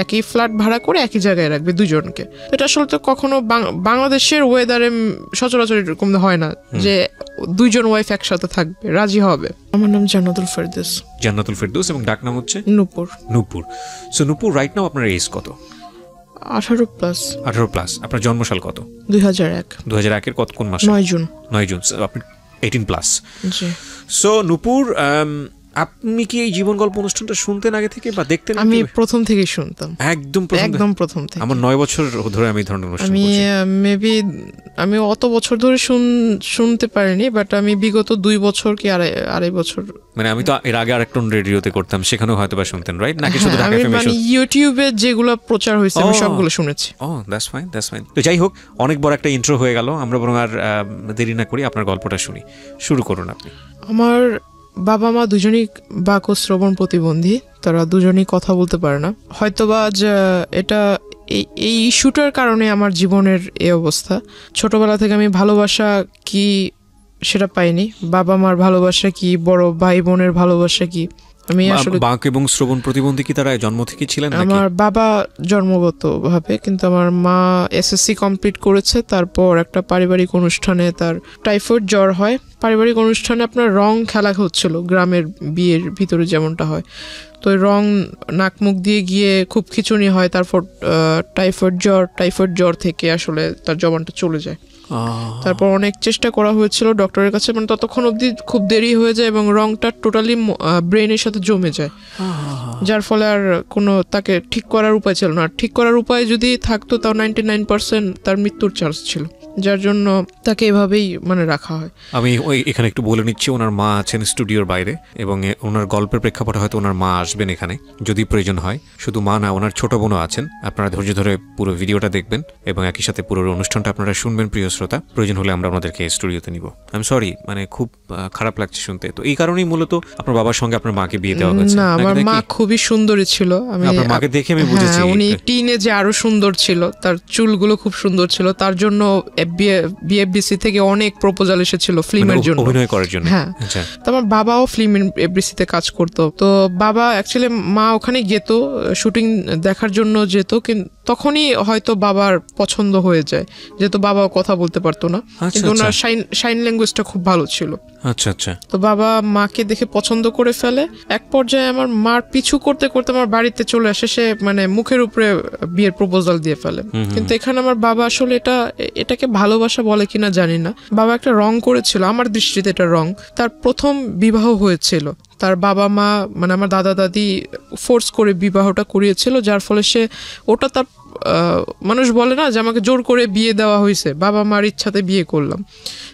একই ফ্ল্যাট ভাড়া করে একই জায়গায় রাখবে দুজনকে। এটা আসলে তো কখনো বাংলাদেশের ওয়েদারে সচরাচর এরকম হয় না যে দুইজন ওয়াইফ একসাথে থাকবে, রাজি হবে। আমার নাম জান্নাতুল ফেরদৌস। জান্নাতুল ফেরদৌস এবং ডাক নাম হচ্ছে নূপুর। নূপুর। সো নূপুর, রাইট নাও আপনার এজ কত? 18+। 18+। আপনার জন্মসাল কত? 2001। 2001-এর কত কোন মাসে? 9 জুন। 9 জুন। আপনি 18+। জি। সো নূপুর, আপনি কি এই জীবন গল্প অনুষ্ঠানটা শুনতেন আগে থেকে বা দেখতেন? আমি প্রথম থেকেই শুনতাম, একদম প্রথম থেকে। আমার 9 বছর ধরে আমি ধরনের অনুষ্ঠান করছি। আমি অত বছর ধরে শুনতে পারিনি, বাট আমি বিগত 2 বছর কি আড়াই বছর, মানে আমি তো এর আগে আরেকটা রেডিওতে করতাম, সেখানেও হয়তো বা শুনতেন, রাইট? নাকি শুধু ঢাকা এফএম? আমি ইউটিউবে যেগুলো প্রচার হয়েছে আমি সবগুলো শুনেছি। That's fine. তো যাই হোক, অনেক বড় একটা ইন্ট্রো হয়ে গেল। আমরা বরং আর দেরি না করি আপনার গল্পটা শুনি। শুরু করুন আপনি। আমার বাবা মা দুজনেই বাক ও শ্রবণ প্রতিবন্ধী, তারা দুজনেই কথা বলতে পারে না। হয়তোবা এটা এই ইস্যুটার কারণে আমার জীবনের এই অবস্থা। ছোটবেলা থেকে আমি ভালোবাসা কি সেটা পাইনি, বাবা মার ভালোবাসা কি, বড় ভাই বোনের ভালোবাসা কি। আমি আসলে বাক এবং শ্রবণ প্রতিবন্ধী কি তারা জন্ম থেকে ছিলেন নাকি? আমার বাবা জন্মগতভাবে, কিন্তু আমার মা এসএসসি কমপ্লিট করেছে, তারপর একটা পারিবারিক অনুষ্ঠানে তার টাইফয়েড জ্বর হয়। পারিবারিক অনুষ্ঠানে আপনার রং খেলা হচ্ছিল, গ্রামের বিয়ের ভিতরে যেমনটা হয়। তো রং নাক মুখ দিয়ে গিয়ে খুব খিচুনি হয়, তারপর টাইফয়েড জ্বর থেকে আসলে তার জবানটা চলে যায়। তারপর অনেক চেষ্টা করা হয়েছিল ডক্টরের কাছে, মানে ততক্ষণ অবধি খুব দেরি হয়ে যায় এবং রংটা টোটালি ব্রেনের সাথে জমে যায়, যার ফলে আর কোনো তাকে ঠিক করার উপায় ছিল না। ঠিক করার উপায় যদি থাকতো তাও 99% তার মৃত্যুর চান্স ছিল, যার জন্য তাকে এভাবেই মানে রাখা হয়। আমি এখানে একটু বলে নিচ্ছি, ওনার মা আছেন স্টুডিওর বাইরে এবং ওনার গল্পের প্রেক্ষাপটে হয়তো ওনার মা আসবেন এখানে যদি প্রয়োজন হয়। শুধু মা না, ওনার ছোট বোনও আছেন। আপনারা ধৈর্য ধরে পুরো ভিডিওটা দেখবেন এবং একই সাথে পুরো অনুষ্ঠানটা আপনারা শুনবেন প্রিয় শ্রোতা। প্রয়োজন হলে আমরা আপনাদেরকে স্টুডিওতে নিব। আমি সরি, মানে খুব খারাপ লাগছে শুনতে। তো এই কারণেই মূলত আপনার বাবার সঙ্গে আপনার মাকে বিয়ে দেওয়া হয়েছে? না, আমার মা খুবই সুন্দরী ছিল। আপনার মাকে দেখে আমি বুঝেছি উনি টিনেজে আরো সুন্দর ছিল, তার চুলগুলো খুব সুন্দর ছিল। তার জন্য বিএফডিসি থেকে অনেক প্রপোজাল এসেছিল ফিল্মের জন্য, অভিনয় করার জন্য। হ্যাঁ, তো আমার বাবাও ফিল্ম এফডিসিতে কাজ করতো। তো বাবা অ্যাকচুয়ালি, মা ওখানে যেত শুটিং দেখার জন্য যেত, কিন্তু তখনই হয়তো বাবার পছন্দ হয়ে যায়, যেহেতু বাবাও কথা বলতে পারতো না, কিন্তু ওনার সাইন ল্যাঙ্গুয়েজটা খুব ভালো ছিল। আচ্ছা। তো বাবা মাকে দেখে পছন্দ করে ফেলে। এক পর্যায়ে আমার মার পিছু করতে করতে আমার বাড়িতে চলে আসে, সে মানে মুখের উপরে বিয়ের প্রপোজাল দিয়ে ফেলে। কিন্তু এখানে আমার বাবা আসলে এটাকে ভালোবাসা বলে কিনা জানি না, বাবা একটা রং করেছিল, আমার দৃষ্টিতে এটা রং। তার প্রথম বিবাহ হয়েছিল, তার বাবা মা মানে আমার দাদা দাদি ফোর্স করে বিবাহটা করিয়েছিল, যার ফলে সে ওটা তার মানুষ বলে না যে আমাকে জোর করে বিয়ে দেওয়া হয়েছে, বাবা মার ইচ্ছাতে বিয়ে করলাম।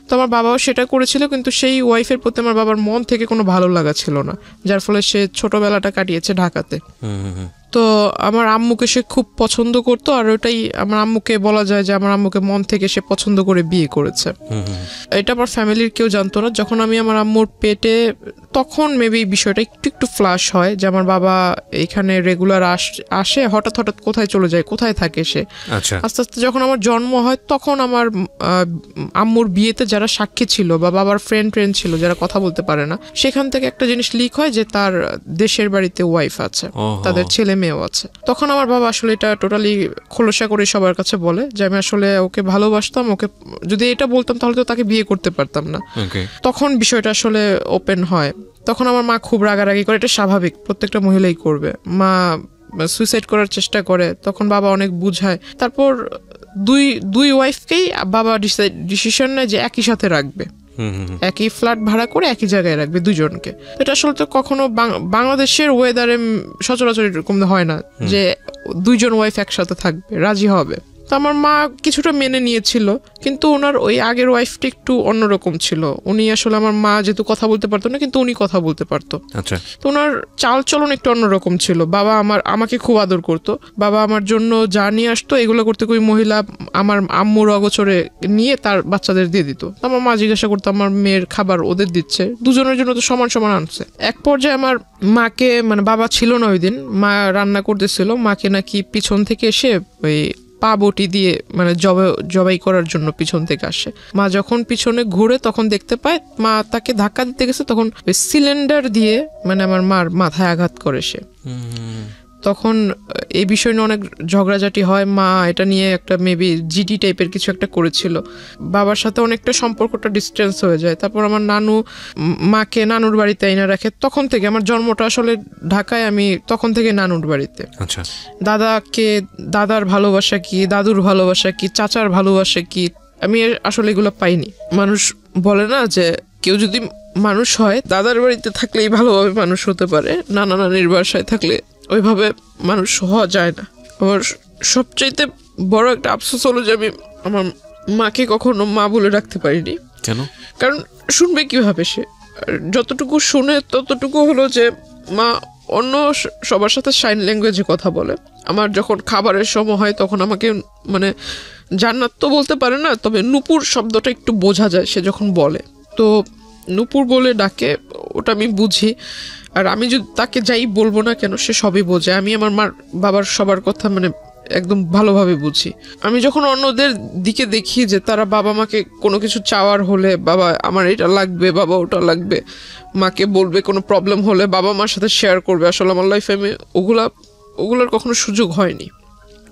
তো আমার বাবাও সেটা করেছিল, কিন্তু সেই ওয়াইফের প্রতি আমার বাবার মন থেকে কোনো ভালো লাগা ছিল না, যার ফলে সে ছোটবেলাটা কাটিয়েছে ঢাকাতে। তো আমার আম্মুকে সে খুব পছন্দ করতো, আর ওটাই আমার আম্মুকে বলা যায় যে আমার আম্মুকে মন থেকে সে পছন্দ করে বিয়ে করেছে। এটা আমার ফ্যামিলির কেউ জানতো না। যখন আমি আমার আম্মুর পেটে, তখন মেবি বিষয়টা একটু ফ্ল্যাশ হয় যে আমার বাবা এখানে রেগুলার আসে, হঠাৎ কোথায় চলে যায়, কোথায় থাকে সে। আস্তে আস্তে যখন আমার জন্ম হয়, তখন আমার আম্মুর বিয়েতে যারা সাক্ষী ছিল বা বাবার ফ্রেন্ড ছিল যারা কথা বলতে পারে না, সেখান থেকে একটা জিনিস লিক হয় যে তার দেশের বাড়িতে ওয়াইফ আছে, তাদের ছেলে মেয়েও আছে। তখন আমার বাবা আসলে এটা টোটালি খোলসা করে সবার কাছে বলে যে আমি আসলে ওকে ভালোবাসতাম, ওকে যদি এটা বলতাম তাহলে তো তাকে বিয়ে করতে পারতাম না। তখন বিষয়টা আসলে ওপেন হয়। তখন আমার মা খুব রাগারাগি করে, এটা স্বাভাবিক, প্রত্যেকটা মহিলাই করবে। মা সুইসাইড করার চেষ্টা করে, তখন বাবা অনেক বুঝায়। তারপর দুই ওয়াইফকেই বাবা ডিসিশন নেয় যে একই সাথে রাখবে, একই ফ্ল্যাট ভাড়া করে একই জায়গায় রাখবে দুজনকে। এটা আসলে তো কখনো বাংলাদেশের ওয়েদারে সচরাচর এরকম হয় না যে দুইজন ওয়াইফ একসাথে থাকবে, রাজি হবে। তো আমার মা কিছুটা মেনে নিয়েছিল, কিন্তু ওনার ওই আগের ওয়াইফটা একটু অন্যরকম ছিল। উনি আসলে, আমার মা যেহেতু কথা বলতে পারতো না, কিন্তু উনি কথা বলতে পারতো। তো ওনার চাল চলন একটু অন্যরকম ছিল। বাবা আমাকে খুব আদর করতো, বাবা আমার জন্য যা নিয়ে আসতো এগুলো করতে ওই মহিলা আমার আম্মুর অগোচরে নিয়ে তার বাচ্চাদের দিয়ে দিত। আমার মা জিজ্ঞাসা করতো আমার মেয়ের খাবার ওদের দিচ্ছে, দুজনের জন্য তো সমান সমান আনছে। এক পর্যায়ে আমার মাকে, মানে বাবা ছিল না ওই দিন, মা রান্না করতেছিল, মাকে নাকি পিছন থেকে এসে ওই পা বটি দিয়ে মানে জবাই করার জন্য পিছন থেকে আসে। মা যখন পিছনে ঘুরে তখন দেখতে পায় মা তাকে ধাক্কা দিতে গেছে, তখন ওই সিলিন্ডার দিয়ে মানে আমার মার মাথায় আঘাত করে সে। তখন এই বিষয় নিয়ে অনেক ঝগড়াঝাটি হয়। মা এটা নিয়ে একটা মেবি জিডি টাইপের কিছু একটা করেছিল, বাবার সাথে অনেকটা সম্পর্কটা ডিস্টেন্স হয়ে যায়। তারপর আমার নানু মাকে নানুর বাড়িতে এনে রাখে। তখন থেকে আমার জন্মটা আসলে ঢাকায়, আমি তখন থেকে নানুর বাড়িতে। আচ্ছা, দাদার ভালোবাসা কি, দাদুর ভালোবাসা কি, চাচার ভালোবাসা কি, আমি আসলে এগুলো পাইনি। মানুষ বলে না যে কেউ যদি মানুষ হয় দাদার বাড়িতে থাকলেই ভালোভাবে মানুষ হতে পারে, নানা নানির বাসায় থাকলে ওইভাবে মানুষ হওয়া যায় না। আমার সবচাইতে বড় একটা আফসোস হলো যে আমি আমার মাকে কখনো মা বলে রাখতে পারিনি। কেন? কারণ শুনবে কিভাবে সে? যতটুকু শুনে ততটুকু হলো যে মা অন্য সবার সাথে সাইন ল্যাঙ্গুয়েজে কথা বলে। আমার যখন খাবারের সময় হয় তখন আমাকে মানে জান্নাত তো বলতে পারে না, তবে নূপুর শব্দটা একটু বোঝা যায় সে যখন বলে, তো নূপুর বলে ডাকে, ওটা আমি বুঝি। আর আমি যদি তাকে যাই বলবো না কেন সে সবই বোঝে। আমি আমার মার বাবার সবার কথা মানে একদম ভালোভাবে বুঝি। আমি যখন অন্যদের দিকে দেখি যে তারা বাবা মাকে কোনো কিছু চাওয়ার হলে, বাবা আমার এটা লাগবে, বাবা ওটা লাগবে, মাকে বলবে, কোনো প্রবলেম হলে বাবা মার সাথে শেয়ার করবে, আসলে আমার লাইফে আমি ওগুলার কখনো সুযোগ হয়নি,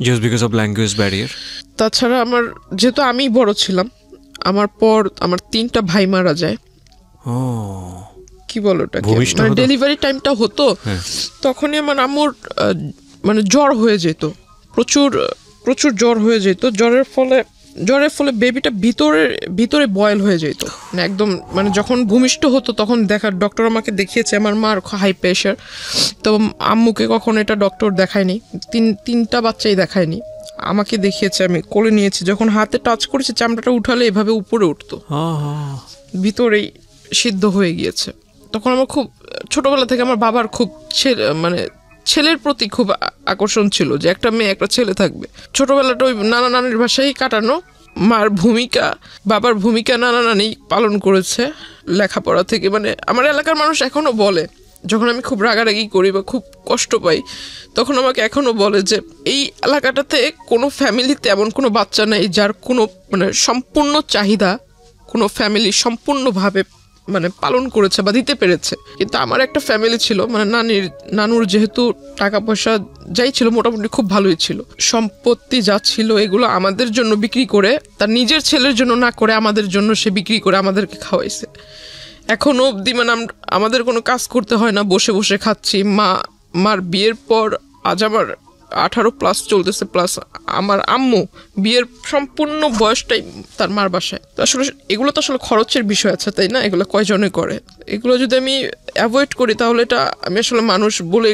just because of language barrier. তাছাড়া আমার যেহেতু আমি বড় ছিলাম, আমার পর আমার 3টা ভাই মারা যায়। কি বলো ওটাকে, মানে ডেলিভারি টাইমটা হতো, তখনই আমার আম্মুর মানে জ্বর হয়ে যেত, প্রচুর জ্বর হয়ে যেত। জ্বরের ফলে বেবিটা ভিতরে বয়েল হয়ে যেত, মানে একদম, মানে যখন ভূমিষ্ঠ হতো তখন ডক্টর আমাকে দেখিয়েছে। আমার মার হাই প্রেশার, তো আম্মুকে কখনো এটা ডক্টর দেখায়নি, 3টা বাচ্চাই দেখায়নি, আমাকে দেখিয়েছে। আমি কোলে নিয়েছি, যখন হাতে টাচ করেছি চামড়াটা উঠালে এভাবে উপরে উঠতো, ভিতরেই সিদ্ধ হয়ে গিয়েছে। তখন আমার খুব ছোটবেলা থেকে আমার বাবার খুব মানে ছেলের প্রতি খুব আকর্ষণ ছিল, যে একটা মেয়ে একটা ছেলে থাকবে। ছোটবেলাটা ওই নানা নানির বাসায় কাটানো, মার ভূমিকা বাবার ভূমিকা নানা নানি পালন করেছে লেখাপড়া থেকে। মানে আমার এলাকার মানুষ এখনো বলে, যখন আমি খুব রাগারাগি করি বা খুব কষ্ট পাই তখন আমাকে এখনো বলে যে এই এলাকাটাতে কোনো ফ্যামিলিতে এমন কোনো বাচ্চা নেই যার কোনো মানে সম্পূর্ণ চাহিদা কোনো ফ্যামিলি সম্পূর্ণভাবে মানে পালন করেছে বা দিতে পেরেছে। কিন্তু আমার একটা ফ্যামিলি ছিল, মানে নানুর যেহেতু টাকা পয়সা যাই ছিল মোটামুটি খুব ভালোই ছিল, সম্পত্তি যা ছিল এগুলো আমাদের জন্য বিক্রি করে, তার নিজের ছেলের জন্য না করে আমাদের জন্য সে বিক্রি করে আমাদেরকে খাওয়াইছে। এখনো অবধি মানে আমাদের কোনো কাজ করতে হয় না, বসে বসে খাচ্ছি। মার বিয়ের পর আজ আমার 18+ চলতেছে, প্লাস আমার আম্মু বিয়ের সম্পূর্ণ বয়সটাই তার মার বাসায়। তো আসলে এগুলো তো আসলে খরচের বিষয় আছে, তাই না? এগুলো কয়জনে করে? এগুলো যদি আমি অ্যাভয়েড করি তাহলে এটা আমি আসলে মানুষ বলে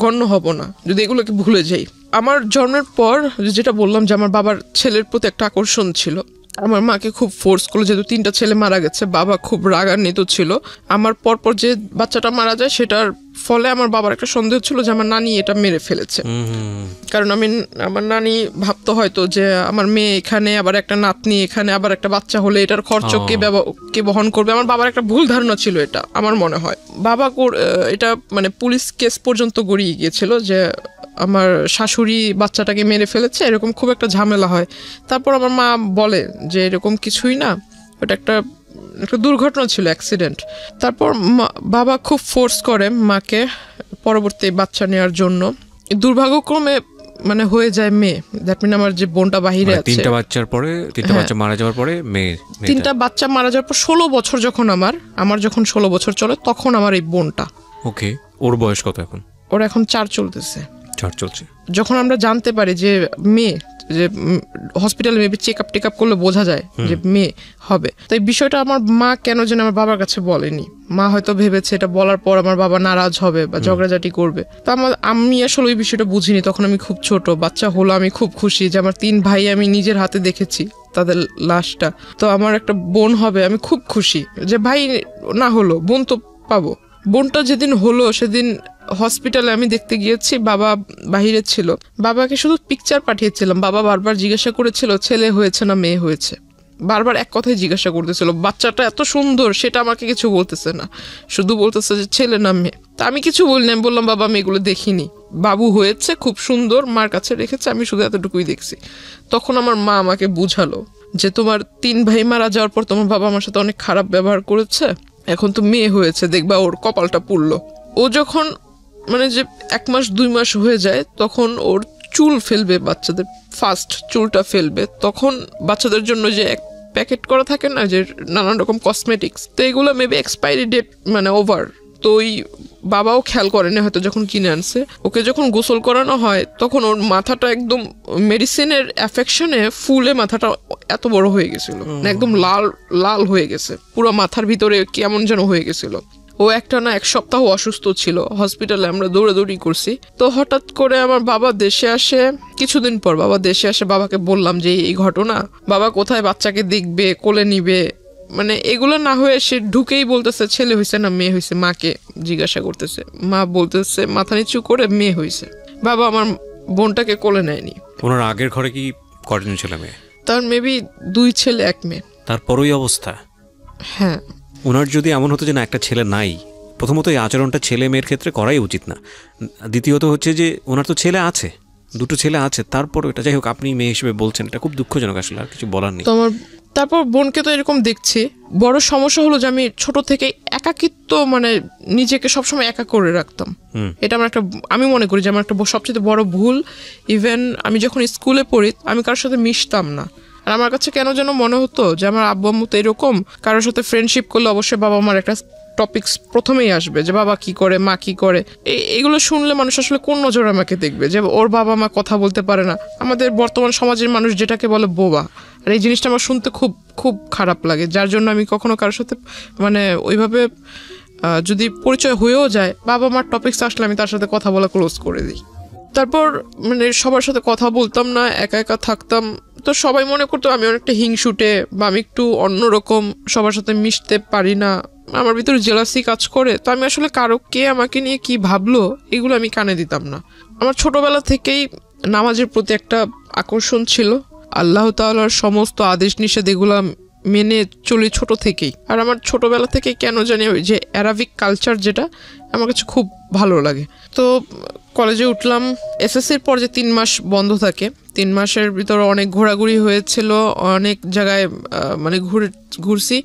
গণ্য হব না, যদি এগুলোকে ভুলে যাই। আমার জন্মের পর যেটা বললাম যে আমার বাবার ছেলের প্রতি একটা আকর্ষণ ছিল, আমার মাকে খুব ফোর্স করলো, যেহেতু 3টা ছেলে মারা গেছে, বাবা খুব রাগান্বিত ছিল। আমার পরপর যে বাচ্চাটা মারা যায় সেটার ফলে আমার বাবার একটা সন্দেহ ছিল যে আমার নানি এটা মেরে ফেলেছে। কারণ আমার নানি ভাবতো হয়তো যে আমার মেয়ে এখানে, আবার একটা নাতনি এখানে, আবার একটা বাচ্চা হলে এটার খরচ কে বহন করবে। আমার বাবার একটা ভুল ধারণা ছিল এটা, আমার মনে হয়। বাবা এটা মানে পুলিশ কেস পর্যন্ত গড়িয়ে গিয়েছিল যে আমার শাশুড়ি বাচ্চাটাকে মেরে ফেলেছে, এরকম খুব একটা ঝামেলা হয়। তারপর আমার মা বলে যে এরকম কিছুই না, ওটা একটা দুর্ঘটনা ছিল, অ্যাক্সিডেন্ট। তারপর বাবা খুব ফোর্স করে মাকে পরবর্তী বাচ্চা নেওয়ার জন্য। দুর্ভাগ্যক্রমে মানে হয়ে যায় মেয়ে। দ্যাট মিন আমার যে বোনটা বাহিরে আছে, 3টা বাচ্চা মারা যাওয়ার পরে মেয়ে, 3টা বাচ্চা মারা যাওয়ার পর 16 বছর যখন আমার যখন 16 বছর চলে তখন আমার এই বোনটা। ওকে, ওর বয়স কত এখন? ওর এখন 4 চলতেছে। 4 চলছে। যখন আমরা জানতে পারি যে মেয়ে, যে হসপিটালে মেবি চেক আপ করলে বোঝা যায় যে মেয়ে হবে, তো এই বিষয়টা আমার মা কেন যেন আমার বাবার কাছে বলেনি। মা হয়তো ভেবেছে এটা বলার পর আমার বাবা নারাজ হবে বা ঝগড়াঝাটি করবে। তো আমি আসলে ওই বিষয়টা বুঝিনি, তখন আমি খুব ছোট। বাচ্চা হলো, আমি খুব খুশি যে আমার 3 ভাই আমি নিজের হাতে দেখেছি তাদের লাশটা, তো আমার একটা বোন হবে, আমি খুব খুশি। যে ভাই না হলো বোন তো পাবো। বোনটা যেদিন হলো সেদিন হসপিটালে আমি দেখতে গিয়েছি, বাবা বাহিরে ছিল। বাবাকে শুধু পিকচার পাঠিয়েছিলাম, বাবা বারবার জিজ্ঞাসা করেছিল ছেলে হয়েছে না মেয়ে হয়েছে, বারবার এক কথাই জিজ্ঞাসা করতেছিল। বাচ্চাটা এত সুন্দর সেটা আমাকে কিছু বলতেছে না, শুধু বলতেছে যে ছেলে না মেয়ে। তা আমি কিছু বলিনি, আমি বললাম বাবা আমি এগুলো দেখিনি, বাবু হয়েছে খুব সুন্দর, মার কাছে রেখেছে, আমি শুধু এতটুকুই দেখছি। তখন আমার মা আমাকে বুঝালো যে তোমার 3 ভাই মারা যাওয়ার পর তোমার বাবা আমার সাথে অনেক খারাপ ব্যবহার করেছে, এখন তো মেয়ে হয়েছে, দেখবা ওর কপালটা পুড়লো। ও যখন মানে যে 1 মাস 2 মাস হয়ে যায় তখন ওর চুল ফেলবে, বাচ্চাদের ফার্স্ট চুলটা ফেলবে, তখন বাচ্চাদের জন্য যে প্যাকেট করা থাকে না যে নানান রকম কসমেটিক্স, তো এগুলো মেবি এক্সপায়ারি ডেট মানে ওভার। তো ওই বাবাও খেয়াল করেনি হয়তো যখন কিনে আনছে, ওকে যখন গোসল করানো হয় তখন ওর মাথাটা একদম মেডিসিনের অ্যাফেকশনে ফুলে মাথাটা এত বড় হয়ে গেছিল, একদম লাল লাল হয়ে গেছে, পুরো মাথার ভিতরে কেমন যেন হয়ে গেছিল। ও একটা না 1 সপ্তাহ অসুস্থ ছিল, হসপিটালে আমরা দৌড়াদৌড়ি করছি। তো হঠাৎ করে আমার বাবা দেশে আসে, কিছুদিন পর বাবা দেশে আসে, বাবাকে বললাম যে এই ঘটনা, বাবা কোথায় বাচ্চাকে দেখবে, কোলে নিবে, মানে এগুলো না হয়ে সে ঢুকেই বলতেছে ছেলে হয়েছে না মেয়ে হয়েছে, মাকে জিজ্ঞাসা করতেছে, মা বলতেছে মাথা নিচু করে মেয়ে হয়েছে। বাবা আমার বোনটাকে কোলে নেয়নি। ওনার আগের ঘরে কি কয়জন ছেলে মেয়ে? তার মেবি 2 ছেলে 1 মেয়ে। তারপরই অবস্থা। হ্যাঁ, ওনার যদি এমন হতো যে না একটা ছেলে নাই, প্রথমত এই আচরণটা ছেলে মেয়ের ক্ষেত্রে করাই উচিত না। দ্বিতীয়ত হচ্ছে যে ওনার তো ছেলে আছে, 2টো ছেলে আছে, তারপর এটা যাই হোক আপনি মেয়ে হিসেবে বলছেন, এটা খুব দুঃখজনক, আসলে আর কিছু বলার নেই। তারপর বোনকে তো এরকম দেখছি। বড় সমস্যা হলো যে আমি ছোট থেকে একাকিত্ব, মানে নিজেকে সবসময় একা করে রাখতাম। এটা আমার একটা, আমি মনে করি যে আমার একটা সবচেয়ে বড় ভুল। ইভেন আমি যখন স্কুলে পড়ি আমি কারোর সাথে মিশতাম না, আর আমার কাছে কেন যেন মনে হতো যে আমার আব্বু আম্মু তো এরকম, কারোর সাথে ফ্রেন্ডশিপ করলে অবশ্যই বাবা আমার একটা টপিকস প্রথমেই আসবে যে বাবা কি করে, মা কি করে। এগুলো শুনলে মানুষ আসলে কোন নজরে আমাকে দেখবে যে ওর বাবা মা কথা বলতে পারে না। আমাদের বর্তমান সমাজের মানুষ যেটাকে বলে বোবা, আর এই জিনিসটা আমার শুনতে খুব খুব খারাপ লাগে, যার জন্য আমি কখনো কারোর সাথে মানে ওইভাবে যদি পরিচয় হয়েও যায়, বাবা মার টপিকস আসলে আমি তার সাথে কথা বলা ক্লোজ করে দিই। তারপর মানে সবার সাথে কথা বলতাম না, একা একা থাকতাম। তো সবাই মনে করতো আমি অনেকটা হিংসুটে বা আমি একটু অন্যরকম, সবার সাথে মিশতে পারি না, আমার ভিতরে জেলাসি কাজ করে। তো আমি আসলে কারো কে আমাকে নিয়ে কি ভাবলো এগুলো আমি কানে দিতাম না। আমার ছোটবেলা থেকেই নামাজের প্রতি একটা আকর্ষণ ছিল, আল্লাহ তাআলার সমস্ত আদেশ নিষেধ এগুলো মেনে চলি ছোট থেকেই। আর আমার ছোটবেলা থেকে কেন জানি যে অ্যারাবিক কালচার যেটা আমার কাছে খুব ভালো লাগে। তো কলেজে উঠলাম, এসএসসির পর যে 3 মাস বন্ধ থাকে, 3 মাসের ভিতরে অনেক ঘোরাঘুরি হয়েছিল, অনেক জায়গায় মানে ঘুরছি।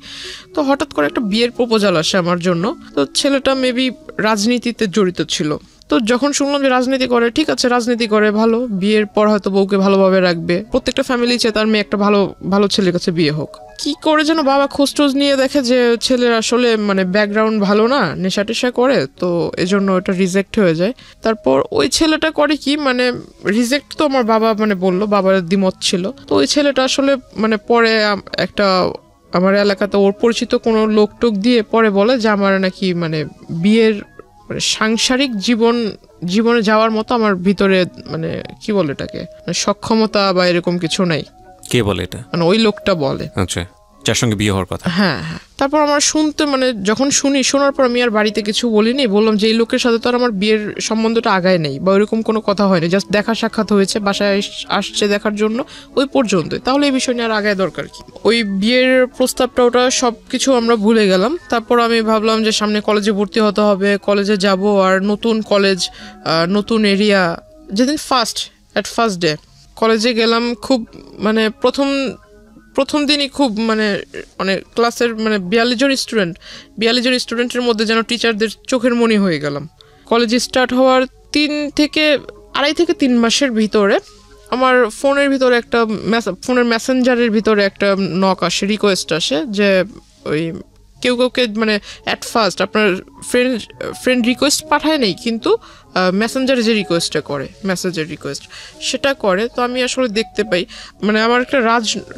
তো হঠাৎ করে একটা বিয়ের প্রপোজাল আসে আমার জন্য। তো ছেলেটা মেবি রাজনীতিতে জড়িত ছিল। তো যখন শুনলাম যে রাজনীতি করে, ঠিক আছে রাজনীতি করে ভালো, বিয়ের পর হয়তো বউকে ভালোভাবে রাখবে, প্রত্যেকটা ফ্যামিলি চায় তার মেয়ে একটা ভালো ভালো ছেলের কাছে বিয়ে হোক। কি করে যেন বাবা খোঁজটোজ নিয়ে দেখে যে ছেলের আসলে মানে ব্যাকগ্রাউন্ড ভালো না, নেশা টেশা করে, তো এজন্য ওটা রিজেক্ট হয়ে যায়। তারপর ওই ছেলেটা করে কি, মানে রিজেক্ট তো আমার বাবা মানে বললো, বাবার দ্বিমত ছিল। তো ওই ছেলেটা আসলে মানে পরে একটা আমার এলাকাতে ওর পরিচিত কোনো লোক টোক দিয়ে পরে বলে যে আমার নাকি মানে বিয়ের সাংসারিক জীবনে যাওয়ার মতো আমার ভিতরে মানে কি বলে এটাকে সক্ষমতা বা এরকম কিছু নাই। কে বলে এটা? মানে ওই লোকটা বলে। আচ্ছা, যার সঙ্গে বিয়ে হওয়ার কথা। হ্যাঁ হ্যাঁ। তারপর আমার শুনতে মানে যখন শোনার পর আমি আর বাড়িতে কিছু বলিনি, বললাম যে এই লোকের সাথে তো আর আমার বিয়ের সম্বন্ধটা আগায় নেই বা ওইরকম কোনো কথা হয়নি, জাস্ট দেখা সাক্ষাৎ হয়েছে, বাসায় আসছে দেখার জন্য, ওই পর্যন্তই, তাহলে এই বিষয় নিয়ে আর আগায় দরকার কি। ওই বিয়ের প্রস্তাবটা ওটা সব কিছু আমরা ভুলে গেলাম। তারপর আমি ভাবলাম যে সামনে কলেজে ভর্তি হতে হবে, কলেজে যাব, আর নতুন কলেজ, নতুন এরিয়া। যেদিন ফার্স্ট ডে কলেজে গেলাম, খুব মানে প্রথম দিনই খুব মানে ক্লাসের মানে 42 জন স্টুডেন্টের মধ্যে যেন টিচারদের চোখের মণি হয়ে গেলাম। কলেজ স্টার্ট হওয়ার 2.5 থেকে 3 মাসের ভিতরে আমার ফোনের ভিতরে একটা ফোনের মেসেঞ্জারের ভিতরে একটা নক আসে, রিকোয়েস্ট আসে যে ওই কেউকে মানে অ্যাট ফার্স্ট আপনার ফ্রেন্ড রিকোয়েস্ট পাঠায় নেই, কিন্তু মেসেঞ্জারে যে রিকোয়েস্টটা করে, মেসেজের রিকোয়েস্ট সেটা করে। তো আমি আসলে দেখতে পাই মানে আমার একটা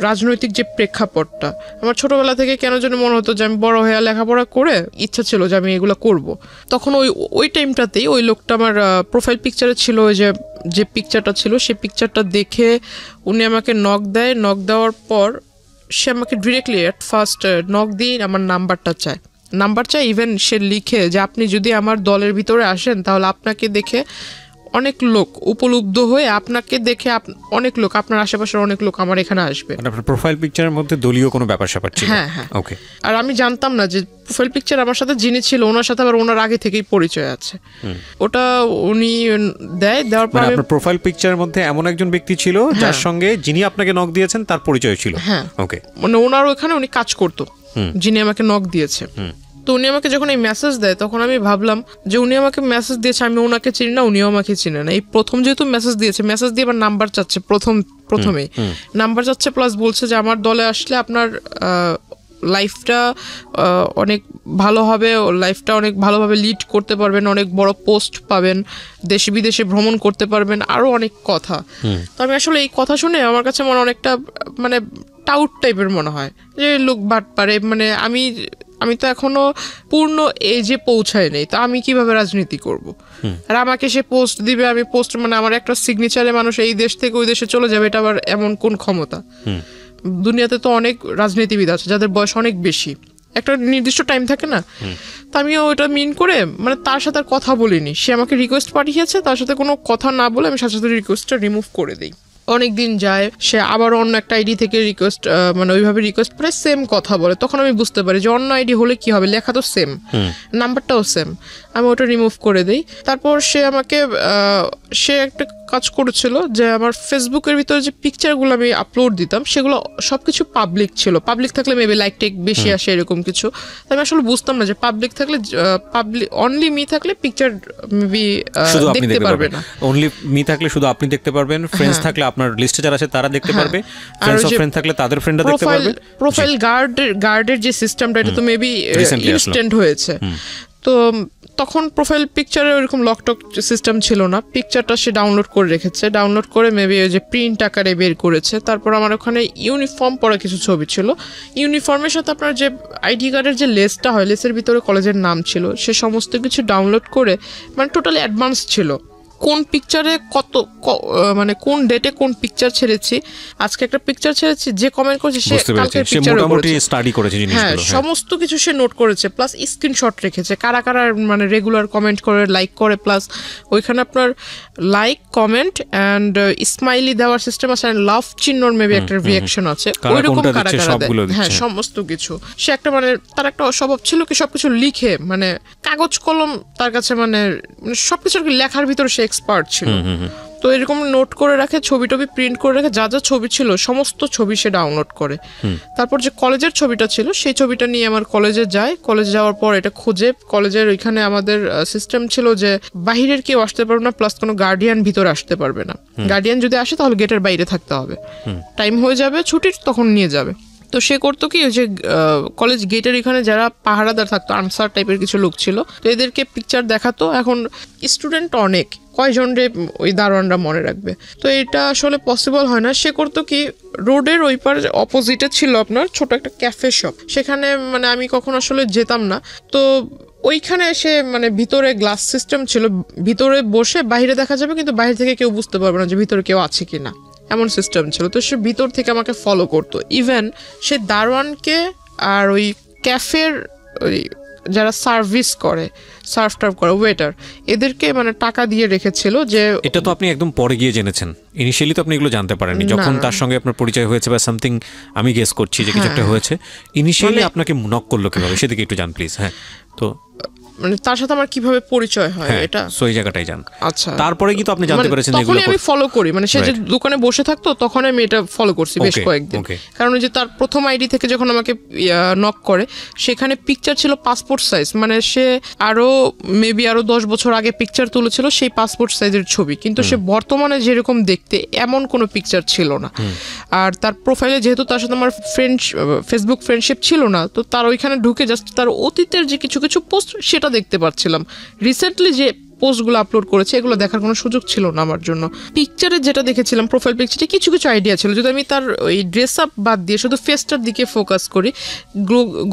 রাজনৈতিক যে প্রেক্ষাপটটা, আমার ছোটবেলা থেকে কেন যেন মনে হতো যে আমি বড় হয়ে লেখাপড়া করে ইচ্ছা ছিল যে আমি এগুলো করব। তখন ওই টাইমটাতেই ওই লোকটা আমার প্রোফাইল পিকচারে ছিল, ওই যে পিকচারটা ছিল সেই পিকচারটা দেখে উনি আমাকে নক দেওয়ার পর সে আমাকে ডিরেক্টলি অ্যাট ফার্স্ট নক দিয়ে আমার নাম্বার চায়। ইভেন সে লিখে যে আপনি যদি আমার দলের ভিতরে আসেন তাহলে আপনাকে দেখে অনেক লোক উপলব্ধ হয়ে, আপনাকে দেখে অনেক লোক, আপনার আশেপাশের অনেক লোক আমার এখানে আসবে। আপনার প্রোফাইল পিকচারের মধ্যে দলীয় কোনো ব্যাপার-স্যাপার ছিল? হ্যাঁ হ্যাঁ। ওকে। আর আমি জানতাম না যে প্রোফাইল পিকচার আমার সাথে যিনি ছিল ওনার সাথে আবার ওনার আগে থেকেই পরিচয় আছে। ওটা উনি দেওয়ার পর আপনার প্রোফাইল পিকচারের মধ্যে এমন একজন ব্যক্তি ছিল যার সঙ্গে যিনি আপনাকে নক দিয়েছেন তার পরিচয় ছিল? হ্যাঁ। ওকে। মানে ওনার ওখানে উনি কাজ করতো, যিনি আমাকে নক দিয়েছে। তো উনি আমাকে যখন এই মেসেজ দেয় তখন আমি ভাবলাম যে উনি আমাকে মেসেজ দিয়েছে, আমি ওনাকে চিনি না, উনিও আমাকে চিনে না। এই প্রথম যেহেতু মেসেজ দিয়েছে, মেসেজ দিয়ে আবার নাম্বার চাচ্ছে প্রথমেই নাম্বার চাচ্ছে, প্লাস বলছে যে আমার দলে আসলে আপনার লাইফটা অনেক ভালো হবে, লাইফটা অনেক ভালোভাবে লিড করতে পারবেন, অনেক বড় পোস্ট পাবেন, দেশে বিদেশে ভ্রমণ করতে পারবেন, আরও অনেক কথা। তো আমি আসলে এই কথা শুনে আমার কাছে অনেকটা মানে টাউট টাইপের মনে হয় যে লোক বাট পারে, মানে আমি তো এখনো পূর্ণ এজে পৌঁছায় নেই, তো আমি কিভাবে রাজনীতি করব? আর আমাকে সে পোস্ট দিবে, আমি পোস্ট মানে আমার একটা সিগনেচারে মানুষ এই দেশ থেকে ওই দেশে চলে যাবে, এটা আবার এমন কোন ক্ষমতা? দুনিয়াতে তো অনেক রাজনীতিবিদ আছে যাদের বয়স অনেক বেশি, একটা নির্দিষ্ট টাইম থাকে না। তো আমিও ওটা মিন করে মানে তার সাথে আর কথা বলিনি, সে আমাকে রিকোয়েস্ট পাঠিয়েছে, তার সাথে কোনো কথা না বলে আমি সাথে সাথে রিকোয়েস্টটা রিমুভ করে দিই। অনেক দিন যায়, সে আবার অন্য একটা আইডি থেকে রিকোয়েস্ট মানে ওইভাবে রিকোয়েস্ট করে সেম কথা বলে, তখন আমি বুঝতে পারি যে অন্য আইডি হলে কি হবে, লেখা তো সেম, নাম্বারটাও সেম, আমি ওটা রিমুভ করে দিই। তারপর সে আমাকে সে একটা কাজ করেছিল যে আমার ফেসবুকের ভিতরে যে পিকচারগুলো আমি আপলোড দিতাম সেগুলো সবকিছু পাবলিক ছিল, পাবলিক থাকলে মেবি লাইক টেক বেশি আসে এরকম কিছু। আমি আসলে বুঝতাম না যে পাবলিক থাকলে পাবলিক অনলি মি থাকলে পিকচার মেবি দেখতে পারবে না, অনলি মি থাকলে শুধু আপনি দেখতে পারবেন, ফ্রেন্ডস থাকলে আপনার লিস্টে যারা আছে তারা দেখতে পারবে, ফ্রেন্ডস অফ ফ্রেন্ড থাকলে তাদের ফ্রেন্ডরা দেখতে পারবে। প্রোফাইল গার্ডের যে সিস্টেমটা এটা তো মেবি ইনস্ট্যান্ট হয়েছে। তো তখন প্রোফাইল পিকচারে ওইরকম লকটক সিস্টেম ছিল না, পিকচারটা সে ডাউনলোড করে রেখেছে, ডাউনলোড করে মেবি ওই যে প্রিন্ট আকারে বের করেছে। তারপর আমার ওখানে ইউনিফর্ম পরা কিছু ছবি ছিল, ইউনিফর্মের সাথে আপনার যে আইডি কার্ডের যে লেসটা হয়, লেসের ভিতরে কলেজের নাম ছিল, সে সমস্ত কিছু ডাউনলোড করে মানে টোটালি অ্যাডভান্স ছিল, কোন পিকচারে কত মানে কোন ডেটে কোন পিকচার ছেড়েছি, আজকে একটা পিকচার ছেড়েছি, যে কমেন্ট করেছে সে কালকে পিকচার স্টাডি করেছে জিনিসগুলো, হ্যাঁ সমস্ত কিছু সে নোট করেছে, প্লাস স্ক্রিনশট রেখেছে কারা কারা মানে রেগুলার কমেন্ট করে, লাইক করে, প্লাস ওইখানে আপনার লাইক কমেন্ট অ্যান্ড স্মাইলি দেওয়ার সিস্টেম আছে, অ্যান্ড লাভ চিহ্নর মেবি একটা রিঅ্যাকশন আছে, ওইরকম কারা কারা দেয়, হ্যাঁ সমস্ত কিছু। সে একটা মানে তার একটা অস্বভাব ছিল কি সবকিছু লিখে, মানে কাগজ কলম তার কাছে মানে সবকিছু লেখার ভিতরে সে এক্সপার্ট ছিল। তো এরকম নোট করে রাখে, ছবি টবি প্রিন্ট করে রাখে, যা যা ছবি ছিল সমস্ত ছবি সে ডাউনলোড করে। তারপর যে কলেজের ছবিটা ছিল সেই ছবিটা নিয়ে আমার কলেজে যায়, কলেজে যাওয়ার পর এটা খোঁজে, কলেজের ওইখানে আমাদের সিস্টেম ছিল যে বাহিরের কেউ আসতে পারবে না, প্লাস কোনো গার্ডিয়ান ভিতরে আসতে পারবে না, গার্ডিয়ান যদি আসে তাহলে গেটের বাইরে থাকতে হবে, টাইম হয়ে যাবে ছুটির তখন নিয়ে যাবে। তো সে করতো কি, ওই যে কলেজ গেটের এখানে যারা পাহারাদার থাকতো, আনসার টাইপের কিছু লোক ছিল, তো এদেরকে পিকচার দেখাতো। এখন স্টুডেন্ট অনেক, কয়জন রে ওই দারোয়ানরা মনে রাখবে, তো এটা আসলে পসিবল হয় না। সে করতো কি, রোডের ওই পার অপোজিটে ছিল আপনার ছোট একটা ক্যাফে শপ, সেখানে মানে আমি কখন আসলে যেতাম না, তো ওইখানে এসে মানে ভিতরে গ্লাস সিস্টেম ছিল, ভিতরে বসে বাইরে দেখা যাবে কিন্তু বাইরে থেকে কেউ বুঝতে পারবে না যে ভিতরে কেউ আছে কিনা, এমন সিস্টেম ছিল। তো সে ভিতর থেকে আমাকে ফলো করতো, ইভেন সে দারোয়ানকে আর ওই ক্যাফের ওই যারা সার্ভিস করে, সার্ভ টার্ভ করে, ওয়েটার, এদেরকে মানে টাকা দিয়ে রেখেছিল। যে এটা তো আপনি একদম পরে গিয়ে জেনেছেন, ইনিশিয়ালি তো আপনি এগুলো জানতে পারেননি, যখন তার সঙ্গে আপনার পরিচয় হয়েছে বা সামথিং, আমি গেস করছি যে কিছু একটা হয়েছে, ইনিশিয়ালি আপনাকে নক করলো কিভাবে সেদিকে একটু জান প্লিজ। হ্যাঁ, তো মানে তার সাথে আমার কিভাবে পরিচয় হয় এটা সই জায়গাটাই জান। আচ্ছা, তারপরে কিন্তু আপনি জানতে পেরেছেন এগুলো আমি ফলো করি, মানে সে যে দোকানে বসে থাকতো তখন আমি এটা ফলো করছি বেশ কয়েকদিন, কারণ যে তার প্রথম আইডি থেকে যখন আমাকে নক করে সেখানে পিকচার ছিল পাসপোর্ট সাইজ, মানে সে আরো মেবি আরো 10 বছর আগে পিকচার তুলেছিল সেই পাসপোর্ট সাইজের ছবি, কিন্তু সে বর্তমানে যেরকম দেখতে এমন কোনো পিকচার ছিল না। আর তার প্রোফাইলে যেহেতু তার সাথে আমার ফেসবুক ফ্রেন্ডশিপ ছিল না, তো তার ওইখানে ঢুকে জাস্ট তার অতীতের যে কিছু কিছু পোস্ট সেটা দেখতে পাচ্ছিলাম। রিসেন্টলি যে পোস্টগুলো আপলোড করেছে এগুলো দেখার কোনো সুযোগ ছিল না আমার জন্য। পিকচারে যেটা দেখেছিলাম প্রোফাইল পিকচারে কিছু কিছু আইডিয়া ছিল, যদি আমি তার ওই ড্রেস আপ বাদ দিয়ে শুধু ফেসটার দিকে ফোকাস করি,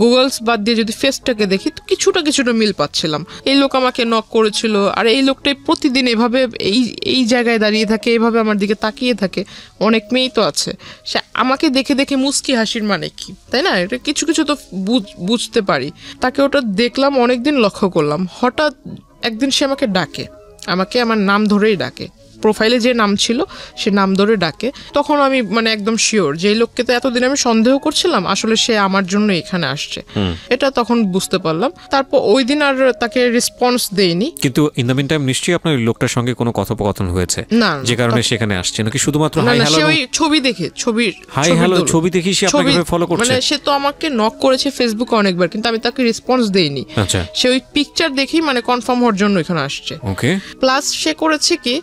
গুগলস বাদ দিয়ে যদি ফেসটাকে দেখি তো কিছুটা মিল পাচ্ছিলাম। এই লোক আমাকে নক করেছিল, আর এই লোকটাই প্রতিদিন এভাবে এই জায়গায় দাঁড়িয়ে থাকে, এভাবে আমার দিকে তাকিয়ে থাকে। অনেক মেয়েই তো আছে, সে আমাকে দেখে দেখে মুস্কি হাসির মানে কি, তাই না? এটা কিছু কিছু তো বুঝতে পারি। তাকে ওটা দেখলাম, অনেকদিন লক্ষ্য করলাম, হঠাৎ একদিন সে আমাকে ডাকে, আমাকে আমার নাম ধরেই ডাকে, প্রোফাইলে যে নাম ছিল সে নাম ধরে ডাকে, তখন আমি মানে একদম শিওর যে এই লোককে তো এতদিন আমি সন্দেহ করছিলাম, আসলে সে আমার জন্য এখানে আসছে, এটা তখন বুঝতে পারলাম। তারপর ওই দিন আর তাকে রেসপন্স দেইনি। কিন্তু ইন দ্য মিন টাইম নিশ্চয়ই আপনার ওই লোকটার সঙ্গে কোনো কথোপকথন হয়েছে না, যে কারণে সেখানে আসছে, নাকি শুধুমাত্র হাই হ্যালো? সে ওই ছবি দেখে, হাই হ্যালো ছবি দেখি সে আপনাকে ফলো করছে? মানে সে তো আমাকে নক করেছে ফেসবুকে অনেকবার, কিন্তু আমি তাকে রেসপন্স দেইনি। আচ্ছা, সে ওই পিকচার দেখেই মানে কনফার্ম হওয়ার জন্য এখানে আসছে। ওকে। প্লাস সে করেছে কি,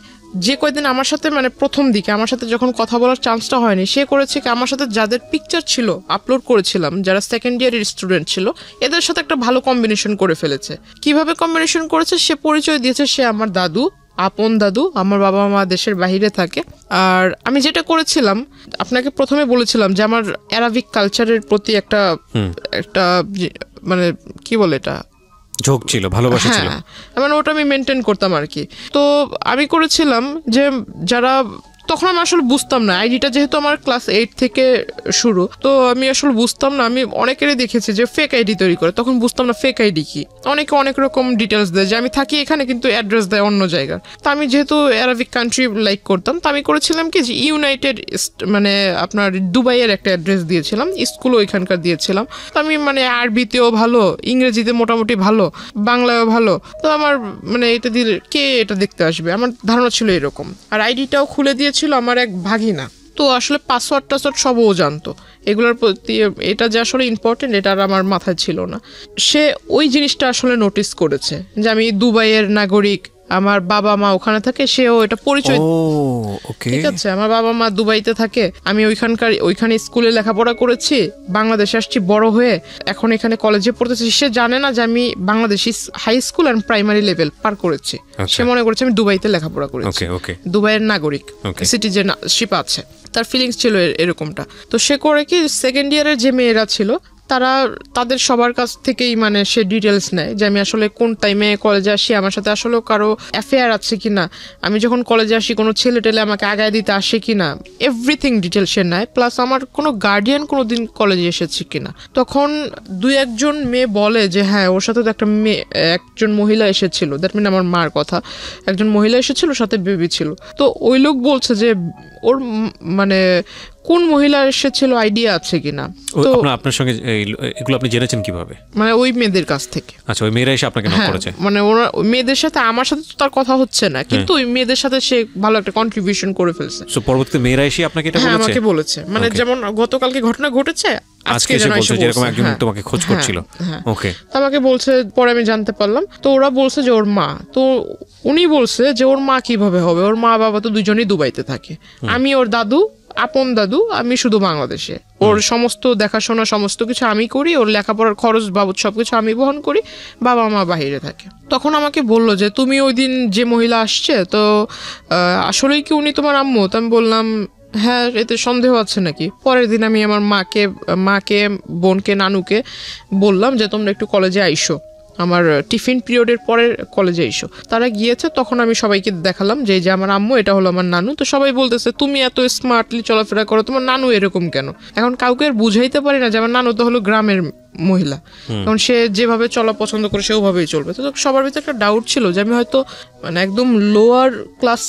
যে কয়দিন আমার সাথে মানে প্রথম দিকে আমার সাথে যখন কথা বলার চান্সটা হয়নি, সে করেছে কি আমার সাথে যাদের পিকচার ছিল আপলোড করেছিলাম, যারা সেকেন্ড ইয়ারের স্টুডেন্ট ছিল, এদের সাথে একটা ভালো কম্বিনেশন করে ফেলেছে। কিভাবে কম্বিনেশন করেছে, সে পরিচয় দিয়েছে সে আমার দাদু, আপন দাদু। আমার বাবা মা দেশের বাইরে থাকে। আর আমি যেটা করেছিলাম, আপনাকে প্রথমে বলেছিলাম যে আমার অ্যারাবিক কালচারের প্রতি একটা মানে কি বলে এটা, ঝোঁক ছিল, ভালোবাসা ছিল, মানে ওটা আমি মেনটেন করতাম আর কি। তো আমি করেছিলাম যে যারা, তখন আমি আসলে বুঝতাম না, আইডিটা যেহেতু আমার ক্লাস 8 থেকে শুরু, তো আমি আসলে বুঝতাম না। আমি অনেকেরই দেখেছি যে ফেক আইডি তৈরি করে, তখন বুঝতাম না ফেক আইডি কি। অনেকে অনেক রকম ডিটেলস দেয় যে আমি থাকি এখানে কিন্তু অ্যাড্রেস দেয় অন্য জায়গার। তো আমি যেহেতু অ্যারাবিক কান্ট্রি লাইক করতাম, তো আমি করেছিলাম কি যে ইউনাইটেড মানে আপনার দুবাইয়ের একটা অ্যাড্রেস দিয়েছিলাম, স্কুলও ওইখানকার দিয়েছিলাম। তো আমি মানে আরবিতেও ভালো, ইংরেজিতে মোটামুটি ভালো, বাংলায়ও ভালো। তো আমার মানে এটা দিলে কে এটা দেখতে আসবে, আমার ধারণা ছিল এরকম। আর আইডিটাও খুলে দিয়েছিল আমার এক ভাগিনা। তো আসলে পাসওয়ার্ড টাসওয়ার্ড সব ও জানতো, এগুলোর প্রতি এটা যে আসলে ইম্পর্টেন্ট এটা আর আমার মাথায় ছিল না। সে ওই জিনিসটা আসলে নোটিস করেছে যে আমি দুবাইয়ের নাগরিক, আমার বাবা মা ওখানে থাকে, সেও এটা পরিচয়। ঠিক আছে, আমার বাবা মা দুবাইতে থাকে, আমি ওইখানে স্কুলে লেখাপড়া করেছি, বাংলাদেশে আসছি বড় হয়ে, এখন এখানে কলেজে পড়তেছি। সে জানে না যে আমি বাংলাদেশি হাই স্কুল আর প্রাইমারি লেভেল পার করেছি। সে মনে করছে আমি দুবাইতে লেখাপড়া করেছি, দুবাইয়ের নাগরিক, সিটিজেনশিপ আছে, তার ফিলিংস ছিল এরকমটা। তো সে করে কি, সেকেন্ড ইয়ারের যে মেয়েরা ছিল তাদের সবার কাছ থেকেই মানে সে ডিটেলস নেয় যে আমি আসলে কোন টাইমে কলেজে আসি, আমার সাথে আসলে কারো অ্যাফেয়ার আছে কিনা, আমি যখন কলেজে আসি কোনো ছেলে টেলে আমাকে আগায় দিতে আসে কিনা, এভরিথিং ডিটেল সে নেয়। প্লাস আমার কোনো গার্ডিয়ান কোনোদিন কলেজে এসেছে কিনা। তখন 2-1 মেয়ে বলে যে হ্যাঁ ওর সাথে তো একজন মহিলা এসেছিল, দ্যাট মিন আমার মার কথা, একজন মহিলা এসেছিল, সাথে বেবি ছিল। তো ওই লোক বলছে যে ওর মানে কোন মহিলা এসেছিল আইডিয়া আছে কিনা। তো আপনার সঙ্গে এগুলো আপনি জেনেছেন কিভাবে? মানে ওই মেয়েদের কাছ থেকে। আচ্ছা, ওই মেয়েরা এসে আপনাকে নক করেছে? মানে ওরা মেয়েদের সাথে, আমার সাথে তো তার কথা হচ্ছে না, কিন্তু ওই মেয়েদের সাথে সে ভালো একটা কন্ট্রিবিউশন করে ফেলছে। সো পরবর্তীতে মেয়েরা এসে আপনাকে এটা বলেছে? আমাকে বলেছে, মানে যেমন গতকালকে ঘটনা ঘটেছে, আজকে এসে বলছে যে এরকম একজন তোমাকে খোঁজ করছিল। ওকে, আমাকে বলছে, পরে আমি জানতে পারলাম। তো ওরা বলছে যে ওর মা, তো উনি বলছে যে ওর মা কিভাবে হবে, ওর মা বাবা তো দুজনেই দুবাইতে থাকে, আমি ওর দাদু, আপন দাদু, আমি শুধু বাংলাদেশে। ওর সমস্ত দেখাশোনা সমস্ত কিছু আমি করি, ওর লেখাপড়ার খরচ বাবদ সবকিছু আমি বহন করি, বাবা মা বাহিরে থাকে। তখন আমাকে বললো যে তুমি ওই দিন যে মহিলা আসছে, তো আসলেই কি উনি তোমার আম্মু? তো আমি বললাম হ্যাঁ, এতে সন্দেহ আছে নাকি। পরের দিন আমি আমার মাকে বোনকে, নানুকে বললাম যে তোমরা একটু কলেজে আইসো, আমার টিফিন পিরিয়ডের পরে কলেজে এসো। তারা গিয়েছে, তখন আমি সবাইকে দেখালাম যে আমার আম্মু, এটা হলো আমার নানু। তো সবাই বলতেছে তুমি এত স্মার্টলি চলাফেরা করো, তোমার নানু এরকম কেন? এখন কাউকে আর বুঝাইতে পারি না যে আমার নানু তো হলো গ্রামের মহিলা, কারণ সে যেভাবে চলা পছন্দ করে সে ওভাবেই চলবে। তো সবার ভিতরে একটা ডাউট ছিল যে আমি হয়তো মানে একদম লোয়ার ক্লাস,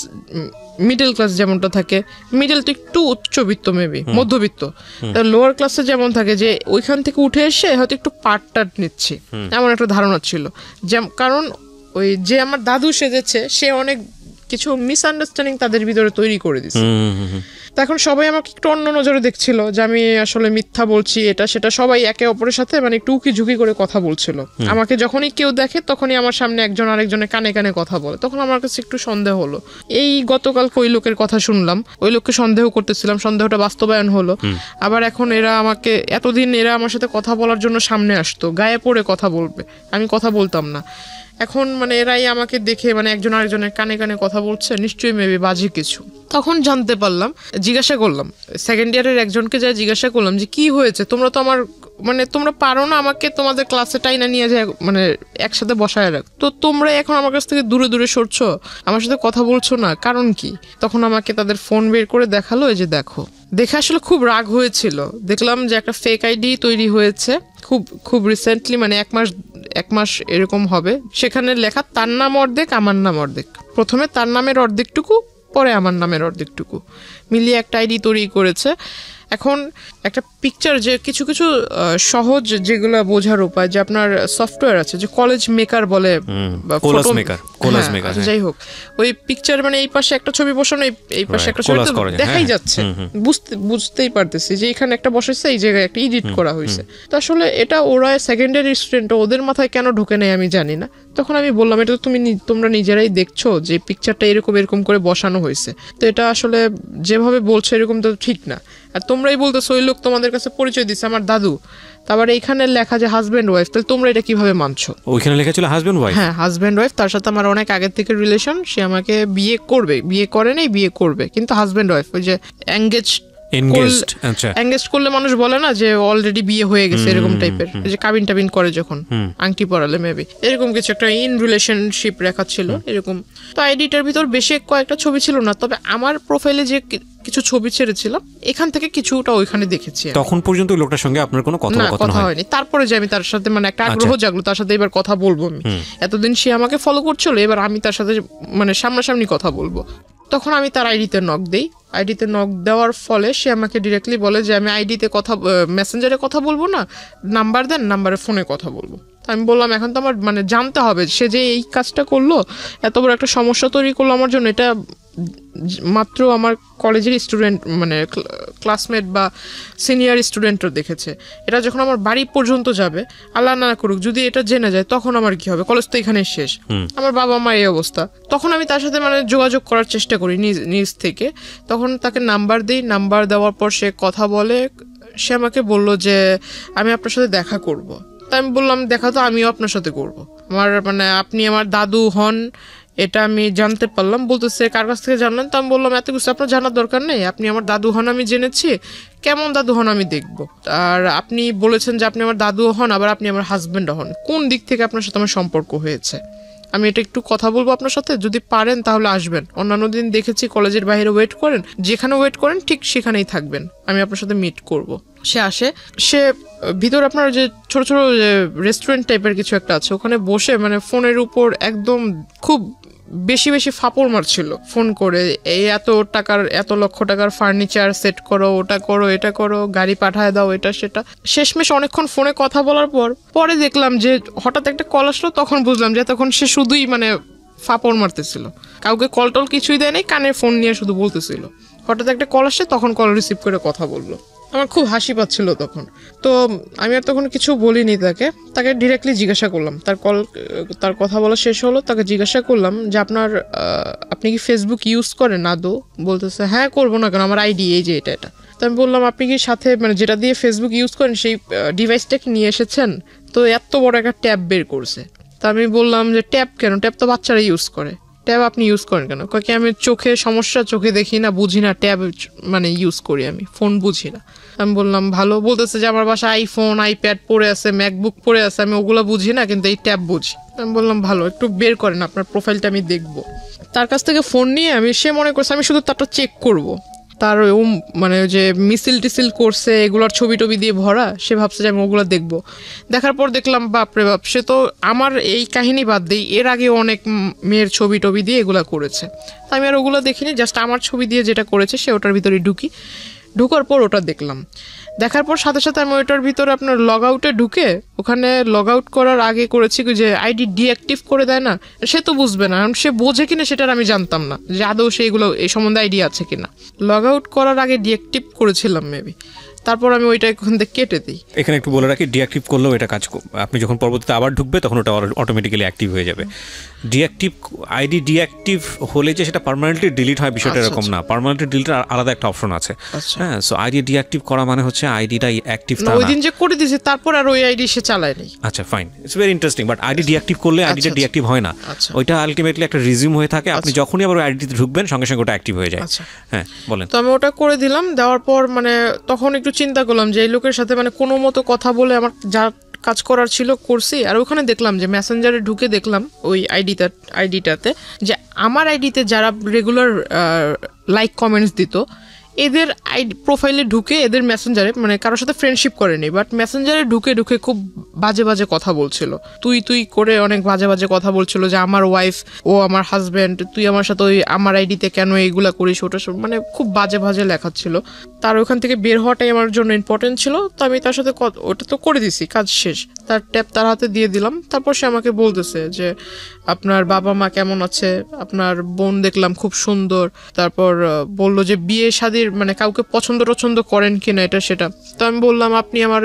মিডল ক্লাস যেমনটা থাকে, মিডল তো একটু উচ্চবিত্ত, মেবি মধ্যবিত্ত, লোয়ার ক্লাসে যেমন থাকে, যে ওইখান থেকে উঠে এসে হয়তো একটু পাট নিচ্ছি, এমন একটা ধারণা ছিল। কারণ ওই যে আমার দাদু সেজেছে, সে অনেক কিছু মিসআন্ডারস্ট্যান্ডিং তাদের ভিতরে তৈরি করে দিচ্ছে। তো এখন সবাই আমাকে একটু অন্য নজরে দেখছিল যে আমি আসলে মিথ্যা বলছি, এটা সেটা, সবাই একে অপরের সাথে মানে একটু উকি ঝুঁকি করে কথা বলছিল। আমাকে যখনই কেউ দেখে তখনই আমার সামনে একজন আরেকজনের কানে কানে কথা বলে, তখন আমার কাছে একটু সন্দেহ হলো। এই গতকালকে ওই লোকের কথা শুনলাম, ওই লোককে সন্দেহ করতেছিলাম, সন্দেহটা বাস্তবায়ন হলো। আবার এখন এরা আমাকে, এতদিন এরা আমার সাথে কথা বলার জন্য সামনে আসতো, গায়ে পড়ে কথা বলবে, আমি কথা বলতাম না। এখন মানে এরাই আমাকে দেখে মানে একজন আরেকজনের কানে কানে কথা বলছে, নিশ্চয়ই মেবি বাজে কিছু। তখন জানতে পারলাম, জিজ্ঞাসা করলাম সেকেন্ড ইয়ারের একজনকে, যা জিজ্ঞাসা করলাম যে কি হয়েছে, তোমরা তো আমার মানে তোমরা পারো না আমাকে তোমাদের ক্লাসে টাইনা নিয়ে যায় মানে একসাথে বসায় রাখ, তো তোমরা এখন আমার কাছ থেকে দূরে দূরে সরছো, আমার সাথে কথা বলছো না, কারণ কি? তখন আমাকে তাদের ফোন বের করে দেখালো, এই যে দেখো। দেখে আসলে খুব রাগ হয়েছিল, দেখলাম যে একটা ফেক আইডি তৈরি হয়েছে খুব রিসেন্টলি, মানে এক মাস এরকম হবে। সেখানে লেখা তার নাম অর্ধেক, আমার নাম অর্ধেক। প্রথমে তার নামের অর্ধেকটুকু, পরে আমার নামের অর্ধেকটুকু মিলিয়ে একটা আইডি তৈরি করেছে। এখন একটা পিকচার যে কিছু কিছু সহজ যেগুলো বোঝার উপায়, যে আপনার সফটওয়্যার আছে যে কলেজ মেকার বলে, যাই হোক, ওই পিকচার মানে এই পাশে একটা ছবি বসানো, এই পাশে একটা ছবি দেখাই যাচ্ছে, বুঝতেই পারতেছি যে এখানে একটা বসেছে, এই জায়গায় একটা এডিট করা হয়েছে। তো আসলে এটা ওরা সেকেন্ডারি স্টুডেন্ট, ওদের মাথায় কেন ঢোকে নেই আমি জানি না। তখন আমি বললাম এটা তো তোমরা নিজেরাই দেখছো যে পিকচারটা এরকম করে বসানো হয়েছে, তো এটা আসলে যেভাবে বলছো এরকম তো ঠিক না। আর তোমরাই বলতেছো ওই লোক তোমাদের কাছে পরিচয় দিচ্ছে আমার দাদু, তারপর এইখানে লেখা যে হাজব্যান্ড ওয়াইফ, তাহলে তোমরা এটা কিভাবে মানছো? ওইখানে লেখা ছিল হাজব্যান্ড ওয়াইফ। হ্যাঁ, হাজব্যান্ড ওয়াইফ, তার সাথে আমার অনেক আগের থেকে রিলেশন, সে আমাকে বিয়ে করবে, বিয়ে করে নাই, বিয়ে করবে, কিন্তু হাজব্যান্ড ওয়াইফ। ওই যে এঙ্গেজ করলে মানুষ বলে না যে অলরেডি বিয়ে হয়ে গেছে, এরকম টাইপের, যে কাবিন টাবিন করে যখন আংটি পরালে মেবি, এরকম কিছু একটা ইন রিলেশনশিপ রেখা ছিল এরকম। তো আইডিটার ভিতর বেশি কয়েকটা ছবি ছিল না, তবে আমার প্রোফাইলে যে কিছু ছবি ছেড়েছিলাম এখান থেকে কিছুটা ওইখানে দেখেছি। তখন পর্যন্ত লোকটার সঙ্গে আপনার কোনো কথা হয়নি। তারপরে যে আমি তার সাথে মানে একটা আগ্রহ জাগলো, তার সাথে এবার কথা বলবো আমি, এতদিন সে আমাকে ফলো করছিল, এবার আমি তার সাথে মানে সামনাসামনি কথা বলবো। তখন আমি তার আইডিতে নক দেই। আইডিতে নক দেওয়ার ফলে সে আমাকে ডিরেক্টলি বলে যে আমি আইডিতে মেসেঞ্জারে কথা বলবো না, নাম্বার দেন, নাম্বারে ফোনে কথা বলবো। আমি বললাম এখন তো আমার মানে জানতে হবে সে যে এই কাজটা করলো, এত বড় একটা সমস্যা তৈরি করলো আমার জন্য, এটা মাত্র আমার কলেজের স্টুডেন্ট মানে ক্লাসমেট বা সিনিয়র স্টুডেন্টও দেখেছে। এটা যখন আমার বাড়ি পর্যন্ত যাবে, আল্লাহ না করুক যদি এটা জেনে যায়, তখন আমার কি হবে? কলেজ তো এখানে শেষ, আমার বাবা মা এই অবস্থা। তখন আমি তার সাথে মানে যোগাযোগ করার চেষ্টা করি নিজ থেকে। তখন তাকে নাম্বার দিই, নাম্বার দেওয়ার পর সে কথা বলে। সে আমাকে বলল যে আমি আপনার সাথে দেখা করব। তা আমি বললাম দেখা তো আমিও আপনার সাথে করবো, আমার মানে আপনি আমার দাদু হন এটা আমি জানতে পারলাম। বলতেছে কার কাছ থেকে জানলেন? তো আমি বললাম এত কিছু আপনার জানার দরকার নেই, আপনি আমার দাদু হন আমি জেনেছি, কেমন দাদু হন আমি দেখবো। আর আপনি বলেছেন যে আপনি আমার দাদু হন, আবার আপনি আমার হাজব্যান্ড হন, কোন দিক থেকে আপনার সাথে আমার সম্পর্ক হয়েছে? আমি এটা একটু কথা বলবো আপনার সাথে, যদি পারেন তাহলে আসবেন। অন্যান্য দিন দেখেছি কলেজের বাইরে ওয়েট করেন, যেখানে ওয়েট করেন ঠিক সেখানেই থাকবেন, আমি আপনার সাথে মিট করব। সে আসে, সে ভিতর আপনার যে ছোট ছোট রেস্টুরেন্ট টাইপের কিছু একটা আছে, ওখানে বসে মানে ফোনের উপর একদম খুব বেশি বেশি ফাপড় মারছিল ফোন করে, এই এত লক্ষ টাকার ফার্নিচার সেট করো, ওটা করো, এটা করো, গাড়ি পাঠায় দাও, এটা সেটা। শেষমেশ অনেকক্ষণ ফোনে কথা বলার পরে দেখলাম যে হঠাৎ একটা কল আসলো, তখন বুঝলাম যে তখন সে শুধুই মানে ফাপড় মারতেছিল, কাউকে কল টল কিছুই দেয় নাই, কানে ফোন নিয়ে শুধু বলতেছিল। হঠাৎ একটা কল আসছে, তখন কল রিসিভ করে কথা বললো। আমার খুব হাসি পাচ্ছিল তখন। তো আমি আর তখন কিছু বলিনি তাকে ডিরেক্টলি জিজ্ঞাসা করলাম, তার কথা বলা শেষ হলো, তাকে জিজ্ঞাসা করলাম যে আপনি কি ফেসবুক ইউজ করেন আদৌ? বলতেছে হ্যাঁ, করবো না কেন, আমার আইডি এই যে এটা। তো আমি বললাম আপনি কি সাথে মানে যেটা দিয়ে ফেসবুক ইউজ করেন সেই ডিভাইসটা কি নিয়ে এসেছেন? তো এত বড় একটা ট্যাব বের করছে। তা আমি বললাম যে ট্যাব কেন? ট্যাব তো বাচ্চারা ইউজ করে, ট্যাব আপনি ইউজ করেন কেন? কি আমি চোখে সমস্যা, চোখে দেখি না, বুঝি না, ট্যাব মানে ইউজ করি আমি, ফোন বুঝি না। আমি বললাম ভালো। বলতেছে যে আমার বাসায় আইফোন, আইপ্যাড পড়ে আছে, ম্যাকবুক পড়ে আছে, আমি ওগুলো বুঝি না, কিন্তু এই ট্যাব বুঝি। আমি বললাম ভালো, একটু বের করেন আপনার প্রোফাইলটা আমি দেখবো। তার কাছ থেকে ফোন নিয়ে সে মনে করছে আমি শুধু তারটা চেক করবো, তার মানে যে মিছিল টিসিল করছে এগুলোর ছবি টবি দিয়ে ভরা, সে ভাবছে যে আমি ওগুলো দেখবো। দেখার পর দেখলাম বাপরে বাপ, সে তো আমার এই কাহিনী বাদ দিই, এর আগে অনেক মেয়ের ছবি টবি দিয়ে এগুলো করেছে। তা আমি আর ওগুলো দেখিনি, জাস্ট আমার ছবি দিয়ে যেটা করেছে সে ওটার ভিতরে ঢুকার পর ওটা দেখলাম। দেখার পর সাথে সাথে আমি ওইটার ভিতরে আপনার লগ আউটে ঢুকে, ওখানে লগ আউট করার আগে করেছি যে আইডি ডিঅ্যাক্টিভ করে দেয় না, সে তো বুঝবে না, কারণ সে বোঝে কিনা সেটার আমি জানতাম না যে আদৌ সেইগুলো এই সম্বন্ধে আইডিয়া আছে কিনা। লগ আউট করার আগে ডিঅ্যাক্টিভ করেছিলাম মেবি, তারপর আমি ওইটা এখান থেকে কেটে দিই। এখানে একটু বলে রাখি, ডিঅ্যাক্টিভ করলেও এটা কাজ, আপনি যখন পরবর্তীতে আবার ঢুকবে তখন ওটা অটোমেটিক্যালি অ্যাক্টিভ হয়ে যাবে। আইডি ডিঅ্যাক্টিভ হলে যে সেটা পার্মানেন্টলি ডিলিট হয় বিষয়টা এরকম না, পার্মানেন্টলি ডিলিটের আলাদা একটা অপশন আছে। হ্যাঁ, সো আইডি ডিঅ্যাক্টিভ করা মানে হচ্ছে আইডিটা অ্যাক্টিভ না। ওই দিন যে করে দিয়েছে তারপর আর ওই আইডি সে চালায়নি। আচ্ছা fine, it's very interesting. But ID deactive করলে আইডিটা ডিঅ্যাক্টিভ হয় না, ওইটা আলটিমেটলি একটা রিজিউম হয়ে থাকে। আপনি যখনই আবার আইডিতে ঢুকবেন সঙ্গে সঙ্গে ওটা অ্যাক্টিভ হয়ে যায়। হ্যাঁ বলেন। তো আমি ওটা করে দিলাম, দেওয়ার পর মানে তখন একটু চিন্তা করলাম যে এই লোকের সাথে মানে কোনো মতো কথা বলে আমার যা কাজ করার ছিল করছি। আর ওখানে দেখলাম যে মেসেঞ্জারে ঢুকে দেখলাম ওই আইডিটাতে যে আমার আইডিতে যারা রেগুলার লাইক কমেন্টস দিত, এদের আইডি প্রোফাইলে ঢুকে এদের মেসেঞ্জারে মানে কারোর সাথে ফ্রেন্ডশিপ করেনি, বাট মেসেঞ্জারে ঢুকে ঢুকে খুব বাজে বাজে কথা বলছিল, তুই করে অনেক বাজে বাজে কথা বলছিল যে আমার ওয়াইফ, ও আমার হাজব্যান্ড, তুই আমার সাথে ওই আমার আইডিতে কেন এইগুলা করিস, ওটা মানে খুব বাজে বাজে লেখা ছিল। তার ওখান থেকে বের হওয়াটাই আমার জন্য ইম্পর্টেন্ট ছিল, তো আমি তার সাথে ওটা তো করে দিছি, কাজ শেষ। তার ট্যাব তার হাতে দিয়ে দিলাম। তারপর সে আমাকে বলতেছে যে আপনার বাবা মা কেমন আছে, আপনার বোন দেখলাম খুব সুন্দর, তারপর বললো যে বিয়ে শাদীর মানে কাউকে পছন্দ টছন্দ করেন কিনা এটা সেটা। তো আমি বললাম আপনি আমার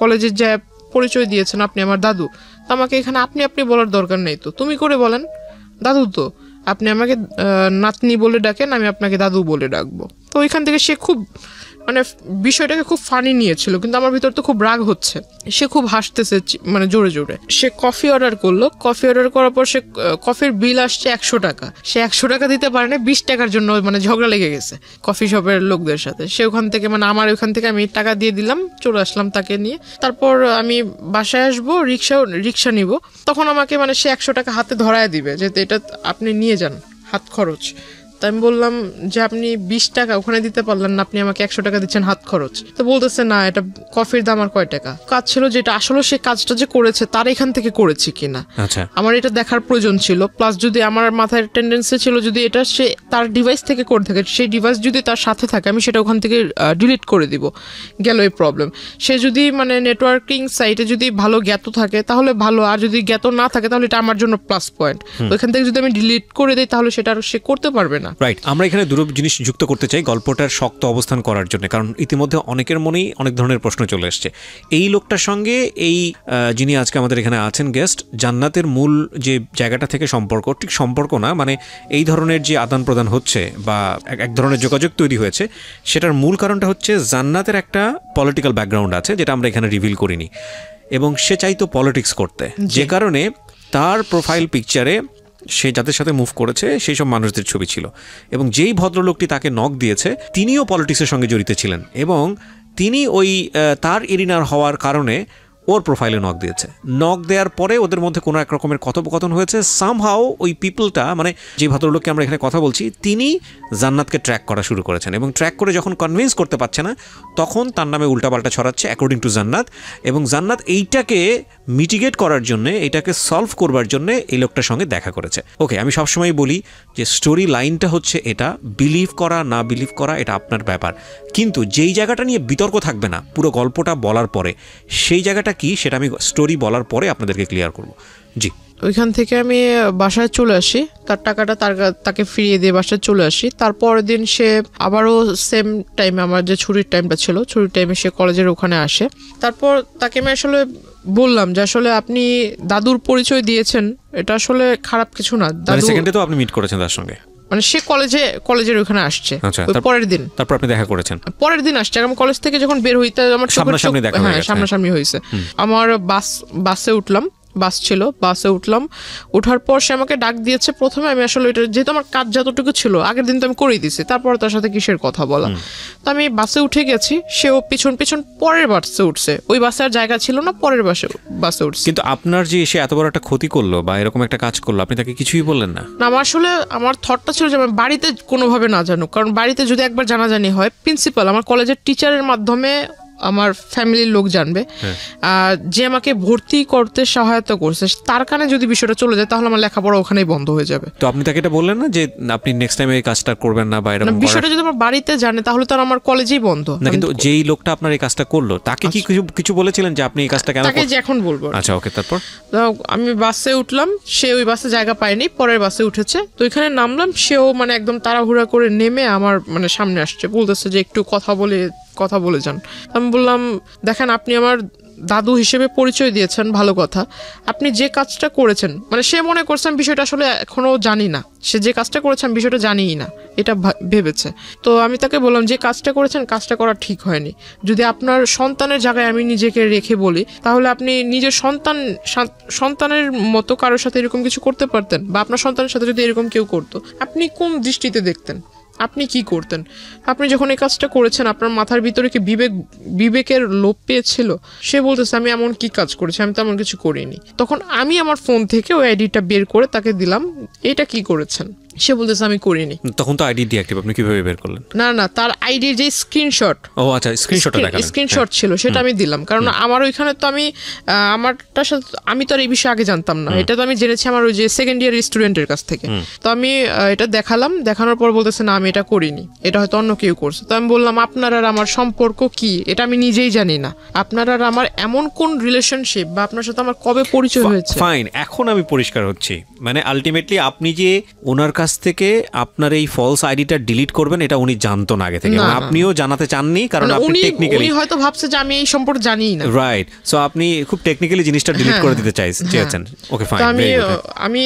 কলেজের যা পরিচয় দিয়েছেন আপনি আমার দাদু, তো আমাকে এখানে আপনি বলার দরকার নেই, তো তুমি করে বলেন, দাদু তো আপনি আমাকে নাতনি বলে ডাকেন, আমি আপনাকে দাদু বলে ডাকবো। তো ওইখান থেকে সে খুব মানে বিষয়টাকে খুব ফানি নিয়েছিল, কিন্তু আমার ভিতর তো খুব রাগ হচ্ছে। সে খুব হাসতেছে মানে জোরে জোরে। সে কফি অর্ডার করলো, কফি অর্ডার করার পর সে কফির বিল আসছে 100 টাকা, সে 100 টাকা দিতে পারে না, 20 টাকার জন্য মানে ঝগড়া লেগে গেছে কফি শপের লোকদের সাথে। সে ওখান থেকে মানে আমার ওখান থেকে আমি টাকা দিয়ে দিলাম, চলে আসলাম তাকে নিয়ে। তারপর আমি বাসায় আসবো, রিক্সা নিব, তখন আমাকে মানে সে 100 টাকা হাতে ধরায় দিবে যে এটা আপনি নিয়ে যান হাত খরচ। তো আমি বললাম যে আপনি 20 টাকা ওখানে দিতে পারলেন না, আপনি আমাকে 100 টাকা দিচ্ছেন হাত খরচ। তো বলতেছে না এটা কফির দাম আর কয় টাকা। কাজ ছিল যেটা আসলে সে কাজটা যে করেছে তার এখান থেকে করেছে কিনা আমার এটা দেখার প্রয়োজন ছিল। প্লাস যদি আমার মাথায় টেন্ডেন্সি ছিল যদি এটা সে তার ডিভাইস থেকে করে থাকে, সেই ডিভাইস যদি তার সাথে থাকে আমি সেটা ওখান থেকে ডিলিট করে দিব, গেল এই প্রবলেম। সে যদি মানে নেটওয়ার্কিং সাইটে যদি ভালো জ্ঞাত থাকে তাহলে ভালো, আর যদি জ্ঞাত না থাকে তাহলে এটা আমার জন্য প্লাস পয়েন্ট। ওইখান থেকে যদি আমি ডিলিট করে দিই তাহলে সেটা আর সে করতে পারবে না। রাইট, আমরা এখানে দুটো জিনিস যুক্ত করতে চাই গল্পটার শক্ত অবস্থান করার জন্য, কারণ ইতিমধ্যে অনেকের মনেই অনেক ধরনের প্রশ্ন চলে এসছে। এই লোকটার সঙ্গে এই যিনি আজকে আমাদের এখানে আছেন গেস্ট, জান্নাতের মূল যে জায়গাটা থেকে সম্পর্ক, ঠিক সম্পর্ক না মানে এই ধরনের যে আদান প্রদান হচ্ছে বা এক ধরনের যোগাযোগ তৈরি হয়েছে, সেটার মূল কারণটা হচ্ছে জান্নাতের একটা পলিটিক্যাল ব্যাকগ্রাউন্ড আছে যেটা আমরা এখানে রিভিল করিনি, এবং সে চাইতো পলিটিক্স করতে, যে কারণে তার প্রোফাইল পিকচারে সে যাদের সাথে মুভ করেছে সেই সব মানুষদের ছবি ছিল। এবং যেই ভদ্রলোকটি তাকে নক দিয়েছে তিনিও পলিটিক্সের সঙ্গে জড়িত ছিলেন, এবং তিনি ওই তার এরিনার হওয়ার কারণে ওর প্রোফাইলে নক দিয়েছে। নক দেওয়ার পরে ওদের মধ্যে কোনো এক রকমের কথোপকথন হয়েছে। সামহাও ওই পিপলটা মানে যে ভদ্রলোককে আমরা এখানে কথা বলছি তিনি জান্নাতকে ট্র্যাক করা শুরু করেছেন, এবং ট্র্যাক করে যখন কনভিন্স করতে পারছে না তখন তার নামে উল্টাপাল্টা ছড়াচ্ছে অ্যাকর্ডিং টু জান্নাত। এবং জান্নাত এইটাকে মিটিগেট করার জন্য, এইটাকে সলভ করবার জন্য এই লোকটার সঙ্গে দেখা করেছে। ওকে, আমি সবসময় বলি যে স্টোরি লাইনটা হচ্ছে এটা, বিলিভ করা না বিলিভ করা এটা আপনার ব্যাপার, কিন্তু যেই জায়গাটা নিয়ে বিতর্ক থাকবে না পুরো গল্পটা বলার পরে, সেই জায়গাটা কি সেটা আমি স্টোরি বলার পরে আপনাদেরকে ক্লিয়ার করব। জি, ওইখান থেকে আমি বাসায় চলে আসি, তার টাকাটা তাকে ফিরিয়ে দিয়ে বাসায় চলে আসি। তারপরের দিন সে আবারও সেম টাইমে, আমার যে ছুটির টাইমটা ছিল ছুটির টাইমে সে কলেজের ওখানে আসে। তারপর তাকে আমি আসলে বললাম যে আসলে আপনি দাদুর পরিচয় দিয়েছেন, এটা আসলে খারাপ কিছু না। দাদু সেকেন্ডে তো আপনি মিট করেছেন তার সঙ্গে, মানে সে কলেজের ওখানে আসছে পরের দিন, তারপর আপনি দেখা করেছেন পরের দিন আসছে। আমি কলেজ থেকে যখন বের হই আমার সামনাসামনি হয়েছে। আমার বাসে উঠলাম, বাস ছিল, বাসে উঠলাম, ওঠার পর সে আমাকে ডাক দিয়েছে। প্রথমে আমি আসলে এটা যেহেতু আমার কাজ যতটুকু ছিল আগের দিন তো আমি করেই দিছি, তারপর তার সাথে কিসের কথা বলা। তো আমি বাসে উঠে গেছি, সেও পিছন পরের বাসে উঠছে, ওই বাসে আর জায়গা ছিল না, পরের বাসে উঠছে। কিন্তু আপনার যে সে এত বড় একটা ক্ষতি করলো বা এরকম একটা কাজ করলো, আপনি তাকে কিছুই বললেন না? না, আমার থটটা ছিল যে আমার বাড়িতে কোনোভাবে না জানুক, কারণ বাড়িতে যদি একবার জানাজানি হয়, প্রিন্সিপাল আমার কলেজের টিচারের মাধ্যমে আমার ফ্যামিলির লোক জানবে, যে আমাকে ভর্তি করতে সহায়তা করছে তার কানে যদি বিষয়টা চলে যায় তাহলে আমার লেখাপড়া ওখানেই বন্ধ হয়ে যাবে। তো আপনি তাকে এটা বললেন না যে আপনি নেক্সট টাইম এই কাজটা করবেন না বা এরকম? বিষয়টা যদি আমার বাড়িতে জানে তাহলে তো আমার কলেজেই বন্ধ না। কিন্তু যেই লোকটা আপনার এই কাজটা করলো তাকে কি কিছু বলেছিলেন যে আপনি এই কাজটা কেন? তাকে যে এখন বলবো। আচ্ছা, ওকে। তারপর আমি বাসে উঠলাম, সে ওই বাসে জায়গা পায়নি, পরের বাসে উঠেছে। তো এখানে নামলাম, সেও মানে একদম তাড়াহুড়া করে নেমে আমার মানে সামনে আসছে, বলতেছে যে একটু কথা বলে যান। আমি বললাম দেখেন আপনি আমার দাদু হিসেবে পরিচয় দিয়েছেন, ভালো কথা, আপনি যে কাজটা করেছেন মানে সে মনে করছে আমি বিষয়টা আসলে এখনো জানি না, সে যে কাজটা করেছে আমি বিষয়টা জানিই না এটা ভেবেছে। তো আমি তাকে বললাম যে কাজটা করেছেন কাজটা করা ঠিক হয়নি। যদি আপনার সন্তানের জায়গায় আমি নিজেকে রেখে বলি তাহলে আপনি নিজের সন্তানের মতো কারোর সাথে এরকম কিছু করতে পারতেন, বা আপনার সন্তানের সাথে যদি এরকম কেউ করতো আপনি কোন দৃষ্টিতে দেখতেন, আপনি কি করতেন? আপনি যখন এই কাজটা করেছেন আপনার মাথার ভিতরে কি বিবেকের লোপ পেয়েছিল? সে বলতেছে আমি এমন কি কাজ করেছি, আমি তেমন কিছু করিনি। তখন আমি আমার ফোন থেকে ওই আইডিটা বের করে তাকে দিলাম, এটা কি করেছেন? সে বলতেছে আমি করিনি। তখন তো আইডি ডিঅ্যাক্টিভ, আপনি কিভাবে বের করলেন? না তার আইডির যে স্ক্রিনশট, ও আচ্ছা স্ক্রিনশটটা দেখালেন। স্ক্রিনশট ছিল সেটা আমি দিলাম, কারণ আমার ওইখানে তো আমি আমারটার সাথে আমি তো আর এই বিষয়ে আগে জানতাম না, এটা তো আমি জেনেছি আমার ওই যে সেকেন্ড ইয়ার স্টুডেন্টের কাছ থেকে। তো আমি এটা দেখালাম, দেখানোর পর বলতেছে না আমি এটা করিনি, এটা হয়তো অন্য কেউ করছে। তো আমি বললাম আপনার আর আমার সম্পর্ক কি, এটা আমি নিজেই জানি না। আপনার আর আমার এমন কোন রিলেশনশিপ বা আপনার সাথে আমার কবে পরিচয় হয়েছে? ফাইন, এখন আমি পরিষ্কার হচ্ছি। মানে আলটিমেটলি আপনি যে ওনার কাছ থেকে আপনার এই ফলস আইডিটা ডিলিট করবেন এটা উনি জানতো না আগে থেকে, আপনিও জানাতে চাননি, কারণ আপনি টেকনিক্যালি উনি হয়তো ভাবছে যে আমি এই সম্পর্কে জানিই না। রাইট, সো আপনি খুব টেকনিক্যালি জিনিসটা ডিলিট করে দিতে চাইছেন। Okay fine. আমি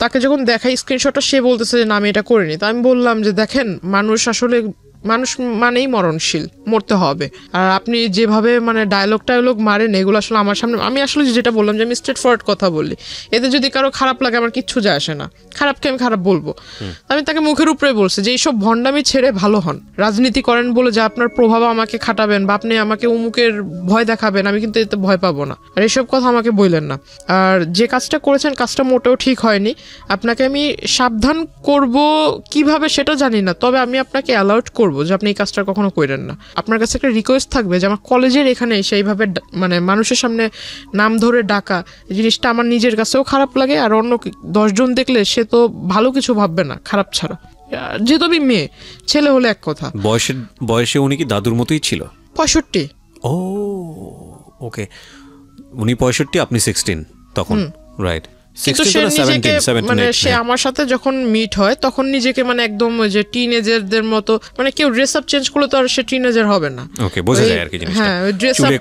তাকে যখন দেখাই স্ক্রিনশটটা, সে বলতেছে যে না আমি এটা করিনি। তো আমি বললাম যে দেখেন, মানুষ মানেই মরণশীল, মরতে হবে। আর আপনি যেভাবে মানে ডায়লগ মারেন এগুলো আসলে আমার সামনে, আমি আসলে যেটা বললাম যে আমি স্ট্রেট ফরওয়ার্ড কথা বলি, এতে যদি কারো খারাপ লাগে আমার কিচ্ছু যায় আসে না, খারাপকে আমি খারাপ বলবো। আমি তাকে মুখের উপরে বলছি যে এইসব ভণ্ডামি ছেড়ে ভালো হন, রাজনীতি করেন বলে যে আপনার প্রভাব আমাকে খাটাবেন বা আপনি আমাকে উমুকের ভয় দেখাবেন, আমি কিন্তু এতে ভয় পাবো না, আর এসব কথা আমাকে বললেন না। আর যে কাজটা করেছেন কাজটা মোটেও ঠিক হয়নি, আপনাকে আমি সাবধান করব কিভাবে সেটা জানি না, তবে আমি আপনাকে অ্যালাউড করব যে আপনি এই কাজটা কখনো করেন না। আপনার কাছে একটা রিকোয়েস্ট থাকবে যে আমার কলেজের এখানে সেইভাবে মানে মানুষের সামনে নাম ধরে ডাকা, জিনিসটা আমার নিজের কাছেও খারাপ লাগে, আর অন্য 10 জন দেখলে সে তো ভালো কিছু ভাববে না খারাপ ছাড়া। যেহেতু আমি মেয়ে, ছেলে হলে এক কথা। বয়সে উনি কি দাদুর মতোই ছিল? 65। ও ওকে, উনি 65, আপনি 16 তখন, রাইট। কিন্তু সে নিজেকে মানে সে আমার সাথে যখন মিট হয় তখন নিজেকে মানে একদম যে টিনেজারদের মতো, মানে কেউ ড্রেস আপ চেঞ্জ করলে তো আর সে টিনেজার হবে না। ওকে, বোঝা যায় আর কি জিনিসটা। হ্যাঁ, ড্রেস আপ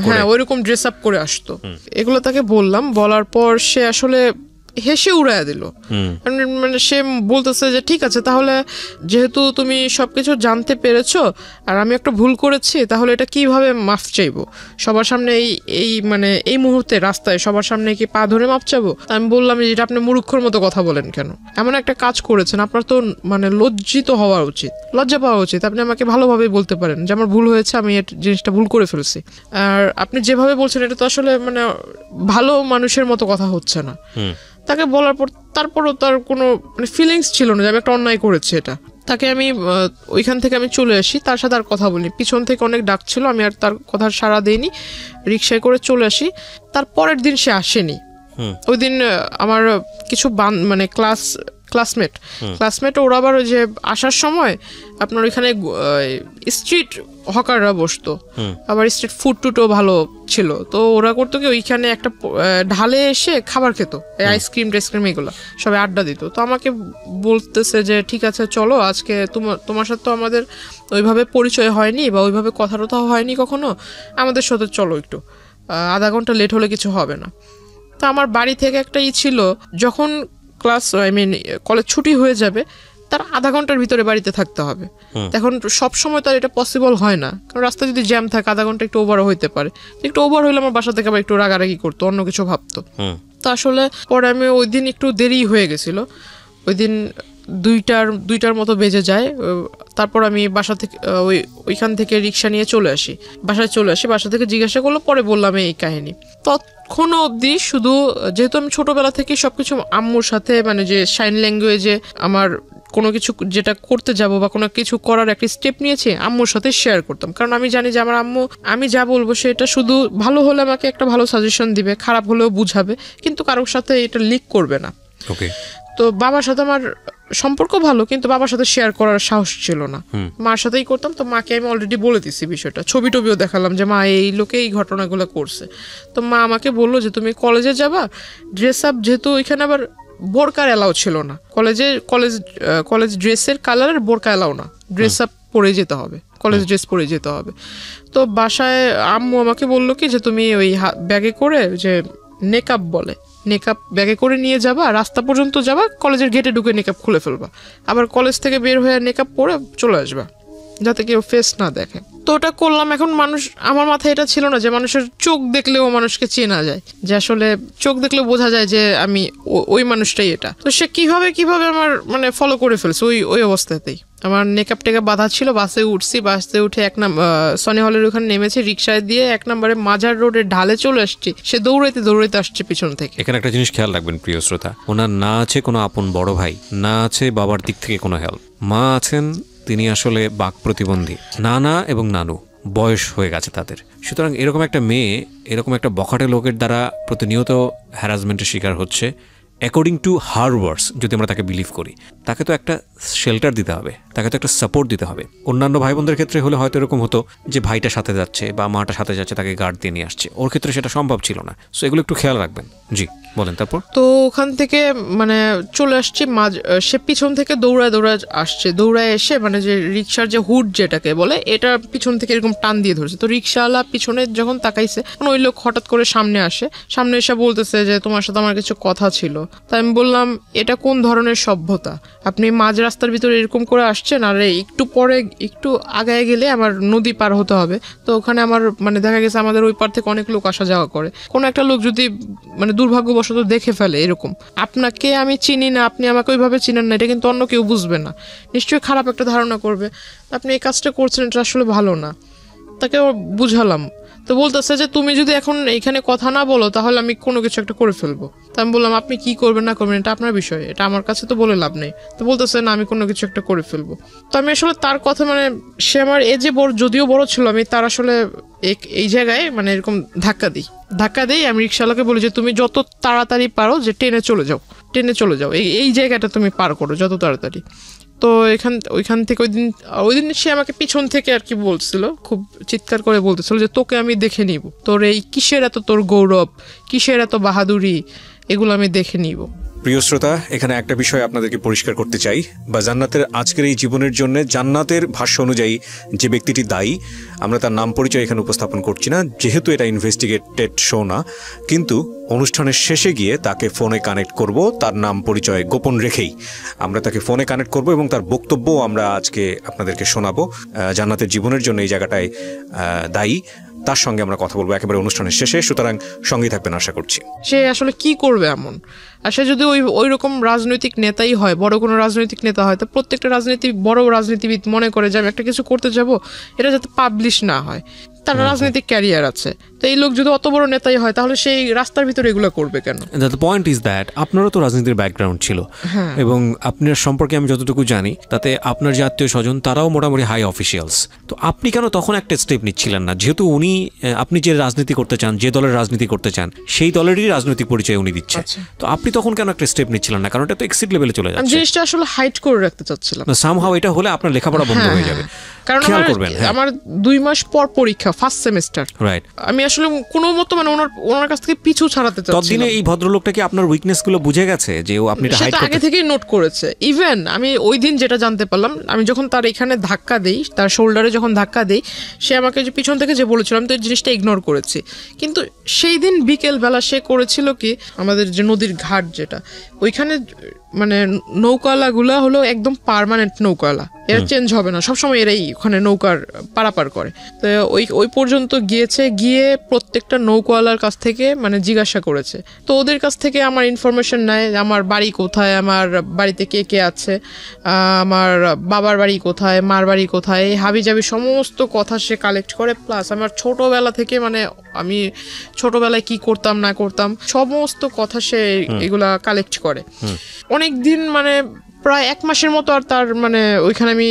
হ্যাঁ ওইরকম ড্রেস আপ করে আসতো। এগুলো তাকে বললাম, বলার পর সে আসলে হেসে উড়াইয়া দিল। মানে সে বলতেছে যে ঠিক আছে, তাহলে যেহেতু তুমি সবকিছু জানতে পেরেছো আর আমি একটা ভুল করেছি, তাহলে এটা কিভাবে মাফ চাইবো সবার সামনে? মানে এই মুহূর্তে রাস্তায় সবার সামনে কি পা ধরে মাফ চাবো? আমি বললাম যে এটা আপনি মূর্খর মতো কথা বলেন কেন? এমন একটা কাজ করেছেন, আপনার তো মানে লজ্জিত হওয়া উচিত, লজ্জা পাওয়া উচিত। আপনি আমাকে ভালোভাবেই বলতে পারেন যে আমার ভুল হয়েছে, আমি জিনিসটা ভুল করে ফেলছি। আর আপনি যেভাবে বলছেন এটা তো আসলে মানে ভালো মানুষের মতো কথা হচ্ছে না। তাকে বলার পর তারপরও তার কোনো মানে ফিলিংস ছিল না যে আমি একটা অন্যায় করেছি এটা। তাকে আমি ওইখান থেকে আমি চলে আসি, তার সাথে আর কথা বলিনি। পিছন থেকে অনেক ডাক ছিল, আমি আর তার কথা সাড়া দিইনি, রিক্সায় করে চলে আসি। তার পরের দিন সে আসেনি। ওই দিন আমার কিছু মানে ক্লাসমেট ওরা আবার ওই যে আসার সময় আপনার ওইখানে স্ট্রিট হকাররা বসতো, আবার স্ট্রিট ফুড টুটও ভালো ছিল। তো ওরা করতো কি ওইখানে একটা ঢালে এসে খাবার খেত, আইসক্রিম টেসক্রিম এগুলো সবাই আড্ডা দিত। তো আমাকে বলতেছে যে ঠিক আছে চলো, আজকে তোমার সাথে তো আমাদের ওইভাবে পরিচয় হয়নি বা ওইভাবে কথা টথা হয়নি কখনো, আমাদের সাথে চলো একটু, আধা ঘন্টা লেট হলে কিছু হবে না। তো আমার বাড়ি থেকে একটা ছিল, যখন কলেজ ছুটি হয়ে যাবে তার আধা ঘন্টার ভিতরে বাড়িতে থাকতে হবে। এখন সব সময় তো আর এটা পসিবল হয় না, কারণ রাস্তায় যদি জ্যাম থাকে আধা ঘন্টা একটু ওভারও হইতে পারে। একটু ওভার হইলে আমার বাসা থেকে আবার একটু রাগারাগি করতো, অন্য কিছু ভাবতো। তো আসলে পরে আমি ওই দিন একটু দেরি হয়ে গেছিল, ওই দিন 2টার মতো বেজে যায়। তারপর আমি বাসা থেকে ওইখান থেকে রিক্সা নিয়ে চলে আসি, বাসা থেকে জিজ্ঞাসা করলো, পরে বললাম এই কাহিনী। তখনও অবধি শুধু যেহেতু আমি ছোটবেলা থেকে সবকিছু আম্মুর সাথে মানে যে সাইন ল্যাঙ্গুয়েজে আমার কোনো কিছু যেটা করতে যাব বা কোনো কিছু করার একটা স্টেপ নিয়েছি আম্মুর সাথে শেয়ার করতাম, কারণ আমি জানি যে আমার আম্মু আমি যা বলবো সেটা শুধু ভালো হলে আমাকে একটা ভালো সাজেশন দিবে, খারাপ হলেও বুঝাবে, কিন্তু কারোর সাথে এটা লিক করবে না। তো বাবার সাথে আমার সম্পর্ক ভালো, কিন্তু বাবার সাথে শেয়ার করার সাহস ছিল না, মার সাথেই করতাম। তো মাকে আমি অলরেডি বলে দিছি বিষয়টা, ছবি টবিও দেখালাম যে মা এই লোকে এই ঘটনাগুলো করছে। তো মা আমাকে বললো যে তুমি কলেজে যাবা, ড্রেস আপ, যেহেতু ওইখানে আবার বোরকার এলাও ছিল না, কলেজ ড্রেসের কালারের বোরকা এলাও না, ড্রেস আপ পরে যেতে হবে, কলেজ ড্রেস পরে যেতে হবে। তো বাসায় আম্মু আমাকে বললো কি যে তুমি ওই ব্যাগে করে যে নেকআপ বলে, নেকআপ ব্যাগে করে নিয়ে যাবা, রাস্তা পর্যন্ত যাবা, কলেজের গেটে ঢুকে নেকআপ খুলে ফেলবা, আবার কলেজ থেকে বের হয়ে নেকআপ পরে চলে আসবা, যাতে কেউ ফেস না দেখে। তো ওটা করলাম। এখন আমার মাথায় এটা ছিল না যে মানুষের চোখ দেখলেও মানুষকে চেনা যায়, যে আসলে চোখ দেখলেও বোঝা যায় যে আমি ওই মানুষটাই এটা। তো সে কিভাবে আমার মানে ফলো করে ফেলছে ওই অবস্থাতেই। আমার নেকআপ টেকআপ বাঁধা ছিল, বাসে উঠছি, বাসে উঠে সনি হলের ওখানে নেমেছি, রিক্সায় দিয়ে 1 নম্বরে মাজার রোডের ঢালে চলে আসছি, সে দৌড়াইতে দৌড়াইতে আসছে পিছন থেকে। এখানে একটা জিনিস খেয়াল রাখবেন প্রিয় শ্রোতা, ওনার না আছে কোনো আপন বড় ভাই, না আছে বাবার দিক থেকে কোনো হেল্প, মা আছেন তিনি আসলে বাক প্রতিবন্ধী, নানা এবং নানু বয়স হয়ে গেছে তাদের। সুতরাং এরকম একটা মেয়ে এরকম একটা বখাটে লোকের দ্বারা প্রতিনিয়ত হ্যারাসমেন্টের শিকার হচ্ছে। অ্যাকর্ডিং টু হার ওয়ার্ডস যদি আমরা তাকে বিলিভ করি, তাকে তো একটা শেল্টার দিতে হবে, তাকে তো একটা সাপোর্ট দিতে হবে। অন্যান্য ভাই বোনদের ক্ষেত্রে হলে হয়তো এরকম হতো যে ভাইটা সাথে যাচ্ছে বা মাটা সাথে যাচ্ছে, তাকে গার্ড দিয়ে নিয়ে আসছে, ওর ক্ষেত্রে সেটা সম্ভব ছিল না। সো এগুলো একটু খেয়াল রাখবেন। জি বলেন। তারপর তো ওখান থেকে মানে চলে আসছি, সে পিছন থেকে দৌড়ায় আসছে, দৌড়ায় এসে মানে যে রিক্সার যে হুড যেটাকে বলে, এটা পিছন থেকে এরকম টান দিয়ে ধরেছে। তো রিক্সাওয়ালা পিছনে যখন তাকাইছে, ওই লোক হঠাৎ করে সামনে এসে বলতেছে যে তোমার সাথে আমার কিছু কথা ছিল। তাই আমি বললাম এটা কোন ধরনের সভ্যতা, আপনি মাঝ রাস্তার ভিতরে এরকম করে আসছেন, আর একটু পরে একটু আগায় গেলে আমার নদী পার হতে হবে। তো ওখানে আমার মানে দেখা গেছে আমাদের ওই পার থেকে অনেক লোক আসা যাওয়া করে, কোনো একটা লোক যদি মানে দুর্ভাগ্যবশত দেখে ফেলে এরকম, আপনাকে আমি চিনি না, আপনি আমাকে ওইভাবে চিনেন না, এটা কিন্তু অন্য কেউ বুঝবে না, নিশ্চয়ই খারাপ একটা ধারণা করবে, আপনি এই কাজটা করছেন, এটা আসলে ভালো না। তাকে বুঝালাম। তো বলতেছে যে তুমি যদি এখন এখানে কথা না বলো তাহলে আমি কোনো কিছু একটা করে ফেলবো। তো আমি বললাম আপনি কি করবেন না করবেন এটা আপনার বিষয়, এটা আমার কাছে তো বলে লাভ নেই। তো বলতেছে না আমি কোনো কিছু একটা করে ফেলবো। তো আমি আসলে তার কথা মানে সে আমার এজে বড়, যদিও বড় ছিল, আমি তার আসলে এই জায়গায় মানে এরকম ধাক্কা দিই। আমি রিক্সাওয়ালাকে বলি যে তুমি যত তাড়াতাড়ি পারো যে ট্রেনে চলে যাও, এই জায়গাটা তুমি পার করো যত তাড়াতাড়ি। তো ওইখান থেকে ওই দিন সে আমাকে পিছন থেকে আর কি বলছিল, খুব চিৎকার করে বলতেছিল যে তোকে আমি দেখে নিব, তোর এই কিসের এত তোর গৌরব, কিসের এত বাহাদুরি, এগুলো আমি দেখে নিব। প্রিয় শ্রোতা, এখানে একটা বিষয় আপনাদেরকে পরিষ্কার করতে চাই, বা জান্নাতের আজকের এই জীবনের জন্য জান্নাতের ভাষ্য অনুযায়ী যে ব্যক্তিটি দায়ী, আমরা তার নাম পরিচয় এখানে উপস্থাপন করছি না, যেহেতু এটা ইনভেস্টিগেটেড শো না, কিন্তু অনুষ্ঠানের শেষে গিয়ে তাকে ফোনে কানেক্ট করব, তার নাম পরিচয় গোপন রেখেই আমরা তাকে ফোনে কানেক্ট করব এবং তার বক্তব্য আমরা আজকে আপনাদেরকে শোনাবো। জান্নাতের জীবনের জন্য এই জায়গাটায় দায়ী, তার সঙ্গে আমরা কথা বলবো একেবারে অনুষ্ঠানের শেষে, সুতরাং সঙ্গেই থাকবেন আশা করছি। সে আসলে কি করবে এমন, আর সে যদি ওই রকম রাজনৈতিক নেতাই হয়, বড় কোনো রাজনৈতিক নেতা হয়, তো প্রত্যেকটা বড় রাজনীতিবিদ মনে করে যে আমি একটা কিছু করতে যাব, এটা যাতে পাবলিশ না হয়, তার রাজনৈতিক ক্যারিয়ার আছে। তো এই লোক যদি অত বড় নেতাই হয় তাহলে সেই রাস্তার ভিতরে এগুলো করবে কেন? দ্য পয়েন্ট ইজ দ্যাট আপনারও তো রাজনীতির ব্যাকগ্রাউন্ড ছিল, এবং আপনার সম্পর্কে আমি যতটুকু জানি তাতে আপনার যে আত্মীয় স্বজন তারাও মোটামুটি হাই অফিসিয়ালস। তো আপনি কেন তখন একটা স্টেপ নিচ্ছিলেন না, যেহেতু আপনি যে রাজনীতি করতে চান, যে দলের রাজনীতি করতে চান, সেই দলেরই রাজনৈতিক পরিচয় উনি দিচ্ছে, তো আপনি তখন কেন একটা স্টেপ নিচ্ছিলেন না? কারণ এটা তো এক্সিট লেভেলে চলে যাচ্ছে। জিনিসটা আসলে হাইড করে রাখতে চাচ্ছিলাম, সামহাউ এটা হলে আপনার লেখাপড়া বন্ধ হয়ে যাবে। কারণ আমার 2 মাস পর পরীক্ষা, ফার্স্ট সেমিস্টার, রাইট। আমি আসলে কোনো মতো মানে ওনার কাছ থেকে পিছু ছাড়াতে চাচ্ছিলাম। ততদিনে এই ভদ্রলোকটা কি আপনার উইকনেস গুলো বুঝে গেছে যে আপনি এটা হাইড করতে? আগে থেকেই নোট করেছে। ইভেন আমি ওই দিন যেটা জানতে পারলাম, আমি যখন তার এখানে ধাক্কা দেই, তার শোল্ডারে যখন ধাক্কা দেই, সে আমাকে যে পিছন থেকে যে বলেছিলাম, তো এই জিনিসটা ইগনোর করেছি। কিন্তু সেই দিন বিকেল বেলা সে করেছিল কি, আমাদের যে নদীর ঘাট যেটা, ওইখানে মানে নৌকাওয়ালাগুলা হলো একদম পার্মানেন্ট নৌকাওয়ালা, এরা চেঞ্জ হবে না, সবসময় এরাই ওখানে নৌকার পারাপার করে। তো ওই পর্যন্ত গিয়ে প্রত্যেকটা নৌকাওয়ালার কাছ থেকে মানে জিজ্ঞাসা করেছে। তো ওদের কাছ থেকে আমার ইনফরমেশন নেয়, আমার বাড়ি কোথায়, আমার বাড়িতে কে কে আছে, আমার বাবার বাড়ি কোথায়, মার বাড়ি কোথায়, হাবিজাবি সমস্ত কথা সে কালেক্ট করে। প্লাস আমার ছোটবেলা থেকে মানে আমি ছোটবেলায় কি করতাম না করতাম সমস্ত কথা সে এগুলা কালেক্ট করে। অনেক দিন মানে প্রায় 1 মাসের মতো আর তার মানে ওইখানে আমি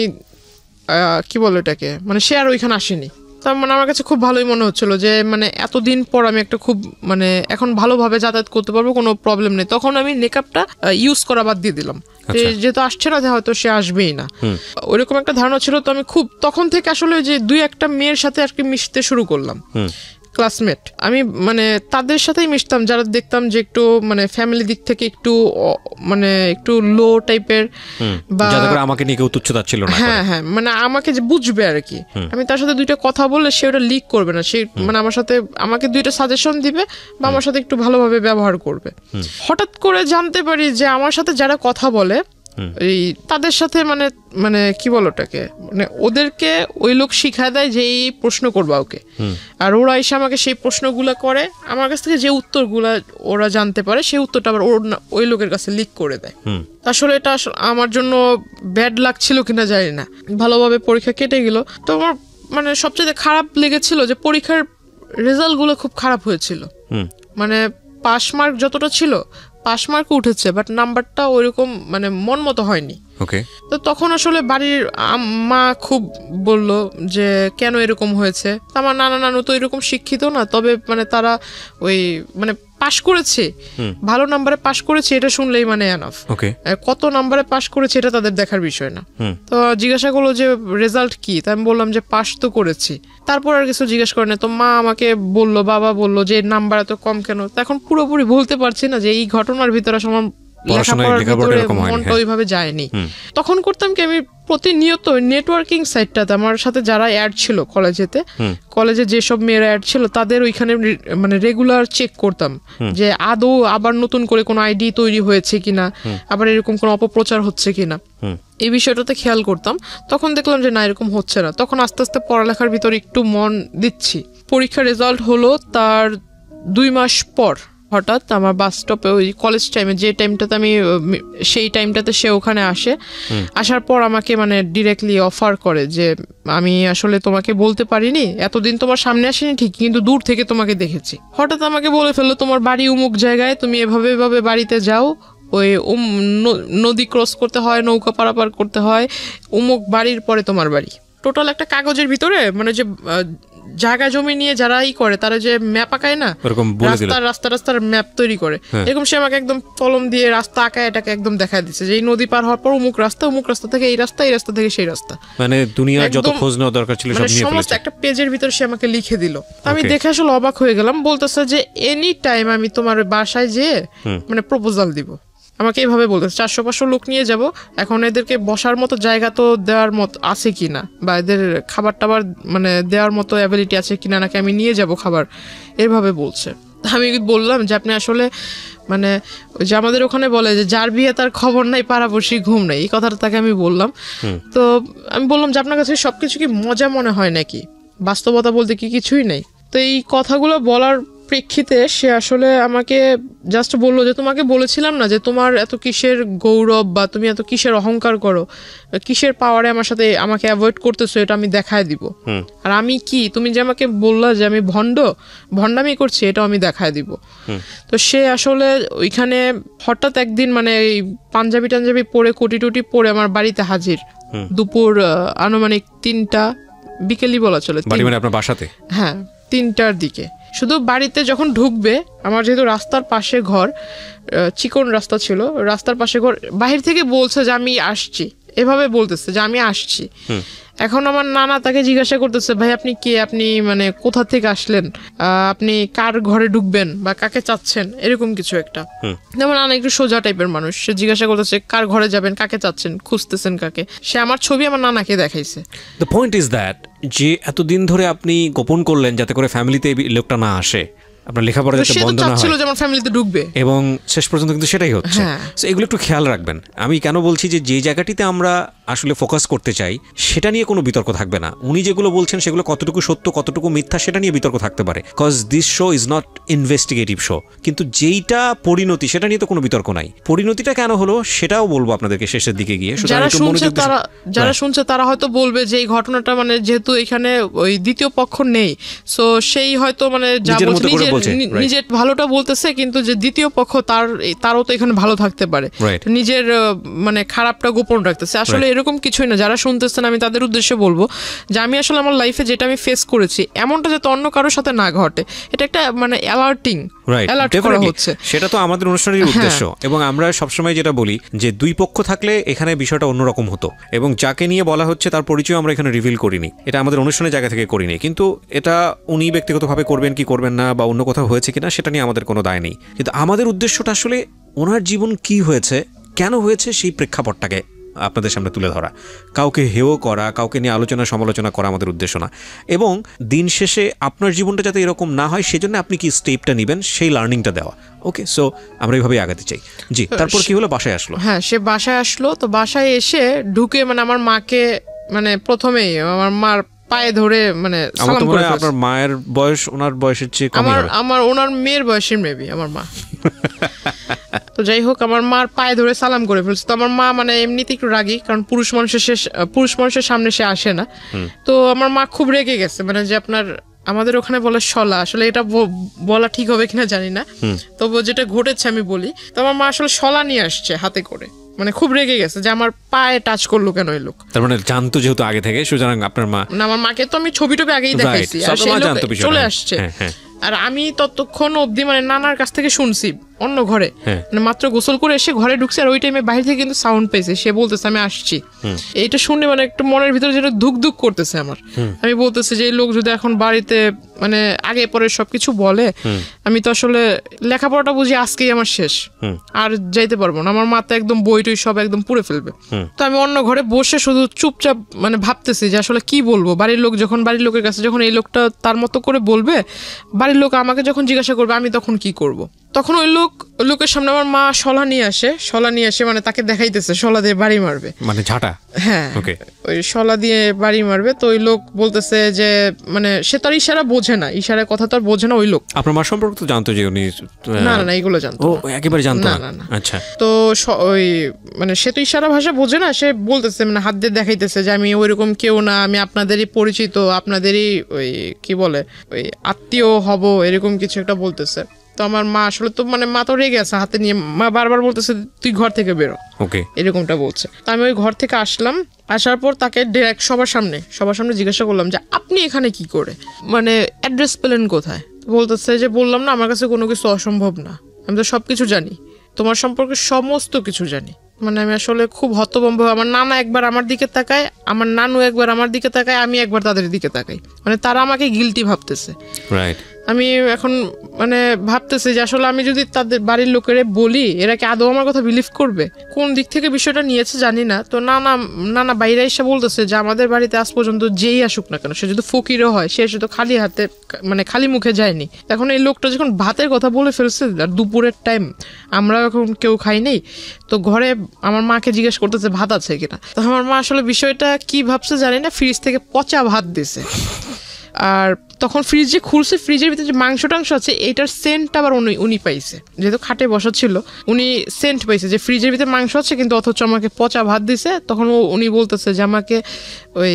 কি বলে এটাকে, মানে সে আর ওইখানে আসেনি। তার মানে আমার কাছে খুব ভালোই মনে হচ্ছিল যে মানে এতদিন পর আমি একটা খুব মানে এখন ভালোভাবে যাতায়াত করতে পারবো, কোনো প্রবলেম নেই। তখন আমি মেকআপটা ইউজ করা বাদ দিয়ে দিলাম, যেহেতু আসছে না, হয়তো সে আসবেই না, ওইরকম একটা ধারণা ছিল। তো আমি খুব তখন থেকে আসলে যে 2-1টা মেয়ের সাথে আর কি মিশতে শুরু করলাম, ক্লাসমেট। আমি মানে তাদের সাথেই মিশতাম যারা দেখতাম যে একটু মানে ফ্যামিলি দিক থেকে একটু মানে একটু লো টাইপের, বা আমাকে নিয়ে কেউ তুচ্ছতাচ্ছিল্য না করে, হ্যাঁ মানে আমাকে যে বুঝবে আর কি। আমি তার সাথে 2টা কথা বললে সে ওটা লিক করবে না, সে মানে আমাকে 2টা সাজেশন দিবে বা আমার সাথে একটু ভালোভাবে ব্যবহার করবে। হঠাৎ করে জানতে পারি যে আমার সাথে যারা কথা বলে এই তাদের সাথে মানে মানে কি বলো ওটাকে, মানে ওদেরকে ওই লোক শিখায় দেয় যে এই প্রশ্ন করবা ওকে, আর ওরা এসে আমাকে সেই প্রশ্নগুলো করে, আমার কাছ থেকে যে উত্তরগুলা ওরা জানতে পারে সেই উত্তরটা আবার ওই লোকের কাছে লিক করে দেয়। আসলে এটা আমার জন্য ব্যাড লাগছিল কিনা জানি না, ভালোভাবে পরীক্ষা কেটে গেল। তো আমার মানে সবচেয়ে খারাপ লেগেছিল যে পরীক্ষার রেজাল্টগুলো খুব খারাপ হয়েছিল, মানে পাস মার্ক যতটা ছিল পাস মার্ক উঠেছে, বাট নাম্বারটা ওইরকম মানে মন মতো হয়নি। তো তখন আসলে বাড়ির মা খুব বলল যে কেন এরকম হয়েছে। আমার নানা নানু তো এরকম শিক্ষিত না, তবে মানে তারা ওই মানে পাশ করেছে, ভালো নাম্বারে পাশ করেছে এটা শুনলেই মানে এনাফ। কত নাম্বারে পাশ করেছে এটা তাদের দেখার বিষয় না। তো জিজ্ঞাসা করলো যে রেজাল্ট কি, তাই আমি বললাম যে পাশ তো করেছি। তারপর আর কিছু জিজ্ঞেস করে না। তো মা আমাকে বললো, বাবা বললো যে নাম্বার এত কম কেন। এখন পুরোপুরি বলতে পারছি না যে এই ঘটনার ভিতরে আমার মনটা ওইভাবে যায়নি। তখন করতাম কি, আমি প্রতিনিয়ত নেটওয়ার্কিং সাইটটাতে আমার সাথে যারা অ্যাড ছিল কলেজে যেসব মেয়েরা অ্যাড ছিল তাদের ওইখানে মানে রেগুলার চেক করতাম যে আদৌ আবার নতুন করে কোনো আইডি তৈরি হয়েছে কিনা, আবার এরকম কোনো অপপ্রচার হচ্ছে কিনা, এই বিষয়টাতে খেয়াল করতাম। তখন দেখলাম যে না, এরকম হচ্ছে না। তখন আস্তে আস্তে পড়ালেখার ভিতরে একটু মন দিচ্ছি। পরীক্ষার রেজাল্ট হলো তার 2 মাস পর হঠাৎ আমার বাস স্টপে ওই কলেজ টাইমে যে টাইমটাতে আমি সেই টাইমটাতে সে ওখানে আসে। আসার পর আমাকে মানে ডিরেক্টলি অফার করে যে আমি আসলে তোমাকে বলতে পারিনি, এতদিন তোমার সামনে আসিনি ঠিক, কিন্তু দূর থেকে তোমাকে দেখেছি। হঠাৎ আমাকে বলে ফেললো তোমার বাড়ি অমুক জায়গায়, তুমি এভাবে বাড়িতে যাও, ওই নদী ক্রস করতে হয়, নৌকা পারাপার করতে হয়, অমুক বাড়ির পরে তোমার বাড়ি। টোটাল একটা কাগজের ভিতরে মানে যে জায়গা জমি নিয়ে যারাই করে তারা যে ম্যাপ আঁকায় না, রাস্তার ম্যাপ তৈরি করে, এরকম সে আমাকে একদম কলম দিয়ে রাস্তা আঁকায় এটাকে একদম দেখায় দিচ্ছে যে এই নদী পার হওয়ার পর অমুক রাস্তা থেকে এই রাস্তা থেকে সেই রাস্তা, মানে দুনিয়ার যত খোঁজ নেওয়া দরকার ছিল সব নিয়ে ফেলেছে। একটা পেজের ভিতরে সে আমাকে লিখে দিল। আমি দেখে আসলে অবাক হয়ে গেলাম। বলতেছে যে এনি টাইম আমি তোমার বাসায় যেয়ে মানে প্রপোজাল দিব। আমাকে এইভাবে বলতেছে 400-500 লোক নিয়ে যাব, এখন এদেরকে বসার মতো জায়গা তো দেওয়ার মতো আছে কিনা, বা এদের খাবার টাবার মানে দেওয়ার মতো অ্যাবিলিটি আছে কিনা, নাকি আমি নিয়ে যাব খাবার, এভাবে বলছে। আমি বললাম যে আপনি আসলে মানে যে আমাদের ওখানে বলে যে যার বিয়ে তার খবর নাই, পাড়াপড়শি ঘুম নাই, এই কথাটা তাকে আমি বললাম। তো আমি বললাম যে আপনার কাছে সবকিছু কি মজা মনে হয় নাকি, বাস্তবতা বলতে কি কিছুই নেই? তো এই কথাগুলো বলার প্রেক্ষিতে সে আসলে আমাকে জাস্ট বললো যে তোমাকে বলেছিলাম না যে তোমার এত কিসের গৌরব বা তুমি এত কিসের অহংকার করো, কিসের পাওয়ারে আমার সাথে আমাকে অ্যাভয়েড করতেছো, এটা আমি দেখায় দিব। আর আমি কি, তুমি যে আমাকে বললা যে আমি ভণ্ডামি করছি, এটাও আমি দেখায় দিব। তো সে আসলে ওইখানে হঠাৎ একদিন মানে এই পাঞ্জাবি টাঞ্জাবি পরে কোটি টুটি পরে আমার বাড়িতে হাজির, দুপুর আনুমানিক 3টা বিকেলই বলা চলে, আপনার বাসাতে, হ্যাঁ 3টার দিকে। শুধু বাড়িতে যখন ঢুকবে, আমার যেহেতু রাস্তার পাশে ঘর, চিকন রাস্তা ছিল, রাস্তার পাশে ঘর, বাহির থেকে বলছে যে আমি আসছি, এভাবে বলতেছে যে আমি আসছি। এখন আমার নানা তাকে জিজ্ঞাসা করতেছে ভাই আপনি কে, আপনি মানে কোথা থেকে আসলেন, আপনি কার ঘরে ঢুকবেন বা কাকে চাচ্ছেন, এরকম কিছু একটা। যেমন নানা একটু সোজা টাইপের মানুষ, সে জিজ্ঞাসা করতেছে কার ঘরে যাবেন, কাকে চাচ্ছেন, খুঁজতেছেন কাকে। সে আমার ছবি আমার নানাকে দেখাইছে। দ্য পয়েন্ট ইজ দ্যাট যে এতদিন ধরে আপনি গোপন করলেন যাতে করে ফ্যামিলিতে এই লোকটা না আসে, আপনার লেখাপড়া যাতে বন্ধ না হয়, যেমন ফ্যামিলিতে ঢুকবে, এবং শেষ পর্যন্ত কিন্তু সেটাই হচ্ছে। সো এগুলো একটু খেয়াল রাখবেন। আমি কেন বলছি যে জায়গাটিতে আমরা আসলে ফোকাস করতে চাই সেটা নিয়ে কোনো বিতর্ক থাকবে না। উনি যেগুলো বলছেন সেগুলো কতটুকু সত্য কতটুকু মিথ্যা সেটা নিয়ে বিতর্ক থাকতে পারে, cause this show is not investigative show. কিন্তু যেইটা পরিণতি সেটা নিয়ে তো কোনো বিতর্ক নাই। পরিণতিটা কেন হলো সেটাও বলবো আপনাদেরকে শেষের দিকে গিয়ে। যারা শুনছে তারা হয়তো বলবে যে এই ঘটনাটা মানে যেহেতু এখানে ওই দ্বিতীয় পক্ষ নেই, সো সেই হয়তো মানে নিজের ভালোটা বলতেছে, কিন্তু যে দ্বিতীয় পক্ষ তারও তো এখানে ভালো থাকতে পারে, নিজের মানে খারাপটা গোপন রাখতেছে। আসলে এরকম কিছুই না। যারা শুনতেছেন আমি তাদের উদ্দেশ্যে বলবো যে আমি আসলে আমার লাইফে যেটা আমি ফেস করেছি এমনটা যাতে অন্য কারোর সাথে না ঘটে, এটা একটা মানে অ্যালার্ট করা হচ্ছে, সেটা তো আমাদের অনুষ্ঠানের উদ্দেশ্য। এবং আমরা সবসময় যেটা বলি যে দুই পক্ষ থাকলে এখানে বিষয়টা অন্যরকম হতো, এবং যাকে নিয়ে বলা হচ্ছে তার পরিচয় আমরা এখানে রিভিল করিনি, এটা আমাদের অনুষ্ঠানের জায়গা থেকে করিনি। কিন্তু এটা উনি ব্যক্তিগতভাবে করবেন কি করবেন না বা অন্য কোথাও হয়েছে কিনা সেটা নিয়ে আমাদের কোনো দায় নেই। কিন্তু আমাদের উদ্দেশ্যটা আসলে ওনার জীবন কি হয়েছে, কেন হয়েছে, সেই প্রেক্ষাপটটাকে আপনাদের সামনে তুলে ধরা, কাউকে হেয় করা, কাউকে নিয়ে আলোচনা সমালোচনা করা আমাদের উদ্দেশ্য না। এবং দিন শেষে আপনার জীবনটা যাতে এরকম না হয় সেজন্য আপনি কি স্টেপটা নেবেন সেই লার্নিংটা দেওয়া। ওকে, সো আমরা এইভাবে আগাতে চাই। জি, তারপর কি হলো? বাসায় আসলো। হ্যাঁ, সে বাসায় আসলো। তো বাসায় এসে ঢুকে মানে আমার মাকে মানে প্রথমেই আমার মার পায়ে ধরে মানে সালাম করে। আপনার মায়ের বয়স ওনার বয়সের চেয়ে কম হবে? আমার ওনার মেয়ের বয়সের মেবি আমার মা। তো যাই হোক, আমার মার পায়ে ধরে সালাম করে ফেলছে। তো আমার মা মানে এমনিতে একটু রাগী, কারণ পুরুষ মানুষের সামনে সে আসে না। তো আমার মা খুব রেগে গেছে, মানে যে আপনার আমাদের ওখানে বলে শলা, আসলে এটা বলা ঠিক হবে কিনা জানি না, তবু যেটা ঘটেছে আমি বলি। তো আমার মা আসলে শলা নিয়ে আসছে হাতে করে, মানে খুব রেগে গেছে যে আমার পায়ে টাচ করলো কেন এই লোক। তার মানে জানতো যেহেতু আগে থেকে, সুতরাং আপনার মা না, আমার মাকে তো আমি ছবি আগেই দেখাইছি, আর সেই লোক চলে আসছে। আর আমি ততক্ষণ অবধি মানে নানার কাছ থেকে শুনছি অন্য ঘরে, মানে মাত্র গোসল করে এসে ঘরে ঢুকছে, আর ওই টাইমে বাইরে থেকে কিন্তু সাউন্ড পেয়েছে, সে বলতেছে আমি আসছি। এইটা শুনে মানে একটু মনের ভিতরে যেটা ধুক ধুক করতেছে আমার। আমি বলতেছি যে এই লোক যদি এখন বাড়িতে মানে আগে পরে সবকিছু বলে, আমি তো আসলে লেখাপড়াটা বুঝি আজকেই আমার শেষ, আর যাইতে পারবো না। আমার মাথা একদম বইটই সব একদম পুড়ে ফেলবে। তো আমি অন্য ঘরে বসে শুধু চুপচাপ মানে ভাবতেছি যে আসলে কি বলবো। বাড়ির লোকের কাছে যখন এই লোকটা তার মতো করে বলবে, বাড়ির লোক আমাকে যখন জিজ্ঞাসা করবে, আমি তখন কি করব। তখন ওই লোকের সামনে আমার মা শলা নিয়ে আসে, মানে তাকে দেখাইতেছে শলা দিয়ে বাড়ি মারবে, মানে ঝাঁটা। হ্যাঁ, ওই শলা দিয়ে বাড়ি মারবে। তো ওই লোক বলতেছে যে মানে সে তার ইশারা বোঝে না, ইশারার কথা তো আর বোঝে না ওই লোক। আপনার মা সম্পর্কে তো জানতো যে উনি? না, এগুলো জানতো। ও একেবারে জানতো না। আচ্ছা। তো ওই মানে সে তো ইশারা ভাষা বোঝে না, সে বলতেছে মানে হাত দিয়ে দেখাইতেছে যে আমি ওইরকম কেউ না, আমি আপনাদেরই পরিচিত, আপনাদেরই ওই কি বলে ওই আত্মীয় হব, এরকম কিছু একটা বলতেছে। তো আমার মা আসলে তো মানে মা তো রেগে আছে হাতে নিয়ে, মা বারবার বলতেছে তুই ঘর থেকে বেরো, এরকমটা বলছে। তো আমি ওই ঘর থেকে আসলাম, আসার পর তাকে ডিরেক্ট সবার সামনে জিজ্ঞাসা করলাম যে আপনি এখানে কি করে, মানে অ্যাড্রেস পেলেন কোথায়? বলতেছে যে বললাম না আমার কাছে কোনো কিছু অসম্ভব না, আমি তো সবকিছু জানি, তোমার সম্পর্কে সমস্ত কিছু জানি। মানে আমি আসলে খুব হতভম্ব। আমার নানা একবার আমার দিকে তাকায়, আমার নানু একবার আমার দিকে তাকায়, আমি একবার তাদের দিকে তাকাই, মানে তারা আমাকে গিলটি ভাবতেছে। আমি এখন মানে ভাবতেছি যে আসলে আমি যদি তাদের বাড়ির লোকেরা বলি, এরা কি আদৌ আমার কথা বিলিভ করবে? কোন দিক থেকে বিষয়টা নিয়েছে জানি না। তো নানা বাইরে এসে বলতেছে যে আমাদের বাড়িতে আজ পর্যন্ত যেই আসুক না কেন, সে যদি ফকিরও হয়, সে শুধু খালি হাতে মানে খালি মুখে যায়নি। এখন এই লোকটা যখন ভাতের কথা বলে ফেলছে, আর দুপুরের টাইম, আমরা এখন কেউ খাই নেই, তো ঘরে আমার মাকে জিজ্ঞেস করতেছে ভাত আছে কিনা। তো আমার মা আসলে বিষয়টা কি ভাবছে জানি না, ফ্রিজ থেকে পচা ভাত দিছে। আর তখন ফ্রিজ যে খুলছে, ফ্রিজের ভিতরে যে মাংস টাংস আছে, এইটার সেন্ট আবার উনি পাইছে, যেহেতু খাটে বসা ছিল, উনি সেন্ট পাইছে যে ফ্রিজের ভিতরে মাংস আছে, কিন্তু অথচ আমাকে পচা ভাত দিছে। তখন উনি বলতেছে যে আমাকে ওই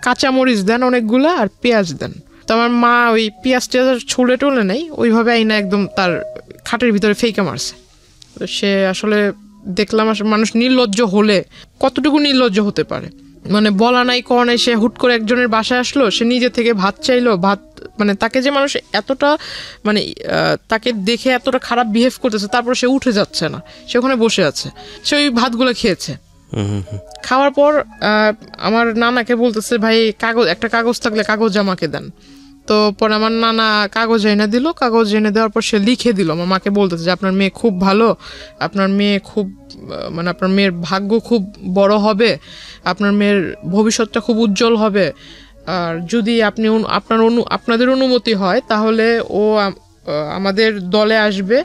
কাঁচামরিচ দেন অনেকগুলো, আর পেঁয়াজ দেন। তো আমার মা ওই পেঁয়াজ টেয়াজ ছুলে টুলে নেই, ওইভাবে আইনা একদম তার খাটের ভিতরে ফেঁকে মারছে। তো সে আসলে দেখলাম মানুষ নির্লজ্জ হলে কতটুকু নির্লজ্জ হতে পারে, মানে বলা নাই কওয়া নাই, সে হুট করে একজনের বাসায় আসলো, সে নিজে থেকে ভাত চাইলো, ভাত মানে তাকে যে মানুষ এতটা মানে তাকে দেখে এতটা খারাপ বিহেভ করতেছে, তারপর সে উঠে যাচ্ছে না, সে ওখানে বসে আছে, সে ওই ভাতগুলো খেয়েছে। খাওয়ার পর আমার নানাকে বলতেছে ভাই একটা কাগজ থাকলে কাগজ আমাকে দেন। তো পরে আমার নানা কাগজ এনে দিল, কাগজ এনে দেওয়ার পর সে লিখে দিল। আমার মাকে বলতেছে যে আপনার মেয়ে খুব ভালো, আপনার মেয়ে খুব মানে আপনার মেয়ের ভাগ্য খুব বড় হবে, আপনার মেয়ের ভবিষ্যৎটা খুব উজ্জ্বল হবে, আর যদি আপনাদের অনুমতি হয় তাহলে ও আমাদের দলে আসবে,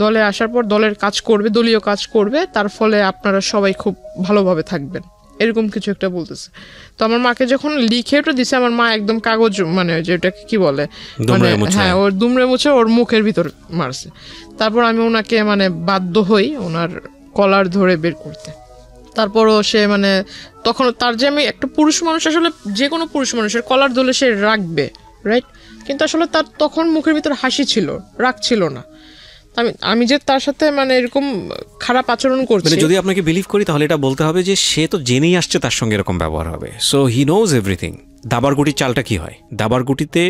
দলে আসার পর দলের কাজ করবে, দলীয় কাজ করবে, তার ফলে আপনারা সবাই খুব ভালোভাবে থাকবেন, এরকম কিছু একটা বলতেছে। তো আমার মাকে যখন লিখে ওটা দিছে, আমার মা একদম কাগজ মানে যেটাকে কি বলে মানে হ্যাঁ, ওর দুমড়ে মুছে ওর মুখের ভিতর মারছে। তারপর আমি ওনাকে মানে বাধ্য হই ওনার কলার ধরে বের করতে। তারপরও সে মানে তখন তার যে আমি একটা পুরুষ মানুষ, আসলে যে কোনো পুরুষ মানুষের কলার ধরে সে রাখবে, রাইট? কিন্তু আসলে তার তখন মুখের ভিতর হাসি ছিল, রাগ ছিল না। আমি যে তার সাথে মানে এরকম খারাপ আচরণ করছি, যদি আপনাকে বিলিভ করি তাহলে এটা বলতে হবে যে সে তো জেনেই আসছে তার সঙ্গে এরকম ব্যবহার হবে, সো হি নোজ এভরিথিং। দাবার গুটির চালটা কি হয়? দাবার গুটিতে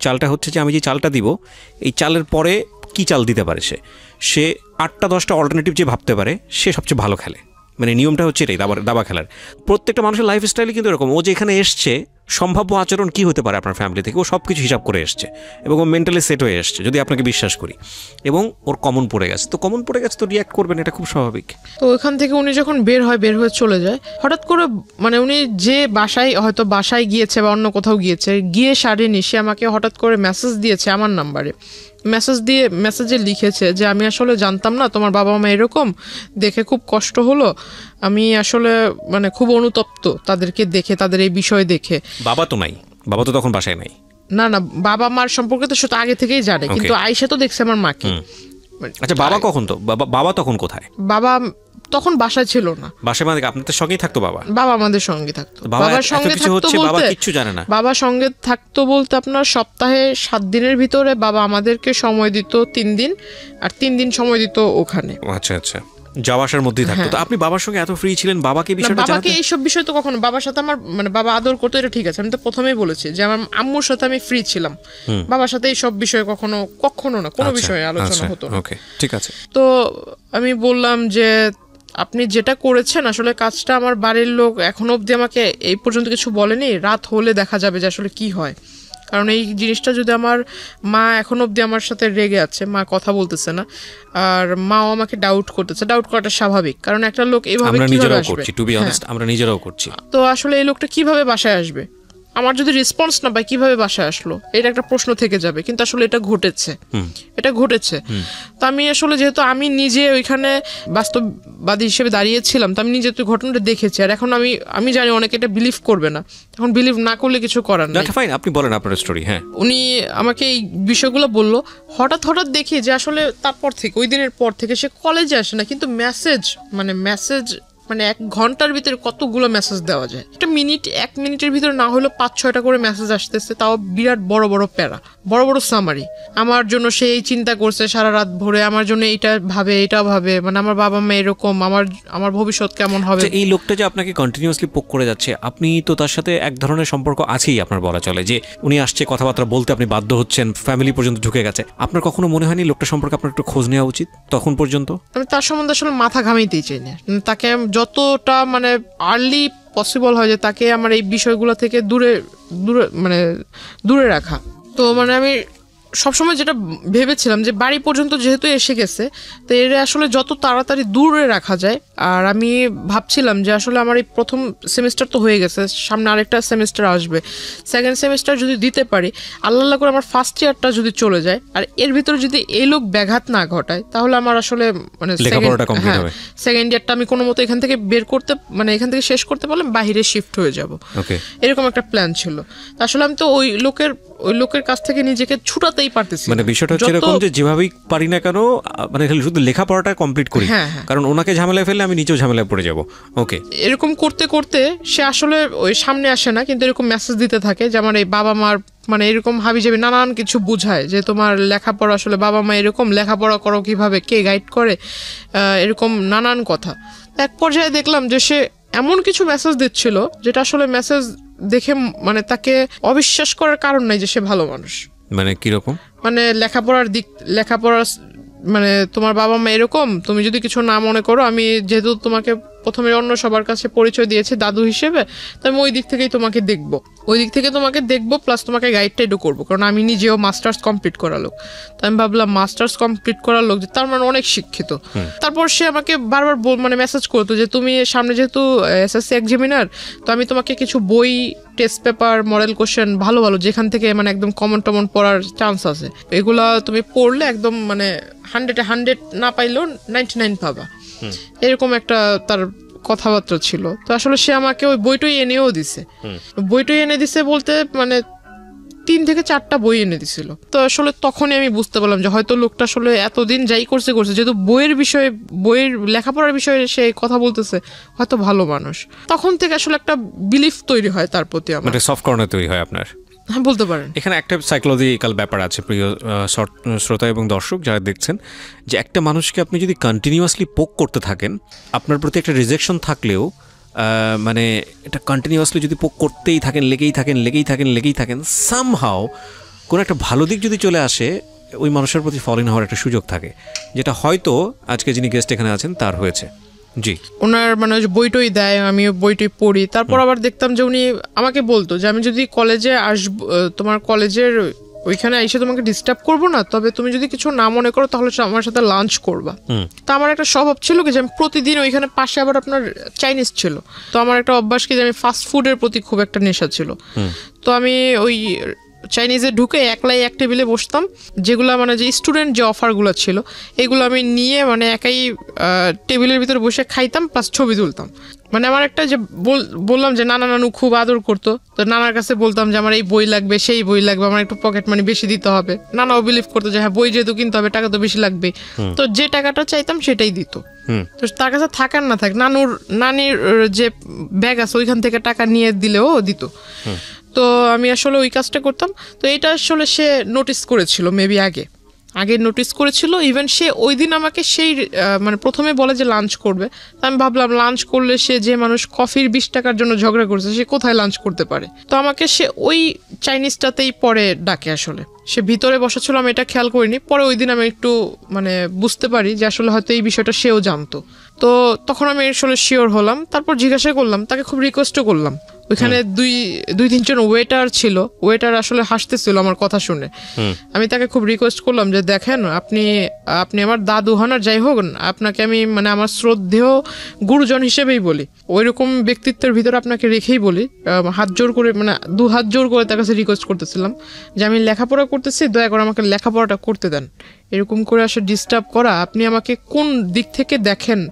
চালটা হচ্ছে যে আমি যে চালটা দিব, এই চালের পরে কি চাল দিতে পারে সে 8টা 10টা অল্টারনেটিভ যে ভাবতে পারে, সে সবচেয়ে ভালো খেলে। মানে নিয়মটা হচ্ছে এটাই দাবা খেলার। প্রত্যেকটা মানুষের লাইফ স্টাইলে কিন্তু এরকম, ও যেখানে এসছে সম্ভাব্য আচরণ কি হতে পারে আপনার ফ্যামিলি থেকে, ও সব কিছু হিসাব করে এসছে এবং ও মেন্টালি সেট হয়ে এসছে, যদি আপনাকে বিশ্বাস করি, এবং ওর কমন পড়ে গেছে, তো কমন পড়ে গেছে তো রিয়াক্ট করবেন, এটা খুব স্বাভাবিক। তো ওইখান থেকে উনি যখন বের হয়ে চলে যায়, হঠাৎ করে মানে উনি যে বাসায় গিয়েছে বা অন্য কোথাও গিয়েছে, গিয়ে সারেনি, সে আমাকে হঠাৎ করে মেসেজ দিয়েছে আমার নাম্বারে। মেসেজে লিখেছে যে আমি আসলে জানতাম না তোমার বাবা মা এরকম, দেখে খুব কষ্ট হলো, আমি আসলে মানে খুব অনুতপ্ত তাদেরকে দেখে, তাদের এই বিষয় দেখে। বাবা তো নাই, বাবা তো তখন বাসায় নাই। না, বাবা মার সম্পর্কে তো সেটা আগে থেকেই জানে, কিন্তু আয়েশা তো দেখছে আমার মাকে। আচ্ছা, বাবা কখন, তো বাবা তখন কোথায়? বাবা তখন বাসায় ছিল না। বাসায় মানে আপনাদের সঙ্গেই থাকতো বাবা? বাবা আমাদের সঙ্গে থাকতো। বাবার সঙ্গে থাকতো বলতে কিচ্ছু জানে না? বাবার সঙ্গে থাকতো বলতে আপনার সপ্তাহে 7 দিনের ভিতরে বাবা আমাদেরকে সময় দিত 3 দিন, আর 3 দিন সময় দিত ওখানে। আচ্ছা আচ্ছা, যাওয়া আসার মধ্যেই থাকতো। তো আপনি বাবার সঙ্গে এত ফ্রি ছিলেন, বাবাকে বিষয়টা জানাতেন? বাবাকে এইসব বিষয় তো কখনো, বাবার সাথে আমার মানে বাবা আদর করতো, এটা ঠিক আছে, আমি তো প্রথমেই বলেছি যে আমার আম্মুর সাথে আমি ফ্রি ছিলাম, বাবার সাথে এইসব বিষয়ে কখনো না, কোনো বিষয়ে আলোচনা হতো না। ওকে, ঠিক আছে। তো আমি বললাম যে আপনি যেটা করেছেন আসলে কাজটা, আমার বাড়ির লোক এখনো অবধি আমাকে এই পর্যন্ত কিছু বলেনি, রাত হলে দেখা যাবে যে আসলে কি হয়। কারণ এই জিনিসটা যদি আমার মা এখনো অবধি আমার সাথে রেগে আছে, মা কথা বলতেছে না, আর মাও আমাকে ডাউট করতেছে। ডাউট করাটা স্বাভাবিক, কারণ একটা লোক এইভাবে কিভাবে আসবে? টু বি অনেস্ট, আমরা নিজেরাও করছি। তো আসলে এই লোকটা কিভাবে বাসায় আসবে? আমার যদি রেসপন্স না পাই কিভাবে বাসায় আসলো, এটা একটা প্রশ্ন থেকে যাবে। কিন্তু আসলে এটা ঘটেছে। তো আমি আসলে, যেহেতু আমি নিজে ওইখানে বাস্তববাদী হিসেবে দাঁড়িয়েছিলাম, তো আমি নিজে তো ঘটনাটা দেখেছি, আর এখন আমি জানি অনেকে এটা বিলিভ করবে না, এখন বিলিভ না করলে কিছু করার নেই। ফাইন, আপনি বলেন আপনার স্টোরি। হ্যাঁ, উনি আমাকে এই বিষয়গুলো বললো, হঠাৎ দেখি যে আসলে তারপর থেকে, ওই দিনের পর থেকে সে কলেজে আসে না, কিন্তু মেসেজ মানে 1 ঘন্টার ভিতরে কতগুলো মেসেজ দেওয়া যায়। 1 মিনিটের ভিতরে না হলেও 5-6টা করে মেসেজ আসতেছে, তাও বিরাট বড় বড় প্যারা, বড় বড় সামারি। আমার জন্য সে এই চিন্তা করছে সারা রাত ভরে, আমার জন্য এটা ভাবে, মানে আমার বাবা মা এরকম, আমার ভবিষ্যৎ কেমন হবে। এই লোকটা যে আপনাকে কন্টিনিউয়াসলি পোক করে যাচ্ছে, আপনি তো তার সাথে এক ধরনের সম্পর্ক আছেই, আপনার বলা চলে যে উনি আসছে, কথাবার্তা বলতে আপনি বাধ্য হচ্ছেন, ফ্যামিলি পর্যন্ত ঢুকে গেছে। আপনার কখনো মনে হয়নি লোকটা সম্পর্কে আপনার একটু খোঁজ নেওয়া উচিত তখন পর্যন্ত? আমি তার সম্বন্ধে আসলে মাথা ঘামাইতেই চাই না, তাকে যতটা মানে আর্লি পসিবল হয় যে তাকে আমার এই বিষয়গুলো থেকে দূরে রাখা। তো মানে আমি সবসময় যেটা ভেবেছিলাম যে বাড়ি পর্যন্ত যেহেতু এসে গেছে, তো এর আসলে যত তাড়াতাড়ি দূরে রাখা যায়। আর আমি ভাবছিলাম যে আসলে আমার এই প্রথম সেমিস্টার তো হয়ে গেছে, সামনে আরেকটা সেমিস্টার আসবে, 2nd সেমিস্টার যদি দিতে পারি, আল্লাহ করে আমার 1st ইয়ারটা যদি চলে যায়, আর এর ভিতরে যদি এই লোক ব্যাঘাত না ঘটায়, তাহলে আমার আসলে মানে 2nd ইয়ারটা আমি কোনো মতো এখান থেকে এখান থেকে শেষ করতে পারলাম, বাইরে শিফট হয়ে যাব, এরকম একটা প্ল্যান ছিল। আসলে আমি তো ওই লোকের কাছ থেকে নিজেকে ছুটাতেই পারতেছি। মানে বিষয়টা হচ্ছে এরকম যে যেভাবেই পারি না কেন, মানে শুধু লেখাপড়াটা কমপ্লিট করি, কারণ ওনাকে ঝামেলায় ফেললে আমি নিজেও ঝামেলায় পড়ে যাব। ওকে, এরকম করতে করতে সে আসলে ওই সামনে আসে না, কিন্তু এরকম মেসেজ দিতে থাকে যে আমার এই বাবা মার মানে এরকম হাবিজাবি নানান কিছু বুঝায়, যে তোমার লেখাপড়া আসলে বাবা মা এরকম, লেখাপড়া করো কিভাবে, কে গাইড করে, এরকম নানান কথা। এক পর্যায়ে দেখলাম যে সে এমন কিছু মেসেজ দিচ্ছিল যেটা আসলে মেসেজ দেখে মানে তাকে অবিশ্বাস করার কারণ নাই যে সে ভালো মানুষ। মানে কিরকম? মানে লেখাপড়ার মানে তোমার বাবা মা এরকম, তুমি যদি কিছু না মনে করো, আমি যেহেতু তোমাকে প্রথমে অন্য সবার কাছে পরিচয় দিয়েছি দাদু হিসেবে, তো আমি ওই দিক থেকে তোমাকে দেখবো, প্লাস তোমাকে গাইডটাইডও করবো, কারণ আমি নিজেও মাস্টার্স কমপ্লিট করা লোক। তো আমি ভাবলাম মাস্টার্স কমপ্লিট করার লোক, যে তার মানে অনেক শিক্ষিত। তারপর সে আমাকে বারবার মানে মেসেজ করতো যে তুমি সামনে যেহেতু SSC এক্সামিনার, তো আমি তোমাকে কিছু বই, টেস্ট পেপার, মডেল কোশ্চেন ভালো যেখান থেকে মানে একদম কমন পড়ার চান্স আছে, এগুলা তুমি পড়লে একদম মানে 100 না পাইলেও 99 পাবা, এরকম একটা তার কথাবার্তা ছিল। তো আসলে সে আমাকে ওই বইটই এনেও দিছে। বইটই এনে দিছে বলতে মানে 3 থেকে 4টা বই এনে দিছিল। তো আসলে তখনই আমি বুঝতে পারলাম যে হয়তো লোকটা আসলে এতদিন যাই করছে, যেহেতু বইয়ের লেখাপড়ার বিষয়ে সে কথা বলতেছে, হয়তো ভালো মানুষ। তখন থেকে আসলে একটা বিলিফ তৈরি হয় তার প্রতি, আমার সফট কর্নার তৈরি হয় আপনার। হ্যাঁ, বলতে পারেন। এখানে একটা সাইকোলজিক্যাল ব্যাপার আছে প্রিয় শ্রোতা এবং দর্শক যারা দেখছেন, যে একটা মানুষকে আপনি যদি কন্টিনিউয়াসলি পোক করতে থাকেন, আপনার প্রতি একটা রিজেকশন থাকলেও মানে এটা কন্টিনিউয়াসলি যদি পোক করতেই থাকেন, লেগেই থাকেন, সামহাও কোনো একটা ভালো দিক যদি চলে আসে, ওই মানুষের প্রতি ফল ইন হওয়ার একটা সুযোগ থাকে, যেটা হয়তো আজকে যিনি গেস্ট এখানে আছেন তার হয়েছে। জি। ওনার মানে বইটই দেয়, আমি বইটই পড়ি। তারপর আবার দেখতাম যে উনি আমাকে বলতো যে আমি যদি কলেজে আসবো, তোমার কলেজের ওইখানে এসে তোমাকে ডিস্টার্ব করবো না, তবে তুমি যদি কিছু না মনে করো তাহলে আমার সাথে লাঞ্চ করবা। তো আমার একটা স্বভাব ছিল কি যে আমি প্রতিদিন ওইখানে পাশে আবার আপনার চাইনিজ ছিল, তো আমার একটা অভ্যাস কি যে আমি ফাস্ট ফুডের প্রতি খুব একটা নেশা ছিল। তো আমি ওই চাইনিজে ঢুকে একলাই এক টেবিলে বসতাম, যেগুলো মানে যে স্টুডেন্ট যে অফারগুলো ছিল এগুলো আমি নিয়ে মানে একাই টেবিলের ভিতরে বসে খাইতাম, প্লাস ছবি তুলতাম। মানে আমার একটা যে বললাম যে নানা নানু খুব আদর করতো, তো নানার কাছে বলতাম যে আমার এই বই লাগবে, সেই বই লাগবে, আমার একটু পকেট মানি বেশি দিতে হবে। নানাও বিলিভ করতো যে হ্যাঁ বই যেহেতু কিনতে হবে টাকা তো বেশি লাগবে, তো যে টাকাটা চাইতাম সেটাই দিত। তো তার কাছে থাকার না থাক নানির যে ব্যাগ আছে ওইখান থেকে টাকা নিয়ে দিলেও দিত। তো আমি আসলে ওই কাজটা করতাম। তো এটা আসলে সে নোটিস করেছিল, মেবি আগে নোটিস করেছিল। ইভেন সে ওই দিন আমাকে সেই মানে প্রথমে বলে যে লাঞ্চ করবে, আমি ভাবলাম লাঞ্চ করলে সে যে মানুষ কফির 20 টাকার জন্য ঝগড়া করছে সে কোথায় লাঞ্চ করতে পারে। তো আমাকে সে ওই চাইনিজটাতেই পরে ডাকে। আসলে সে ভিতরে বসা ছিল, আমি এটা খেয়াল করিনি। পরে ওই দিন আমি একটু মানে বুঝতে পারি যে আসলে হয়তো এই বিষয়টা সেও জানতো। তো তখন আমি আসলে শিওর হলাম। তারপর জিজ্ঞাসা করলাম, তাকে খুব রিকোয়েস্টও করলাম। ওইখানে দুই তিনজন ওয়েটার ছিল, ওয়েটার আসলে হাসতেছিল আমার কথা শুনে। আমি তাকে খুব রিকোয়েস্ট করলাম যে দেখেন আপনি আমার দাদু হন আর যাই হোক, আপনাকে আমি মানে আমার শ্রদ্ধেয় গুরুজন হিসেবেই বলি, ওইরকম ব্যক্তিত্বের ভিতরে আপনাকে রেখেই বলি। হাত জোর করে মানে 2 হাত জোর করে তার কাছে রিকোয়েস্ট করতেছিলাম যে আমি লেখাপড়া করতেছি, দয়া করে আমাকে লেখাপড়াটা করতে দেন। এরকম করে আসলে ডিস্টার্ব করা, আপনি আমাকে কোন দিক থেকে দেখেন?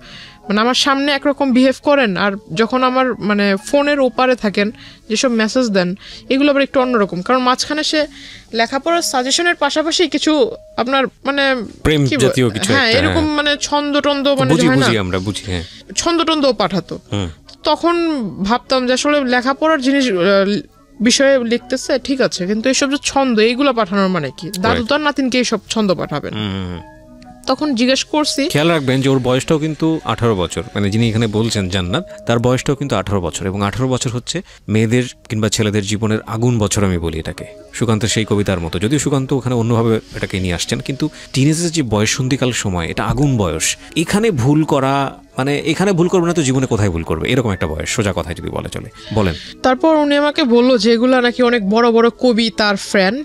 মানে আমার সামনে একরকম বিহেভ করেন, আর যখন আমার মানে ফোনের ওপারে থাকেন যেসব মেসেজ দেন এগুলো আবার একটু অন্যরকম। কারণ মাঝখানে সে লেখাপড়ার সাজেশনের পাশাপাশি কিছু আপনার মানে প্রেম জাতীয় কিছু, হ্যাঁ এরকম মানে ছন্দটন্দ মানে আমরা বুঝি, হ্যাঁ ছন্দটন্দও পাঠাতো। তখন ভাবতাম যে আসলে লেখাপড়ার জিনিস বিষয়ে লিখতেছে ঠিক আছে, কিন্তু এইসব যে ছন্দ এইগুলো পাঠানোর মানে কি? দাদু তার নাতিনকে এইসব ছন্দ পাঠাবেন? তখন জিজ্ঞেস করছি। খেয়াল রাখবেন যে ওর বয়সটাও কিন্তু 18 বছর, মানে যিনি এখানে বলছেন জান্নাত, তার বয়সটাও কিন্তু 18 বছর। এবং 18 বছর হচ্ছে মেয়েদের কিংবা ছেলেদের জীবনের আগুন বছর, আমি বলি এটাকে সুকান্তের সেই কবিতার মতো। যদিও সুকান্ত ওখানে অন্যভাবে এটাকে নিয়ে আসছেন, কিন্তু টিনেজের যে বয়ঃসন্ধিকাল সময়, এটা আগুন বয়স। এখানে ভুল করা মানে এখানে ভুল করবে না তো জীবনে কোথায় ভুল করবে, এরকম একটা বয়স, সোজা কথায় যদি বলে চলে। বলেন। তারপর উনি আমাকে বললো যে এগুলা নাকি অনেক বড় বড় কবি, তার ফ্যান,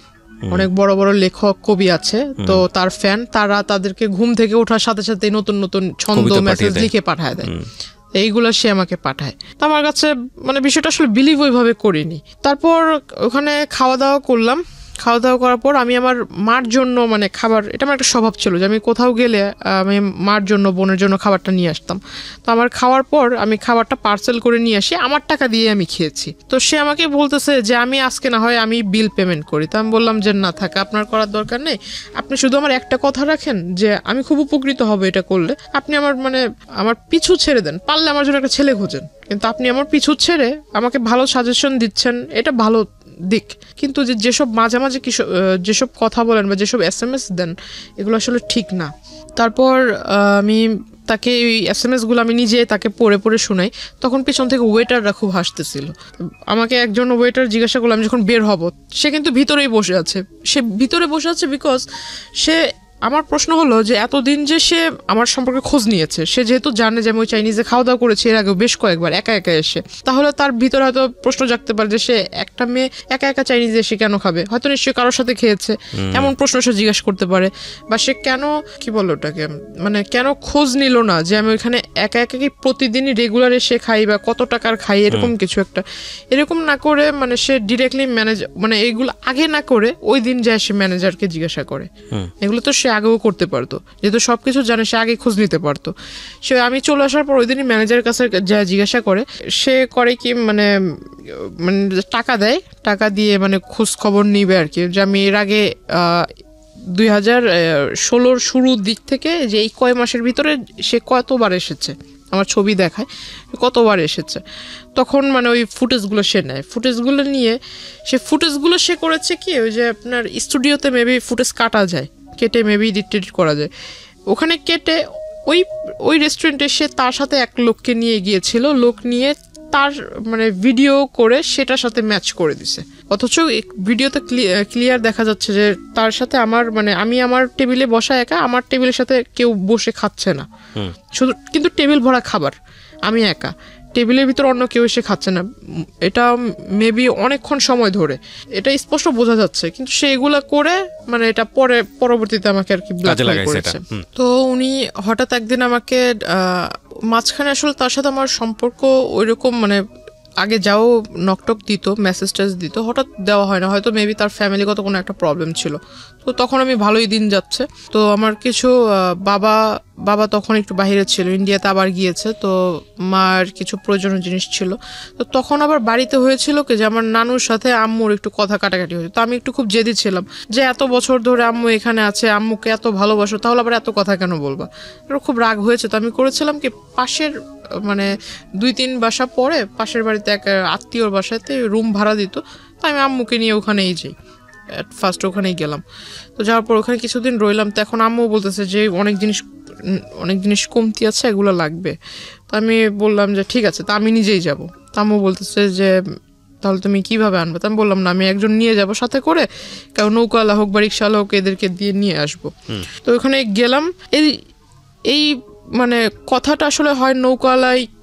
অনেক বড় বড় লেখক কবি আছে, তো তার ফ্যান, তারা তাদেরকে ঘুম থেকে ওঠার সাথে সাথে নতুন নতুন ছন্দ মেসেজ লিখে পাঠায় দেয়, এইগুলো সে আমাকে পাঠায়। তো আমার কাছে মানে বিষয়টা আসলে বিলিভ ওইভাবে করিনি। তারপর ওখানে খাওয়া দাওয়া করলাম। খাওয়া দাওয়া করার পর আমি আমার মার জন্য মানে খাবার, এটা আমার একটা স্বভাব ছিল যে আমি কোথাও গেলে আমি মার জন্য বোনের জন্য খাবারটা নিয়ে আসতাম। তো আমার খাওয়ার পর আমি খাবারটা পার্সেল করে নিয়ে আসি, আমার টাকা দিয়ে আমি খেয়েছি। তো সে আমাকে বলতেছে যে আমি আজকে না হয় আমি বিল পেমেন্ট করি। তো আমি বললাম যে না থাক, আপনার করার দরকার নেই, আপনি শুধু আমার একটা কথা রাখেন যে আমি খুব উপকৃত হব এটা করলে, আপনি আমার মানে আমার পিছু ছেড়ে দেন, পারলে আমার জন্য একটা ছেলে খোঁজেন, কিন্তু আপনি আমার পিছু ছেড়ে আমাকে ভালো সাজেশন দিচ্ছেন, এটা ভালো দিক। কিন্তু যেসব মাঝামাঝি যেসব কথা বলেন বা যেসব SMS দেন এগুলো আসলে ঠিক না। তারপর আমি তাকে এই SMS-গুলো আমি নিজে তাকে পড়ে পড়ে শোনাই। তখন পিছন থেকে ওয়েটাররা খুব হাসতেছিল। আমাকে একজন ওয়েটার জিজ্ঞাসা করলো আমি যখন বের হব, সে কিন্তু ভিতরেই বসে আছে। সে ভিতরে বসে আছে বিকজ সে, আমার প্রশ্ন হলো যে এতদিন যে সে আমার সম্পর্কে খোঁজ নিয়েছে, সে যেহেতু জানে যে আমি ওই চাইনিজে খাওয়া দাওয়া করেছি এর আগেও বেশ কয়েকবার একা একা এসে, তাহলে তার ভিতরে হয়তো প্রশ্ন জাগতে পারে যে সে একটা মেয়ে একা একা চাইনিজে এসে কেন খাবে, হয়তো নিশ্চয়ই কারোর সাথে খেয়েছে, এমন প্রশ্ন সে জিজ্ঞাসা করতে পারে। বা সে কেন কি বললো ওটাকে মানে কেন খোঁজ নিল না যে আমি ওইখানে একা একা কি প্রতিদিনই রেগুলার এসে খাই বা কত টাকার খাই, এরকম কিছু একটা। এরকম না করে মানে সে ডিরেক্টলি ম্যানেজার মানে এইগুলো আগে না করে ওই দিন যায় সে ম্যানেজারকে জিজ্ঞাসা করে। এগুলো তো সে আগেও করতে পারতো, যেহেতু সবকিছু জানে সে আগে খোঁজ নিতে পারতো। সে আমি চলে আসার পর ওই দিনই ম্যানেজারের কাছে যা জিজ্ঞাসা করে, সে করে কি মানে টাকা দেয়, টাকা দিয়ে মানে খোঁজ খবর নিবে আর কি, যে আমি এর আগে 2016 শুরুর দিক থেকে যে এই কয় মাসের ভিতরে সে কতবার এসেছে, আমার ছবি দেখায় কতবার এসেছে। তখন মানে ওই ফুটেজগুলো সে নেয়, ফুটেজগুলো নিয়ে ফুটেজগুলো সে করেছে কি ওই যে আপনার স্টুডিওতে মেবি ফুটেজ কাটা যায়, কেটে মেবি এডিট করা যায়, ওখানে কেটে ওই রেস্টুরেন্টে সে তার সাথে এক লোককে নিয়ে গিয়েছিল, লোক নিয়ে তার মানে ভিডিও করে সেটার সাথে ম্যাচ করে দিছে, অথচ ভিডিওতে ক্লিয়ার দেখা যাচ্ছে যে তার সাথে আমার মানে আমি আমার টেবিলে বসা একা, আমার টেবিলের সাথে কেউ বসে খাচ্ছে না, শুধু কিন্তু টেবিল ভরা খাবার, আমি একা, টেবিলের ভিতর অন্য কেউ এসে খাচ্ছে না, এটা মেবি অনেকক্ষণ সময় ধরে, এটা স্পষ্ট বোঝা যাচ্ছে, কিন্তু সে এগুলা করে মানে এটা পরবর্তীতে আমাকে আর কি ব্ল্যাকমেইল করেছে। তো উনি হঠাৎ একদিন আমাকে মাঝখানে আসলে তার সাথে আমার সম্পর্ক ওইরকম মানে আগে যাও নকটক দিত, মেসেজ টেস দিত, হঠাৎ দেওয়া হয় না, হয়তো মেবি তার ফ্যামিলিগত কোনো একটা প্রবলেম ছিল। তো তখন আমি ভালোই দিন যাচ্ছে, তো আমার কিছু বাবা তখন একটু বাইরে ছিল, ইন্ডিয়াতে আবার গিয়েছে, তো মার কিছু প্রয়োজনীয় জিনিস ছিল, তো তখন আবার বাড়িতে হয়েছিল কি যে আমার নানুর সাথে আম্মুর একটু কথা কাটাকাটি হয়েছে, তো আমি একটু খুব জেদি ছিলাম যে এত বছর ধরে আম্মু এখানে আছে, আম্মুকে এত ভালোবাসো, তাহলে আবার এত কথা কেন বলবা, এটা খুব রাগ হয়েছে। তো আমি করেছিলাম কি পাশের মানে 2-3 বাসা পরে পাশের বাড়িতে এক আত্মীয়র বাসাতে রুম ভাড়া দিত, তো আমি আম্মুকে নিয়ে ওখানেই যাই, ফার্স্ট ওখানেই গেলাম। তো যাওয়ার পর ওখানে কিছুদিন রইলাম, তো এখন আম্মু বলতেছে যে অনেক জিনিস কমতি আছে, এগুলো লাগবে। তো আমি বললাম যে ঠিক আছে, তা আমি নিজেই যাব। তো আম্মু বলতেছে যে তাহলে তুমি কিভাবে আনবে? তো আমি বললাম না, আমি একজন নিয়ে যাব সাথে করে, কারণ নৌকাওয়ালা হোক বা রিক্সাওয়ালা হোক এদেরকে দিয়ে নিয়ে আসবো। তো ওখানে গেলাম, এই মানে কথাটা আসলে হয়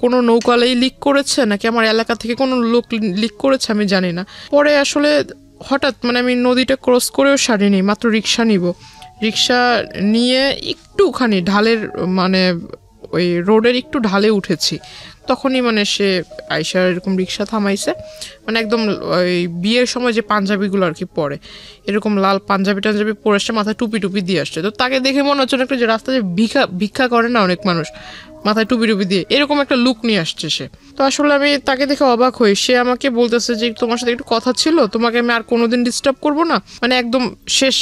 কোনো নৌকাওয়ালাই লিক করেছে নাকি আমার এলাকা থেকে কোনো লোক লিক করেছে আমি জানি না। পরে আসলে হঠাৎ মানে আমি নদীটা ক্রস করেও সারিনি, মাত্র রিক্সা রিক্সা নিয়ে একটুখানি ঢালের মানে ওই রোডের একটু ঢালে উঠেছি, তখনই মানে সে আইসা এরকম রিক্সা থামাইছে, মানে একদম ওই বিয়ের সময় যে পাঞ্জাবিগুলো আর কি পরে, এরকম লাল পাঞ্জাবি পরে আসছে, মাথায় টুপি দিয়ে আসছে। তো তাকে দেখে মনে হচ্ছে একটা যে রাস্তায় ভিক্ষা করে না অনেক মানুষ, মাথায় টুপি দিয়ে এরকম একটা লুক নিয়ে আসছে সে। তো আসলে আমি তাকে দেখে অবাক হই, সে আমাকে বলতেছে যে তোমার সাথে একটু কথা ছিল, তোমাকে আমি আর কোনোদিন ডিস্টার্ব করবো না, মানে একদম শেষ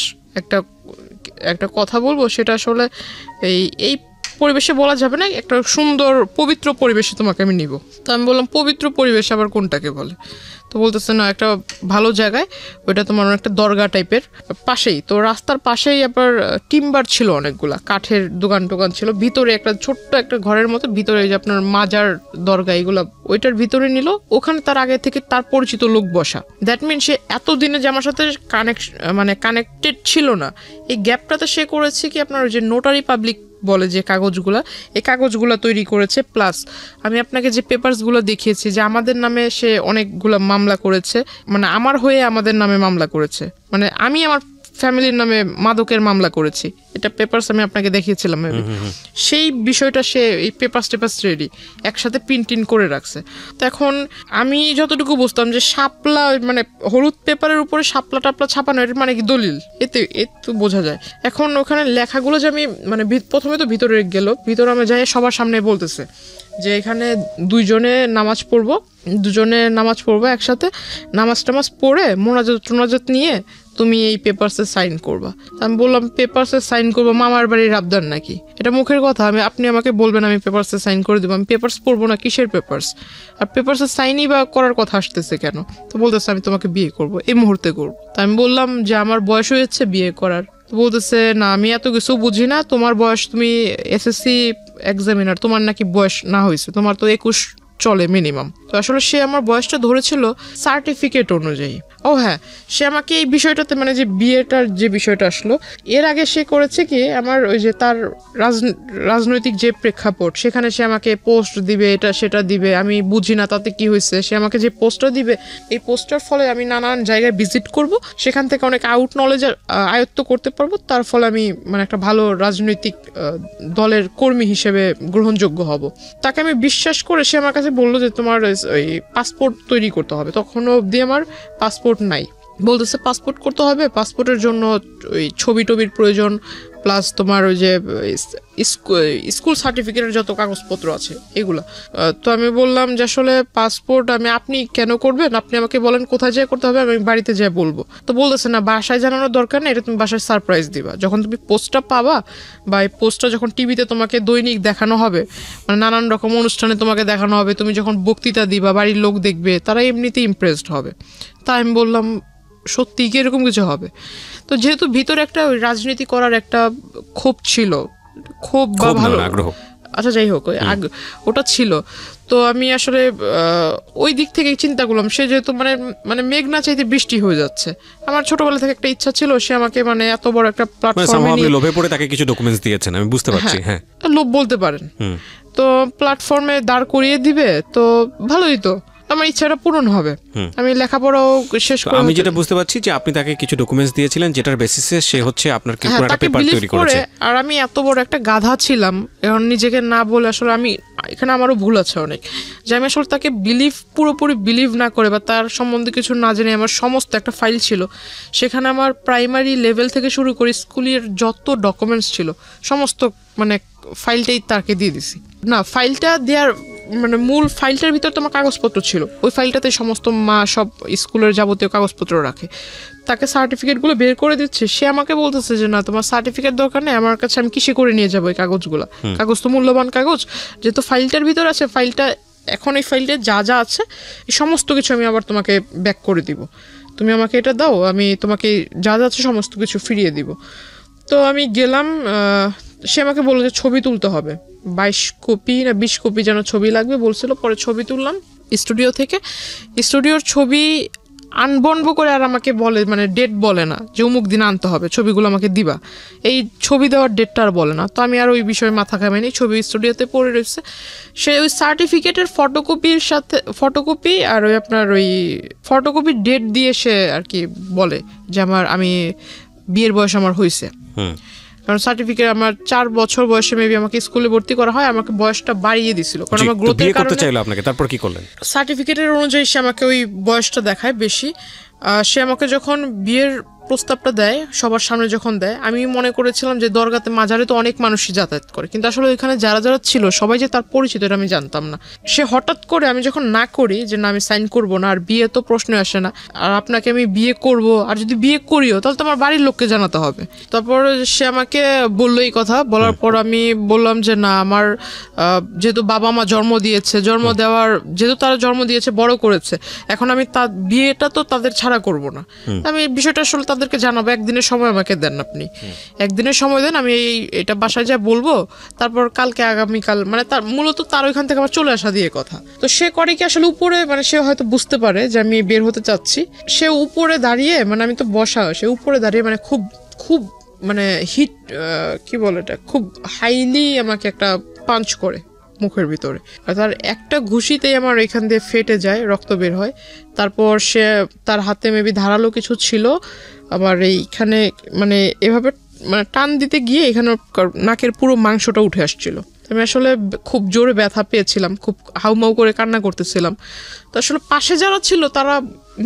একটা কথা বলবো, সেটা আসলে এই পরিবেশে বলা যাবে না, একটা সুন্দর পবিত্র পরিবেশে তোমাকে আমি নিব। তো আমি বললাম পবিত্র পরিবেশ আবার কোনটাকে বলে? তো বলতেছে না, একটা ভালো জায়গায়, ওইটা তোমার একটা দরগা টাইপের পাশেই, তো রাস্তার পাশেই আবার টিম্বার ছিল, অনেকগুলা কাঠের দোকান ছিল, ভিতরে একটা ছোট্ট একটা ঘরের মতো, ভিতরে যে আপনার মাজার দরগা এগুলা ওইটার ভিতরে নিল, ওখানে তার আগে থেকে তার পরিচিত লোক বসা। দ্যাট মিন সে এতদিনে যে আমার সাথে কানেক্টেড ছিল না, এই গ্যাপটাতে সে করেছে কি আপনার যে নোটারি পাবলিক বলে যে এই কাগজগুলা তৈরি করেছে, প্লাস আমি আপনাকে যে পেপারসগুলো দেখিয়েছি যে আমাদের নামে সে অনেকগুলো মামলা করেছে, মানে আমার হয়ে আমাদের নামে মামলা করেছে, মানে আমি আমার ফ্যামিলির নামে মাদকের মামলা করেছি, এটা পেপারস আমি আপনাকে দেখিয়েছিলাম। সেই বিষয়টা সে এই পেপারস রেডি একসাথে প্রিন্ট করে রাখছে। তো এখন আমি যতটুকু বুঝতাম যে শাপলা মানে হলুদ পেপারের উপরে শাপলা টাপলা ছাপানো, এর মানে কি দলিল, এতে বোঝা যায়। এখন ওখানে লেখাগুলো যে আমি মানে প্রথমে তো ভিতরে আমি যাই, সবার সামনে বলতেছে যে এখানে দুজনে নামাজ পড়বো একসাথে, নামাজ পড়ে মোনাজাত নিয়ে তুমি এই পেপারসে সাইন করবা। আমি বললাম পেপারসে সাইন করবো মামার বাড়ির আবদার নাকি? এটা মুখের কথা, আপনি আমাকে বলবেন আমি পেপারসে সাইন করে দেবো, আমি পেপারস পড়বো না, কিসের পেপারস? আর পেপারসে সাইনই বা করার কথা আসতেছে কেন? তো বলতেছে আমি তোমাকে বিয়ে করবো, এই মুহূর্তে করবো। তা আমি বললাম যে আমার বয়স হয়েছে বিয়ে করার। তো বলতেছে না, আমি এত কিছু বুঝি না, তোমার বয়স, তুমি এসএসসি এক্সামিনার, তোমার নাকি বয়স না হয়েছে, তোমার তো 21 চলে মিনিমাম। তো আসলে সে আমার বয়সটা ধরেছিল সার্টিফিকেট অনুযায়ী। ও হ্যাঁ, সে আমাকে এই বিষয়টাতে মানে যে বিয়েটার যে বিষয়টা আসলো, এর আগে সে করেছে কি আমার ওই যে তার রাজনৈতিক যে প্রেক্ষাপট, সেখানে সে আমাকে পোস্ট দিবে, এটা সেটা দিবে, আমি বুঝি না তাতে কি হয়েছে, সে আমাকে যে পোস্টটা দিবে, এই পোস্টার ফলে আমি নানান জায়গায় ভিজিট করব, সেখান থেকে অনেক আউট নলেজ আয়ত্ত করতে পারবো, তার ফলে আমি মানে একটা ভালো রাজনৈতিক দলের কর্মী হিসেবে গ্রহণযোগ্য হব। তাকে আমি বিশ্বাস করে সে আমার কাছে বললো যে তোমার ওই পাসপোর্ট তৈরি করতে হবে, তখনও অবধি আমার পাসপোর্ট নাই। বলতেছে পাসপোর্ট করতে হবে, পাসপোর্টের জন্য ওই ছবির প্রয়োজন, প্লাস তোমার ওই যে স্কুল সার্টিফিকেটের যত কাগজপত্র আছে এগুলা। তো আমি বললাম যে আসলে পাসপোর্ট আপনি কেন করবেন, আপনি আমাকে বলেন কোথায় যেয়ে করতে হবে, আমি বাড়িতে যেয়ে বলবো। তো বলতেছে না, বাসায় জানানোর দরকার নেই, এটা তুমি বাসায় সারপ্রাইজ দিবা, যখন তুমি পোস্টটা পাবা বা এই পোস্টটা যখন টিভিতে তোমাকে দৈনিক দেখানো হবে, মানে নানান রকম অনুষ্ঠানে তোমাকে দেখানো হবে, তুমি যখন বক্তৃতা দিবা বাড়ির লোক দেখবে, তারা এমনিতেই ইমপ্রেসড হবে। তাই আমি বললাম সত্যি কি এরকম কিছু হবে? তো যেহেতু ভিতরে একটা রাজনীতি করার একটা ক্ষোভ ছিল, ক্ষোভ বা ভালো আচ্ছা যাই হোক ওটা ছিল। তো আমি আসলে ওই দিক থেকে চিন্তা করলাম, সে যেহেতু মানে মানে মেঘ না চাইতে বৃষ্টি হয়ে যাচ্ছে, আমার ছোটবেলা থেকে একটা ইচ্ছা ছিল সে আমাকে মানে এত বড় একটা প্ল্যাটফর্মে আপনি লোভে পড়ে তাকে কিছু ডকুমেন্টস দিয়েছেন, আমি বুঝতে পারছি। হ্যাঁ, লোভ বলতে পারেন। তো প্ল্যাটফর্মে দাঁড় করিয়ে দিবে তো ভালোই, তো আমার ইচ্ছাটা পূরণ হবে, আমি লেখাপড়াও শেষ করে। আমি যেটা বুঝতে পারছি যে আপনি তাকে কিছু ডকুমেন্টস দিয়েছিলেন যেটার বেসিসে সে হচ্ছে আপনার কি পুরো একটা পেপার তৈরি করেছে। আর আমি এত বড় একটা গাধা ছিলাম, এখন নিজেকে না বলে আসলে আমি এখানে আমারও ভুল আছে অনেক, যে আমি আসলে তাকে পুরোপুরি বিলিভ না করে বা তার সম্বন্ধে কিছু না জেনে আমার সমস্ত একটা ফাইল ছিল, সেখানে আমার প্রাইমারি লেভেল থেকে শুরু করে স্কুলের যত ডকুমেন্টস ছিল সমস্ত মানে ফাইলটাই তাকে দিয়ে দিছি। না, ফাইলটা দেওয়ার মানে মূল ফাইলটার ভিতর তোমার কাগজপত্র ছিল, ওই ফাইলটাতে সমস্ত মা সব স্কুলের যাবতীয় কাগজপত্র রাখে। তাকে সার্টিফিকেটগুলো বের করে দিচ্ছে, সে আমাকে বলতেছে যে না তোমার সার্টিফিকেট দরকার নেই, আমার কাছে আমি কিসে করে নিয়ে যাবো এই কাগজগুলো, কাগজ তো মূল্যবান কাগজ, যেহেতু ফাইলটার ভিতর আছে, ফাইলটা এখন এই ফাইলটা যা যা আছে এই সমস্ত কিছু আমি আবার তোমাকে ব্যাক করে দিব, তুমি আমাকে এটা দাও, আমি তোমাকে যা যা আছে সমস্ত কিছু ফিরিয়ে দিব। তো আমি গেলাম, সে আমাকে বললো যে ছবি তুলতে হবে, 22 কপি না 20 কপি যেন ছবি লাগবে বলছিল। পরে ছবি তুললাম স্টুডিও থেকে, স্টুডিওর ছবি আনবনবো করে আর আমাকে বলে মানে ডেট বলে না যে অমুক দিন আনতে হবে, ছবিগুলো আমাকে দিবা, এই ছবি দেওয়ার ডেটটা আর বলে না। তো আমি আর ওই বিষয়ে মাথা ঘামাইনি, ছবি স্টুডিওতে পড়ে রয়েছে। সে ওই সার্টিফিকেটের ফটোকপির সাথে ফটোকপি আর ওই আপনার ওই ফটোকপির ডেট দিয়ে সে আর কি বলে যে আমি বিয়ের বয়স আমার হয়েছে, কারণ সার্টিফিকেট আমার 4 বছর বয়সে মেবি আমাকে স্কুলে ভর্তি করা হয়, আমাকে বয়সটা বাড়িয়ে দিছিল কারণ আমার গ্রোথের কারণে চাইলো আপনাকে। তারপর কি করলেন? সার্টিফিকেটের অনুযায়ী সে আমাকে ওই বয়সটা দেখায় বেশি। সে আমাকে যখন বিয়ের প্রস্তাবটা দেয় সবার সামনে যখন দেয়, আমি মনে করেছিলাম যে দরগাতে মাজারে তো অনেক মানুষই যাতায়াত করে, কিন্তু আসলে ওইখানে যারা যারা ছিল সবাই যে তার পরিচিত এটা আমি জানতাম না। সে হঠাৎ করে আমি যখন না করি যে না আমি সাইন করব না, আর বিয়ে তো প্রশ্ন আসে না, আর আপনাকে আমি বিয়ে করব, আর যদি বিয়ে করিও তাহলে তো আমার বাড়ির লোককে জানাতে হবে। তারপর সে আমাকে বললো এই কথা, বলার পর আমি বললাম যে না আমার যেহেতু বাবা মা জন্ম দিয়েছে, জন্ম দেওয়ার যেহেতু তারা জন্ম দিয়েছে বড় করেছে, এখন আমি তার বিয়েটা তো তাদের ছাড়া করব না, আমি বিষয়টা আসলে তাদেরকে জানাবো, একদিনের সময় আমাকে দেন, আপনি একদিনের সময় দেন, আমি এটা বাসায় যা বলবো, তারপর কালকে আগামীকাল মানে তার মূলত তার ওইখান থেকে আমার চলে আসা দিয়ে কথা। তো সে করে কি আসলে উপরে মানে সে হয়তো বুঝতে পারে যে আমি বের হতে চাচ্ছি, সে উপরে দাঁড়িয়ে মানে আমি তো বসা, সে উপরে দাঁড়িয়ে মানে খুব খুব মানে হিট কি বলে এটা, খুব হাইলি আমাকে একটা পাঞ্চ করে মুখের ভিতরে, আর তার একটা ঘুষিতেই আমার এখান দিয়ে ফেটে যায়, রক্ত বের হয়। তারপর সে তার হাতে মেবি ধারালো কিছু ছিল, আবার এইখানে মানে এভাবে মানে টান দিতে গিয়ে এখানে নাকের পুরো মাংসটা উঠে আসছিল। আমি আসলে খুব জোরে ব্যথা পেয়েছিলাম, খুব হাউমাউ করে কান্না করতেছিলাম। তো আসলে পাশে যারা ছিল তারা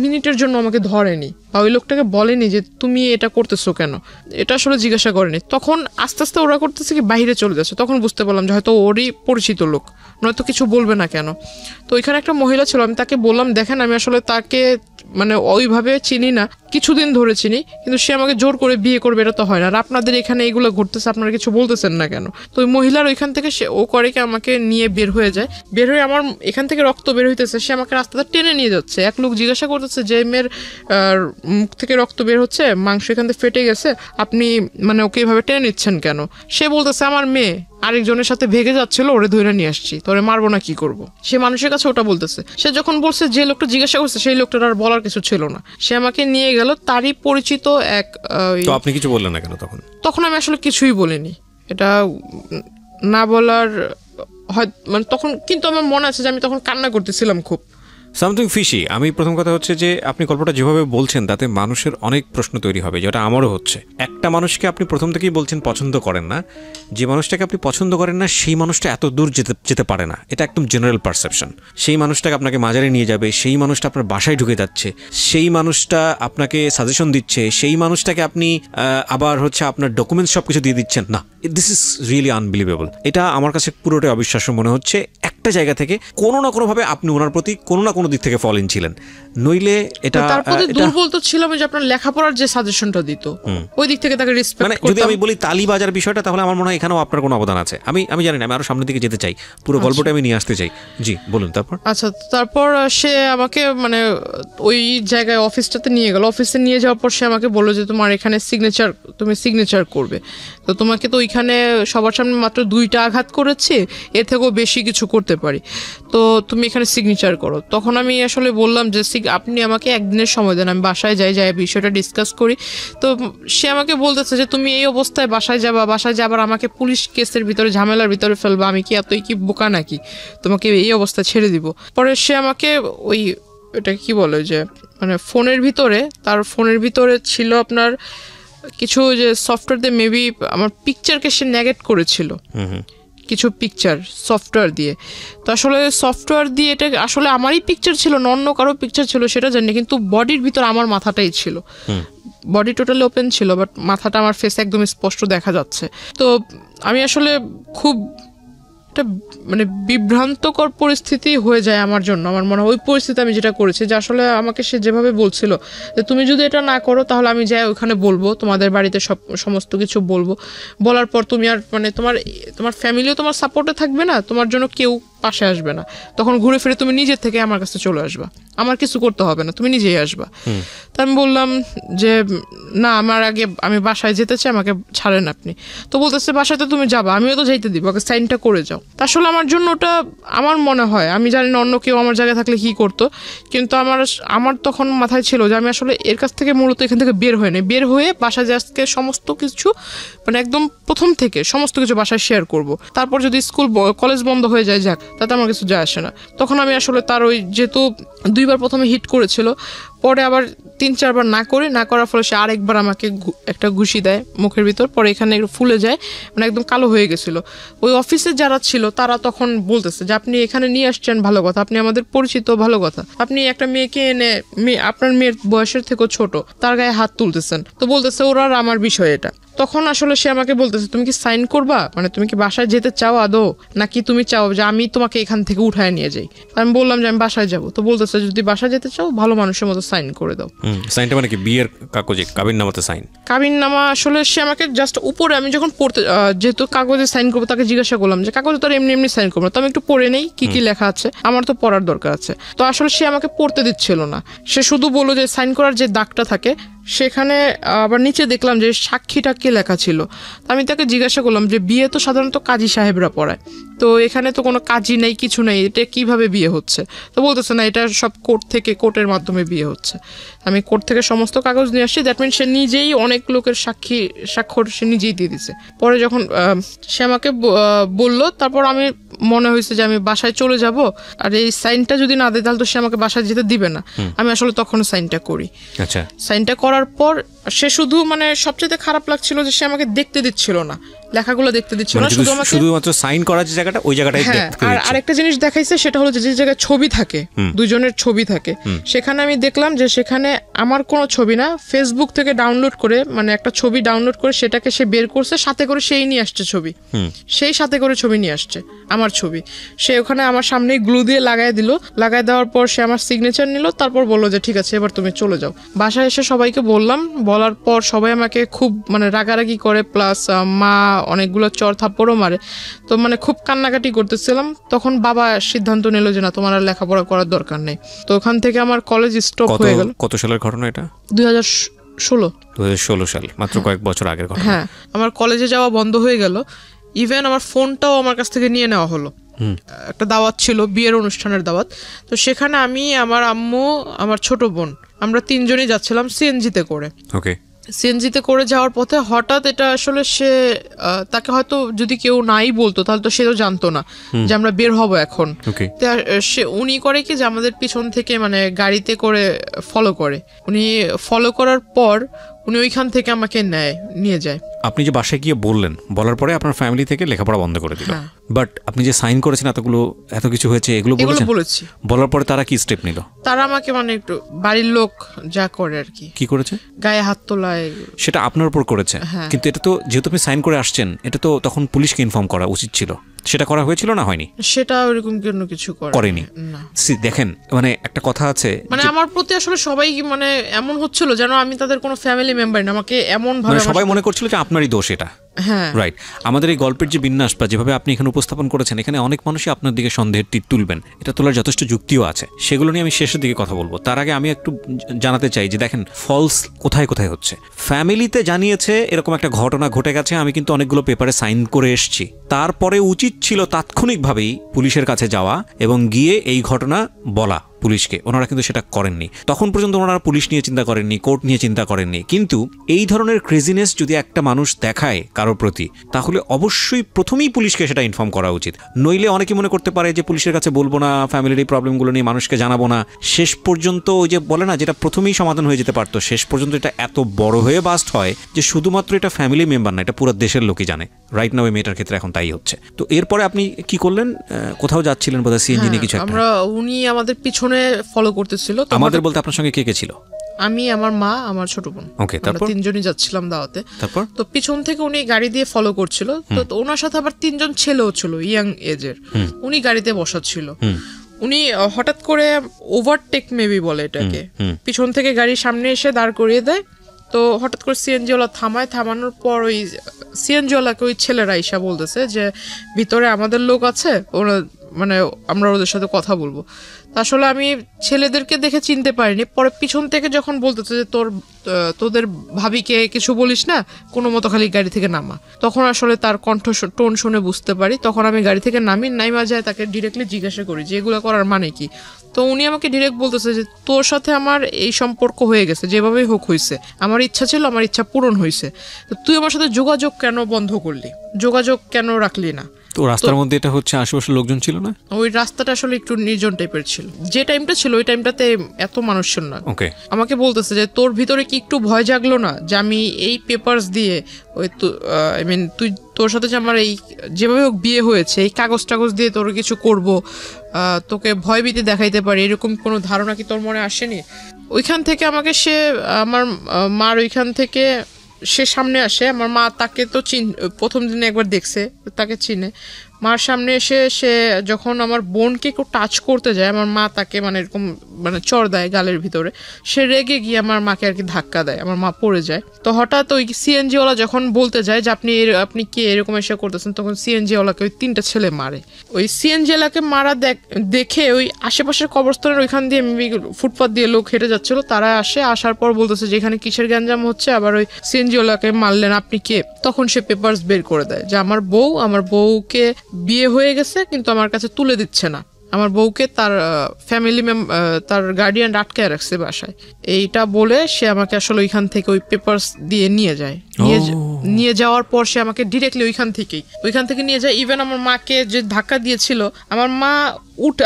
মিনিটের জন্য আমাকে ধরেনি বা ওই লোকটাকে বলেনি যে তুমি এটা করতেছো কেন, এটা আসলে জিজ্ঞাসা করেনি। তখন আস্তে আস্তে ওরা করতেছে কি বাইরে চলে যাচ্ছে, তখন বুঝতে পারলাম যে হয়তো ওরই পরিচিত লোক, নয়তো কিছু বলবে না কেন। তো ওইখানে একটা মহিলা ছিল, আমি তাকে বললাম দেখেন আমি আসলে তাকে মানে ওইভাবে চিনি না, কিছুদিন ধরে চিনি, কিন্তু সে আমাকে জোর করে বিয়ে করবে এটা তো হয় না, আর আপনাদের এখানে এইগুলো ঘটতেছে আপনারা কিছু বলতেছেন না কেন। তো ওই মহিলার ওইখান থেকে সে ও করে কি আমাকে নিয়ে বের হয়ে যায়, বের হয়ে আমার এখান থেকে রক্ত বের হইতেছে, সে আমাকে রাস্তাটা টেনে নিয়ে যাচ্ছে। এক লোক জিজ্ঞাসা করতেছে যে মেয়ের মুখ থেকে রক্ত বের হচ্ছে, মাংস এখান থেকে ফেটে গেছে, আপনি মানে ওকে এইভাবে টেনে নিচ্ছেন কেন? সে বলতেছে আমার মেয়ে আরেকজনের সাথে ভেগে যাচ্ছিল, ওরে ধরে নিয়ে আসছি, তোরে মারবো না কি করব। সে মানুষের কাছে ওটা বলতেছে। সে যখন বলছে যে লোকটা জিজ্ঞাসা করছে সেই লোকটার আর বলার কিছু ছিল না, সে আমাকে নিয়ে গেল তারই পরিচিত এক। তো আপনি কিছু বললেন না কেন তখন? তখন আমি আসলে কিছুই বলিনি, এটা না বলার হয় মানে তখন, কিন্তু আমার মনে আছে যে আমি তখন কান্না করতেছিলাম খুব। Something fishy. আমি প্রথম কথা হচ্ছে যে আপনি গল্পটা যেভাবে বলছেন তাতে মানুষের অনেক প্রশ্ন তৈরি হবে, যেটা আমারও হচ্ছে। একটা মানুষকে আপনি প্রথম থেকেই বলছেন পছন্দ করেন না, যে মানুষটাকে আপনি পছন্দ করেন না সেই মানুষটা এত দূর যেতে পারে না, এটা একদম জেনারেল পারসেপশন। সেই মানুষটাকে আপনাকে মাজারে নিয়ে যাবে, সেই মানুষটা আপনার বাসায় ঢুকে যাচ্ছে, সেই মানুষটা আপনাকে সাজেশন দিচ্ছে, সেই মানুষটাকে আপনি আবার হচ্ছে আপনার ডকুমেন্টস সব কিছু দিয়ে দিচ্ছেন না। This is really unbelievable. এটা আমার কাছে পুরোটাই অবিশ্বাস্য মনে হচ্ছে। একটা জায়গা থেকে কোনো না কোনোভাবে আপনি ওনার প্রতি কোনো না কোনো দিক থেকে ফল ইন ছিলেন, নইলে এটা তার প্রতি দুর্বল তো ছিলাম যে আপনার লেখাপড়ার যে সাজেশনটা দিত ওই দিক থেকে তাকে রেসপেক্ট মানে যদি আমি বলি তালিবাজার বিষয়টা, তাহলে আমার মনে হয় এখানেও আপনার কোনো অবদান আছে। আমি জানি না, আমি আরো সামনের দিকে যেতে চাই, পুরো গল্পটা আমি নিয়ে আসতে চাই। জি বলুন। তারপর আচ্ছা, তারপর সে আমাকে মানে ওই জায়গায় অফিসটাতে নিয়ে গেল। অফিসে নিয়ে যাওয়ার পর সে আমাকে বললো যে তোমার এখানে তুমি সিগনেচার করবে, তো তোমাকে তো ওইখানে সবার সামনে মাত্র 2টা আঘাত করেছি, এর থেকেও বেশি কিছু করতে পারি, তো তুমি এখানে সিগনেচার করো। তখন আমি আসলে বললাম যে আপনি আমাকে একদিনের সময় দেন, আমি বাসায় যাই বিষয়টা ডিসকাস করি। তো সে আমাকে বলতেছে যে তুমি এই অবস্থায় বাসায় যাবার আমাকে পুলিশ কেসের ভিতরে ঝামেলার ভিতরে ফেলবা, আমি কি এতই কি বোকা নাকি, তোমাকে এই অবস্থায় ছেড়ে দিব। পরে সে আমাকে ওই এটা কি বলে যে মানে তার ফোনের ভিতরে ছিল আপনার কিছু যে সফটওয়্যার দিয়ে মেবি আমার পিকচারকে সে নেগেট করেছিল, কিছু পিকচার সফটওয়্যার দিয়ে। তো আসলে সফটওয়্যার দিয়ে এটা আসলে আমারই পিকচার ছিল না অন্য কারো পিকচার ছিল সেটা জানি, কিন্তু বডির ভিতর আমার মাথাটাই ছিল, বডি টোটালি ওপেন ছিল, বাট মাথাটা আমার ফেসে একদম স্পষ্ট দেখা যাচ্ছে। তো আমি আসলে খুব একটা মানে বিভ্রান্তকর পরিস্থিতি হয়ে যায় আমার জন্য। আমার মনে হয় ওই পরিস্থিতি আমি যেটা করেছি যে আসলে আমাকে সে যেভাবে বলছিল যে তুমি যদি এটা না করো তাহলে আমি যাই ওখানে বলবো, তোমাদের বাড়িতে সমস্ত কিছু বলবো, বলার পর তুমি আর মানে তোমার ফ্যামিলিও তোমার সাপোর্টে থাকবে না, তোমার জন্য কেউ পাশে আসবে না, তখন ঘুরে ফিরে তুমি নিজের থেকে আমার কাছে চলে আসবা, আমার কিছু করতে হবে না, তুমি নিজেই আসবা। তা আমি বললাম যে না, আমি বাসায় যেতে চাই, আমাকে ছাড়েন আপনি। তো বলতেছে বাসায় তো তুমি যাবা, আমিও তো যাইতে দিব, আগে সাইনটা করে যাও। তা আসলে আমার জন্য ওটা আমার মনে হয়, আমি জানি না অন্য কেউ আমার জায়গায় থাকলে কি করতো, কিন্তু আমার তখন মাথায় ছিল যে আমি আসলে এর কাছ থেকে মূলত এখান থেকে বের হয়ে বাসায় আজকে সমস্ত কিছু মানে একদম প্রথম থেকে সমস্ত কিছু বাসায় শেয়ার করব, তারপর যদি স্কুল কলেজ বন্ধ হয়ে যায় যাক, তাতে আমার কিছু যায় আসে না। তখন আমি আসলে তার ওই যেহেতু 2বার প্রথমে হিট করেছিল, পরে আবার 3-4 বার না করার ফলে সে আরেকবার আমাকে একটা ঘুষি দেয় মুখের ভিতর, পরে এখানে একটু ফুলে যায়, মানে একদম কালো হয়ে গেছিল। ওই অফিসে যারা ছিল তারা তখন বলতেছে যে আপনি এখানে নিয়ে আসছেন ভালো কথা, আপনি আমাদের পরিচিত ভালো কথা, আপনি একটা মেয়েকে এনে আপনার মেয়ের বয়সের থেকেও ছোট তার গায়ে হাত তুলতেছেন, তো বলতেছে ওরা আর আমার বিষয় এটা। তখন আসলে সে আমাকে বলতেছে তুমি কি সাইন করবা, মানে তুমি কি বাসায় যেতে চাও আদৌ, নাকি তুমি চাও যে আমি তোমাকে এখান থেকে উঠায় নিয়ে যাই। আমি বললাম যে আমি বাসায় যাবো। তো বলতেছে যদি বাসায় যেতে চাও ভালো মানুষের মতো সাইন করে দাও। সাইনটা মানে কি বিয়ের কাগজে কাবিননামাতে সাইন? কাবিননামা আসলে সে আমাকে জাস্ট উপরে, আমি যখন পড়তে যেহেতু কাগজে সাইন করবো তাকে জিজ্ঞাসা করলাম যে কাগজে তো আর এমনি সাইন করবো না, তো আমি একটু পড়ে নেই কি লেখা আছে, আমার তো পড়ার দরকার আছে। তো আসলে সে আমাকে পড়তে দিচ্ছিল না, সে শুধু বললো যে সাইন করার যে দাগটা থাকে সেখানে আবার নিচে দেখলাম যে সাক্ষীটা কে লেখা ছিল। আমি তাকে জিজ্ঞাসা করলাম যে বিয়ে তো সাধারণত কাজী সাহেবরা পড়ায়, তো এখানে তো কোনো কাজই নেই, কিছু নেই, এটা কিভাবে বিয়ে হচ্ছে? তো বলতেছে না, এটা সব কোর্টের মাধ্যমে বিয়ে হচ্ছে। আমি কোর্ট থেকে সমস্ত কাগজ নিয়ে আসছি, দ্যাট মিন সে নিজেই অনেক লোকের স্বাক্ষর সে নিজেই দিয়ে দিছে। পরে যখন সে আমাকে বললো, তারপর আমি মনে হয়েছে যে আমি বাসায় চলে যাব, আর এই সাইনটা যদি না দেয় তাহলে তো সে আমাকে বাসায় যেতে দিবে না। আমি আসলে তখন সাইনটা করি। আচ্ছা, সাইনটা করার পর সে শুধু মানে সবচেয়ে খারাপ লাগছিল যে সে আমাকে দেখতে দিচ্ছিল না, লেখাগুলো দেখতে দিচ্ছিল না, শুধুমাত্র সাইন করার যে জায়গাটা ওই জায়গাটাই দেখতে। আর আরেকটা জিনিস দেখাইছে, সেটা হলো যে জায়গায় ছবি থাকে, দুজনের ছবি থাকে, সেখানে আমি দেখলাম যে সেখানে আমার কোনো ছবি না, ফেসবুক থেকে ডাউনলোড করে মানে একটা ছবি ডাউনলোড করে সেটাকে সে বের করছে, সাথে করে সেই নিয়ে আসছে ছবি, সেই সাথে করে ছবি নিয়ে আসছে আমার ছবি, সে ওখানে আমার সামনে গ্লু দিয়ে লাগাই দেওয়ার পর সে আমার সিগনেচার নিল, তারপর বললো যে ঠিক আছে এবার তুমি চলে যাও। বাসায় এসে সবাইকে বলার পর সবাই আমাকে খুব মানে রাগারাগি করে, প্লাস মা অনেকগুলো চর থাপ্পড়ও মারে, তো মানে খুব কান্নাকাটি করতেছিলাম। তখন বাবা সিদ্ধান্ত নিল যে না, তোমার আর লেখাপড়া করার দরকার নেই। তো ওখান থেকে আমার কলেজ স্টপ হয়ে গেল। কত সালের ঘটনা এটা? 2016 সাল, মাত্র কয়েক বছর আগের ঘটনা। হ্যাঁ, আমার কলেজে যাওয়া বন্ধ হয়ে গেল, ইভেন আমার ফোনটাও আমার কাছ থেকে নিয়ে নেওয়া হলো। একটা দাওয়াত ছিল, বিয়ের অনুষ্ঠানের দাওয়াত, তো সেখানে আমি, আমার আম্মু, আমার ছোট বোন, আমরা 3 জনই যাচ্ছিলাম সিএনজিতে করে। ওকে, সিএনজিতে করে যাওয়ার পথে হঠাৎ এটা আসলে তাকে হয়তো যদি কেউ নাই বলতো তাহলে তো সে তো জানতো না যে আমরা বের হব এখন। উনি করে কি যে আমাদের পিছন থেকে মানে গাড়িতে করে উনি ফলো করার পর উনি ওইখান থেকে আমাকে নিয়ে যায়। আপনি যে বাসায় গিয়ে বলার পরে আপনার ফ্যামিলি থেকে লেখাপড়া বন্ধ করে দিল, বাট আপনি যে সাইন করেছেন এত কিছু হয়েছে এগুলো বলেছি, বলার পরে তারা কি স্টেপ নিল? তারা আমাকে মানে একটু বাড়ির লোক যা করে আর কি করেছে, গায়ে হাত তোলায়, সেটা আপনার উপর করেছে। কিন্তু এটা তো যেহেতু আপনি সাইন করে আসছেন, এটা তো তখন পুলিশকে ইনফর্ম করা উচিত ছিল, সেটা করা হয়েছিল না হয়নি? সেটা ওরকম কোনো কিছু করেনি। না। দেখেন মানে একটা কথা আছে, মানে আমার প্রতি আসলে সবাই মানে এমন হচ্ছিল যেন আমি তাদের কোনো ফ্যামিলি মেম্বার না, আমাকে এমন মানে ভাবে সবাই মনে করছিল যে আপনারই দোষ এটা। হ্যাঁ রাইট। আমাদের এই গল্পের যে বিন্যাস বা যেভাবে আপনি এখানে উপস্থাপন করেছেন, এখানে অনেক মানুষই আপনার দিকে সন্দেহের তীর তুলবেন, এটা তোলার যথেষ্ট যুক্তিও আছে, সেগুলো নিয়ে আমি শেষের দিকে কথা বলবো। তার আগে আমি একটু জানাতে চাই যে দেখেন ফলস কোথায় কোথায় হচ্ছে। ফ্যামিলিতে জানিয়েছে এরকম একটা ঘটনা ঘটে গেছে, আমি কিন্তু অনেকগুলো পেপারে সাইন করে এসেছি, তারপরে উচিত ছিল তাৎক্ষণিকভাবেই পুলিশের কাছে যাওয়া এবং গিয়ে এই ঘটনা বলা পুলিশকে। ওনারা কিন্তু সেটা করেননি, তখন পর্যন্ত ওনারা পুলিশ নিয়ে চিন্তা করেননি, কোর্ট নিয়ে চিন্তা করেননি। কিন্তু এই ধরনের ক্রেজিনেস যদি একটা মানুষ দেখায় কারোর প্রতি, তাহলে অবশ্যই প্রথমেই পুলিশকে সেটা ইনফর্ম করা উচিত। নইলে অনেকে মনে করতে পারে যে পুলিশের কাছে বলবো না, ফ্যামিলির এই প্রবলেমগুলো নিয়ে মানুষকে জানাবো না, শেষ পর্যন্ত ওই যে বলে না যেটা প্রথমেই সমাধান হয়ে যেতে পারতো, শেষ পর্যন্ত এটা এত বড় হয়ে বাস্ট হয় যে শুধুমাত্র এটা ফ্যামিলি মেম্বার না, এটা পুরো দেশের লোকই জানে। রাইট নাও এই মেয়েটার ক্ষেত্রে এখন তাই হচ্ছে। তো এরপরে আপনি কি করলেন? কোথাও যাচ্ছিলেন বোধহয়, সিএনজি নিয়ে কিছু একটা। আমরা উনি আমাদের পিছনে ফলো করতেছিল। আমাদের বলতে আপনার সঙ্গে কে কে ছিল? আমি, আমার মা, আমার ছোট বোন। ওকে, তারপর তিনজনই যাচ্ছিলাম দাওয়াতে। তারপর তো পিছন থেকে উনি গাড়ি দিয়ে ফলো করছিল, তো ওনার সাথে আবার তিনজন ছেলেও ছিল ইয়াং এজের। উনি গাড়িতে বসা ছিল। উনি হঠাৎ করে ওভারটেক মেবি বলে এটাকে, পিছন থেকে গাড়ির সামনে এসে দাঁড় করিয়ে দেয়। তো হঠাৎ করে সিএনজিওয়ালা থামানোর পর ওই সিএনজিওয়ালাকে ওই ছেলেরা ইসা বলতেছে যে ভিতরে আমাদের লোক আছে, ওরা মানে আমরা ওদের সাথে কথা বলবো। আসলে আমি ছেলেদেরকে দেখে চিনতে পারিনি, পরে পিছন থেকে যখন বলতেছে যে তোদের ভাবিকে কিছু বলিস না, কোনো মতো খালি গাড়ি থেকে নামা, তখন আসলে তার কণ্ঠ টোন শুনে বুঝতে পারি। তখন আমি গাড়ি থেকে নাইমা যায়, তাকে ডিরেক্টলি জিজ্ঞাসা করি যে এগুলো করার মানে কি। তো উনি আমাকে ডিরেক্ট বলতেছে যে তোর সাথে আমার এই সম্পর্ক হয়ে গেছে, যেভাবেই হোক হয়েছে, আমার ইচ্ছা ছিল, আমার ইচ্ছা পূরণ হয়েছে, তো তুই আমার সাথে যোগাযোগ কেন বন্ধ করলি, যোগাযোগ কেন রাখলি না? তো রাস্তার মধ্যে এটা হচ্ছে, আশেপাশে লোকজন ছিল না? ওই রাস্তাটা আসলে একটু নির্জন টাইপের ছিল, যে টাইমটা ছিল ওই টাইমটাতে এত মানুষ ছিল না। ওকে। আমাকে বলতেছে যে তোর ভিতরে কি একটু ভয় জাগলো না যে আমি এই পেপারস দিয়ে ওই আই মিন তোর সাথে যে আমার এই যেভাবে হোক বিয়ে হয়েছে, এই কাগজ টাগজ দিয়ে তোর কিছু করব, তোকে ভয়ভীতি দেখাইতে পারি, এরকম কোনো ধারণা কি তোর মনে আসেনি? ওইখান থেকে আমাকে সে আমার মার ওইখান থেকে সে সামনে আসে। আমার মা তাকে তো প্রথম দিনে একবার দেখছে, তাকে চিনে। মার সামনে এসে সে যখন আমার বোনকে একটু টাচ করতে যায়, আমার মা তাকে মানে এরকম মানে চড় দেয় গালের ভিতরে। সে রেগে গিয়ে আমার মাকে আর কি ধাক্কা দেয়, আমার মা পড়ে যায়। তো হঠাৎ ওই সিএনজিওয়ালা যখন বলতে যায় যে আপনি কি এরকম এসে করতেছেন, তখন সিএনজিওয়ালাকে ওই 3টা ছেলে মারে। ওই সিএনজিওয়ালাকে মারা দেখে ওই আশেপাশের কবরস্থানের ওইখান দিয়ে ফুটপাথ দিয়ে লোক হেঁটে যাচ্ছিল, তারা আসার পর বলতেছে যে এখানে কিসের গ্যাঞ্জাম হচ্ছে, আবার ওই সিএনজিওয়ালাকে মারলেন আপনি কে? তখন সে পেপারস বের করে দেয় যে আমার বউকে বিয়ে হয়ে গেছে কিন্তু আমার কাছে তুলে দিচ্ছে না, আমার বউকে তার ফ্যামিলি তার গার্ডিয়ান আটকায় রাখছে বাসায়। এইটা বলে সে আমাকে আসলে ওইখান থেকে ওই পেপারস দিয়ে নিয়ে যায়। নিয়ে যাওয়ার পর সে আমাকে ডিরেক্টলি ওইখান থেকে নিয়ে যায়। ইভেন আমার মাকে যে ধাক্কা দিয়েছিল, আমার মা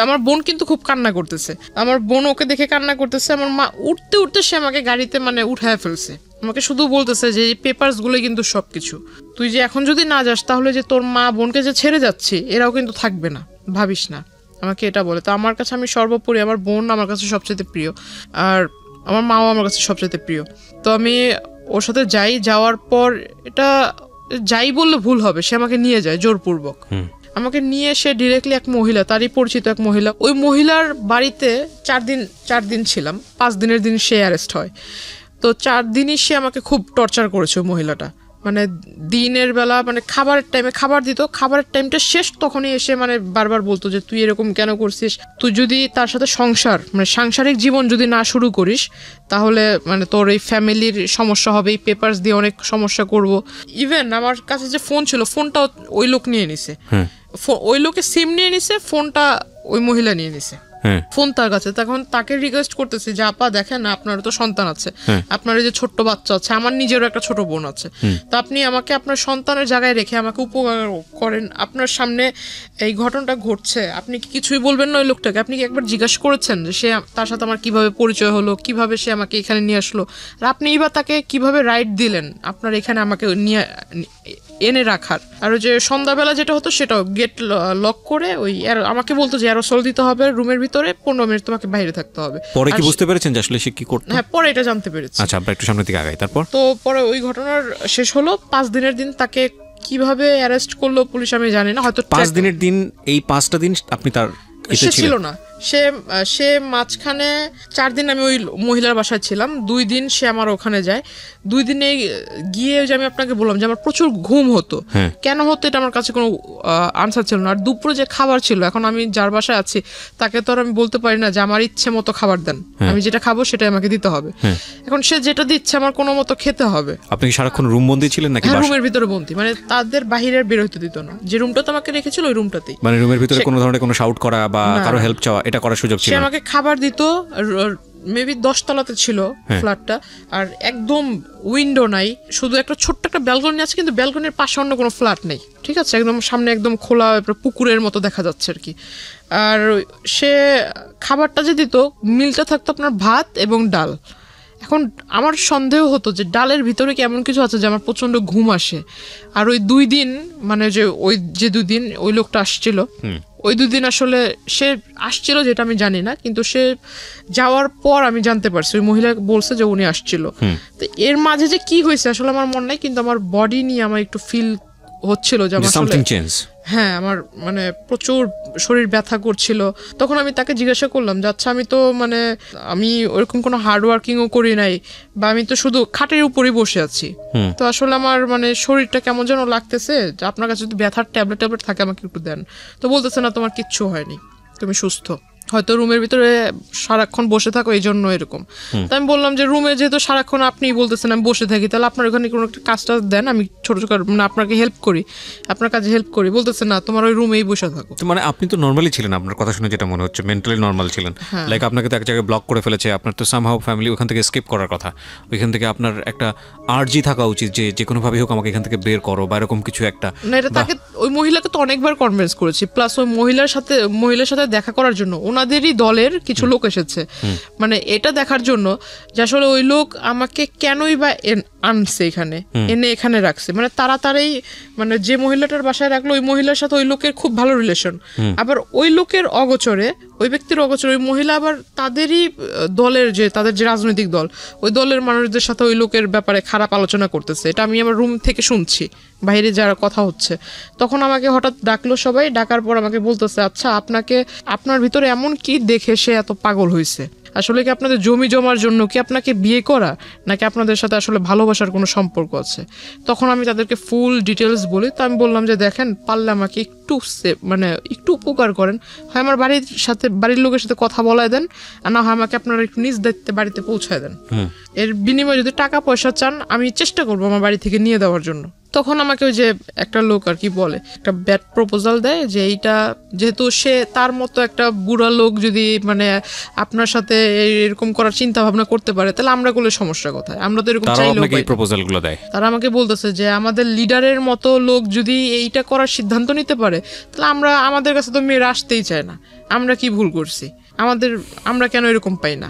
আমার বোন কিন্তু খুব কান্না করতেছে, আমার বোন ওকে দেখে কান্না করতেছে। আমার মা উঠতে উঠতে সে আমাকে গাড়িতে মানে উঠায় ফেলছে, আমাকে শুধু বলতেছে যে এই পেপারস গুলো কিন্তু সবকিছু, তুই যে এখন যদি না যাস তাহলে যে তোর মা বোনকে যে ছেড়ে যাচ্ছে এরাও কিন্তু থাকবে না, ভাবিস না, আমাকে এটা বলে। তো আমার কাছে আমি সর্বোপরি আমার বোন আমার কাছে সবচেয়ে প্রিয়, আর আমার মাও আমার কাছে সবচেয়ে প্রিয়। তো আমি ওর সাথে যাওয়ার পর এটা যাই বললে ভুল হবে, সে আমাকে নিয়ে যায় জোরপূর্বক। আমাকে নিয়ে সে ডিরেক্টলি এক মহিলা, তারই পরিচিত এক মহিলা, ওই মহিলার বাড়িতে 4 দিন ছিলাম। 5 দিনের দিন সে অ্যারেস্ট হয়। তো 4 দিনই সে আমাকে খুব টর্চার করেছে ওই মহিলাটা। মানে দিনের বেলা মানে খাবারের টাইমে খাবার দিত, খাবারের টাইমটা শেষ তখনই এসে মানে বারবার বলতো যে তুই এরকম কেন করছিস, তুই যদি তার সাথে সাংসারিক জীবন যদি না শুরু করিস তাহলে মানে তোর এই ফ্যামিলির সমস্যা হবে, এই পেপারস দিয়ে অনেক সমস্যা করব। ইভেন আমার কাছে যে ফোন ছিল, ফোনটাও ওই লোক নিয়ে নিছে, ওই লোকের সিম নিয়ে নিছে, ফোনটা ওই মহিলা নিয়ে নিছে, ফোন তার কাছে। তখন তাকে রিকোয়েস্ট করতেছি যে আপা দেখেন আপনার তো সন্তান আছে, আপনার এই যে ছোট্ট বাচ্চা আছে, আমার নিজেরও একটা ছোট বোন আছে, তো আপনি আমাকে আপনার সন্তানের জায়গায় রেখে আমাকে উপকার করেন, আপনার সামনে এই ঘটনাটা ঘটছে, আপনি কি কিছুই বলবেন না ওই লোকটাকে? আপনি কি একবার জিজ্ঞাসা করেছেন যে সে তার সাথে আমার কিভাবে পরিচয় হলো, কিভাবে সে আমাকে এখানে নিয়ে আসলো, আর আপনি বা তাকে কিভাবে রাইট দিলেন আপনার এখানে আমাকে নিয়ে এনে রাখার? আর ওই যে সন্ধ্যাবেলা যেটা হতো সেটাও গেট লক করে ওই আমাকে বলতো যে অ্যারোসল দিতে হবে রুমের ভিতরে, 15 মিনিট তোমাকে বাইরে থাকতে হবে। পরে কি বুঝতে পেরেছেন যে আসলে সে কি করতো? হ্যাঁ, পরে এটা জানতে পেরেছি। আচ্ছা, আমরা একটু সামনের দিকে আগাই। তারপর তো পরে ওই ঘটনার শেষ হলো। 5 দিনের দিন তাকে কিভাবে অ্যারেস্ট করলো পুলিশ আমি জানি না, হয়তো 5 দিনের দিন, এই 5টা দিন আপনি তার সে ছিল না, সে মাঝখানে 4 দিন আমি ওই মহিলার বাসায় ছিলাম, 2 দিন সে আমার ওখানে যায়। 2 দিনে গিয়ে যে আমি আপনাকে বললাম যে আমার প্রচুর ঘুম হতো, কেন হতো এটা আমার কাছে কোনো আনসার ছিল না। আর দুপুরে যে খাবার ছিল, এখন আমি যার বাসায় আছি তাকে তো আর আমি বলতে পারি না যে আমার ইচ্ছে মতো খাবার দেন, আমি যেটা খাবো সেটাই আমাকে দিতে হবে। এখন সে যেটা দিচ্ছে আমার কোনো মতো খেতে হবে। আপনি কি সারাক্ষণ রুম বন্দি ছিলেন নাকি? রুমের ভিতরে বন্দি, মানে তাদের বাহিরের বের হইতে দিত না, যে রুমটাতে আমাকে রেখেছিল ওই রুমটাতেই। মানে রুমের ভিতরে কোনো ধরনের কোনো শাউট করা বা কারো হেল্প চাওয়া এটা করার সুযোগ ছিল সে না? আমাকে খাবার দিত, মেবি 10 তলাতে ছিল ফ্ল্যাটটা, আর একদম উইন্ডো নাই, শুধু একটা ছোট্ট একটা ব্যালকনি আছে, কিন্তু ব্যালকনির পাশে অন্য কোনো ফ্ল্যাট নেই, ঠিক আছে, একদম সামনে একদম খোলা পুকুরের মতো দেখা যাচ্ছে আর কি। আর সে খাবারটা যে দিত, মিলটা থাকতো আপনার ভাত এবং ডাল। এখন আমার সন্দেহ হতো যে ডালের ভিতরে কি এমন কিছু আছে যে আমার প্রচন্ড ঘুম আসে। আর ওই 2 দিন, মানে যে 2 দিন ওই লোকটা আসছিল, ওই 2 দিন আসলে সে আসছিল যেটা আমি জানি না, কিন্তু সে যাওয়ার পর আমি জানতে পারছি, ওই মহিলা বলছে যে উনি আসছিল। তো এর মাঝে যে কি হয়েছে আসলে আমার মনে নাই, কিন্তু আমার বডি নিয়ে আমার একটু ফিল হচ্ছিল যে আমার হ্যাঁ, আমার মানে প্রচুর শরীর ব্যথা করছিল। তখন আমি তাকে জিজ্ঞাসা করলাম যে আচ্ছা, আমি তো মানে আমি ওরকম কোনো হার্ড ওয়ার্কিংও করি নাই, বা আমি তো শুধু খাটের উপরেই বসে আছি, তো আসলে আমার মানে শরীরটা কেমন যেন লাগতেছে, যে আপনার কাছে যদি ব্যথার ট্যাবলেট থাকে আমাকে একটু দেন। তো বলতেছে না, তোমার কিচ্ছু হয়নি, তুমি সুস্থ, হয়তো রুমের ভিতরে সারাক্ষণ বসে থাকো এই জন্য এরকম। তো আমি বললাম যে রুমে যেহেতু সারাক্ষণ আপনি বলতেছেন আমি বসে থাকি, তাহলে আপনার ওখানে কোনো একটা কাজটা দেন, আমি ছোট ছোট মানে আপনাকে হেল্প করি, আপনার কাজে হেল্প করি। বলতেছে না, তোমার ওই রুমেই বসে থাকো। মানে আপনি তো নর্মালি ছিলেন, আপনার কথা শুনে যেটা মনে হচ্ছে মেন্টালি নর্মাল ছিলেন, লাইক আপনাকে তো এক জায়গায় ব্লক করে ফেলেছে, আপনার তো সামহাউ ফ্যামিলি ওখান থেকে স্কিপ করার কথা, ওইখান থেকে আপনার একটা আর্জি থাকা উচিত যে কোনোভাবেই হোক আমাকে এখান থেকে বের করো বা এরকম কিছু একটা। না, এটা তাকে ওই মহিলাকে তো অনেকবার কনভিন্স করেছি, প্লাস ওই মহিলার সাথে দেখা করার জন্য ওনাদেরই দলের কিছু লোক এসেছে, মানে এটা দেখার জন্য যে আসলে ওই লোক আমাকে কেনই বা আনছে এখানে, এনে এখানে রাখছে। মানে তাড়াতাড়ি মানে যে মহিলাটার বাসায় রাখলো ওই মহিলার সাথে ওই লোকের খুব ভালো রিলেশন, আবার ওই লোকের অগোচরে, ওই ব্যক্তির অগোচরে ওই মহিলা আবার তাদেরই দলের যে তাদের যে রাজনৈতিক দল, ওই দলের মানুষদের সাথে ওই লোকের ব্যাপারে খারাপ আলোচনা করতেছে। এটা আমি আমার রুম থেকে শুনছি, বাইরে যারা কথা হচ্ছে। তখন আমাকে হঠাৎ ডাকলো সবাই, ডাকার পর আমাকে বলতেছে আচ্ছা, আপনার ভিতরে এমন কি দেখে সে এত পাগল হয়েছে? আসলে কি আপনাদের জমি জমার জন্য কি আপনাকে বিয়ে করা, নাকি আপনাদের সাথে আসলে ভালোবাসার কোনো সম্পর্ক আছে? তখন আমি তাদেরকে ফুল ডিটেলস বলি। তো আমি বললাম যে দেখেন, পারলে আমাকে একটু মানে একটু উপকার করেন, হয় আমার বাড়ির লোকের সাথে কথা বলায় দেন, আর না হয় আমাকে আপনারা একটু নিজ দায়িত্বে বাড়িতে পৌঁছায় দেন। এর বিনিময়ে যদি টাকা পয়সা চান আমি চেষ্টা করবো আমার বাড়ি থেকে নিয়ে দেওয়ার জন্য। তখন আমাকে ওই যে একটা লোক আর কি বলে, একটা ব্যাড প্রপোজাল দেয় যে এইটা যেহেতু সে তার মতো একটা বুড়া লোক যদি মানে আপনার সাথে এরকম করার চিন্তা ভাবনা করতে পারে, তাহলে আমরা করলে সমস্যা কোথায়? আমরা তো এরকম চাইলেও পাই। প্রপোজালগুলো দেয়, তারা আমাকে বলতেছে যে আমাদের লিডারের মতো লোক যদি এইটা করার সিদ্ধান্ত নিতে পারে, তাহলে আমাদের কাছে তো মেয়েরা আসতেই চায় না। আমরা কি ভুল করছি? আমরা কেন এরকম পাই না?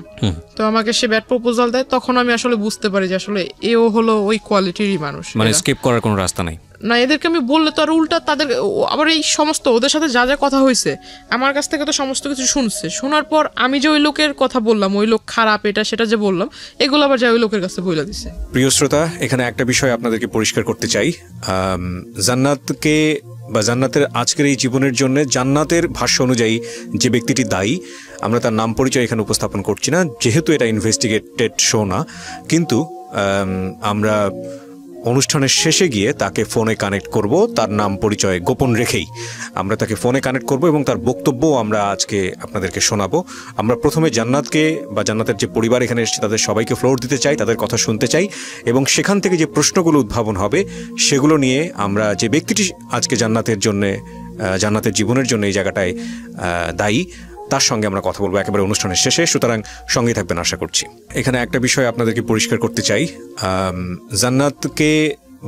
তো আমাকে সে ব্যাড প্রপোজাল দেয়। তখন আমি আসলে বুঝতে পারি যে আসলে এও হলো ওই কোয়ালিটিরই মানুষ, মানে স্কিপ করার কোনো রাস্তা নাই। না, এদেরকে আমি বললে তো আর উল্টা তাদের আবার এই সমস্ত ওদের সাথে যা যা কথা হয়েছে আমার কাছ থেকে তো সমস্ত কিছু শুনছে। শোনার পর আমি যে ওই লোকের কথা বললাম, ওই লোক খারাপ এটা সেটা যে বললাম, এগুলো আবার যা ওই লোকের কাছে বলে দিছে। প্রিয় শ্রোতা, এখানে একটা বিষয় আপনাদেরকে পরিষ্কার করতে চাই। জান্নাতকে বা জান্নাতের আজকের এই জীবনের জন্য জান্নাতের ভাষ্য অনুযায়ী যে ব্যক্তিটি দায়ী, আমরা তার নাম পরিচয় এখানে উপস্থাপন করছি না, যেহেতু এটা ইনভেস্টিগেটেড শো না, কিন্তু আমরা অনুষ্ঠানের শেষে গিয়ে তাকে ফোনে কানেক্ট করব, তার নাম পরিচয় গোপন রেখেই আমরা তাকে ফোনে কানেক্ট করব এবং তার বক্তব্যও আমরা আজকে আপনাদেরকে শোনাবো। আমরা প্রথমে জান্নাতকে বা জান্নাতের যে পরিবার এখানে এসেছে তাদের সবাইকে ফ্লোর দিতে চাই, তাদের কথা শুনতে চাই, এবং সেখান থেকে যে প্রশ্নগুলো উদ্ভাবন হবে সেগুলো নিয়ে আমরা যে ব্যক্তিটি আজকে জান্নাতের জীবনের জন্য এই জায়গাটায় দায়ী, তার সঙ্গে আমরা কথা বলবো একেবারে অনুষ্ঠানের শেষে। সুতরাং সঙ্গে থাকবেন আশা করছি। এখানে একটা বিষয় আপনাদেরকে পরিষ্কার করতে চাই। জান্নাতকে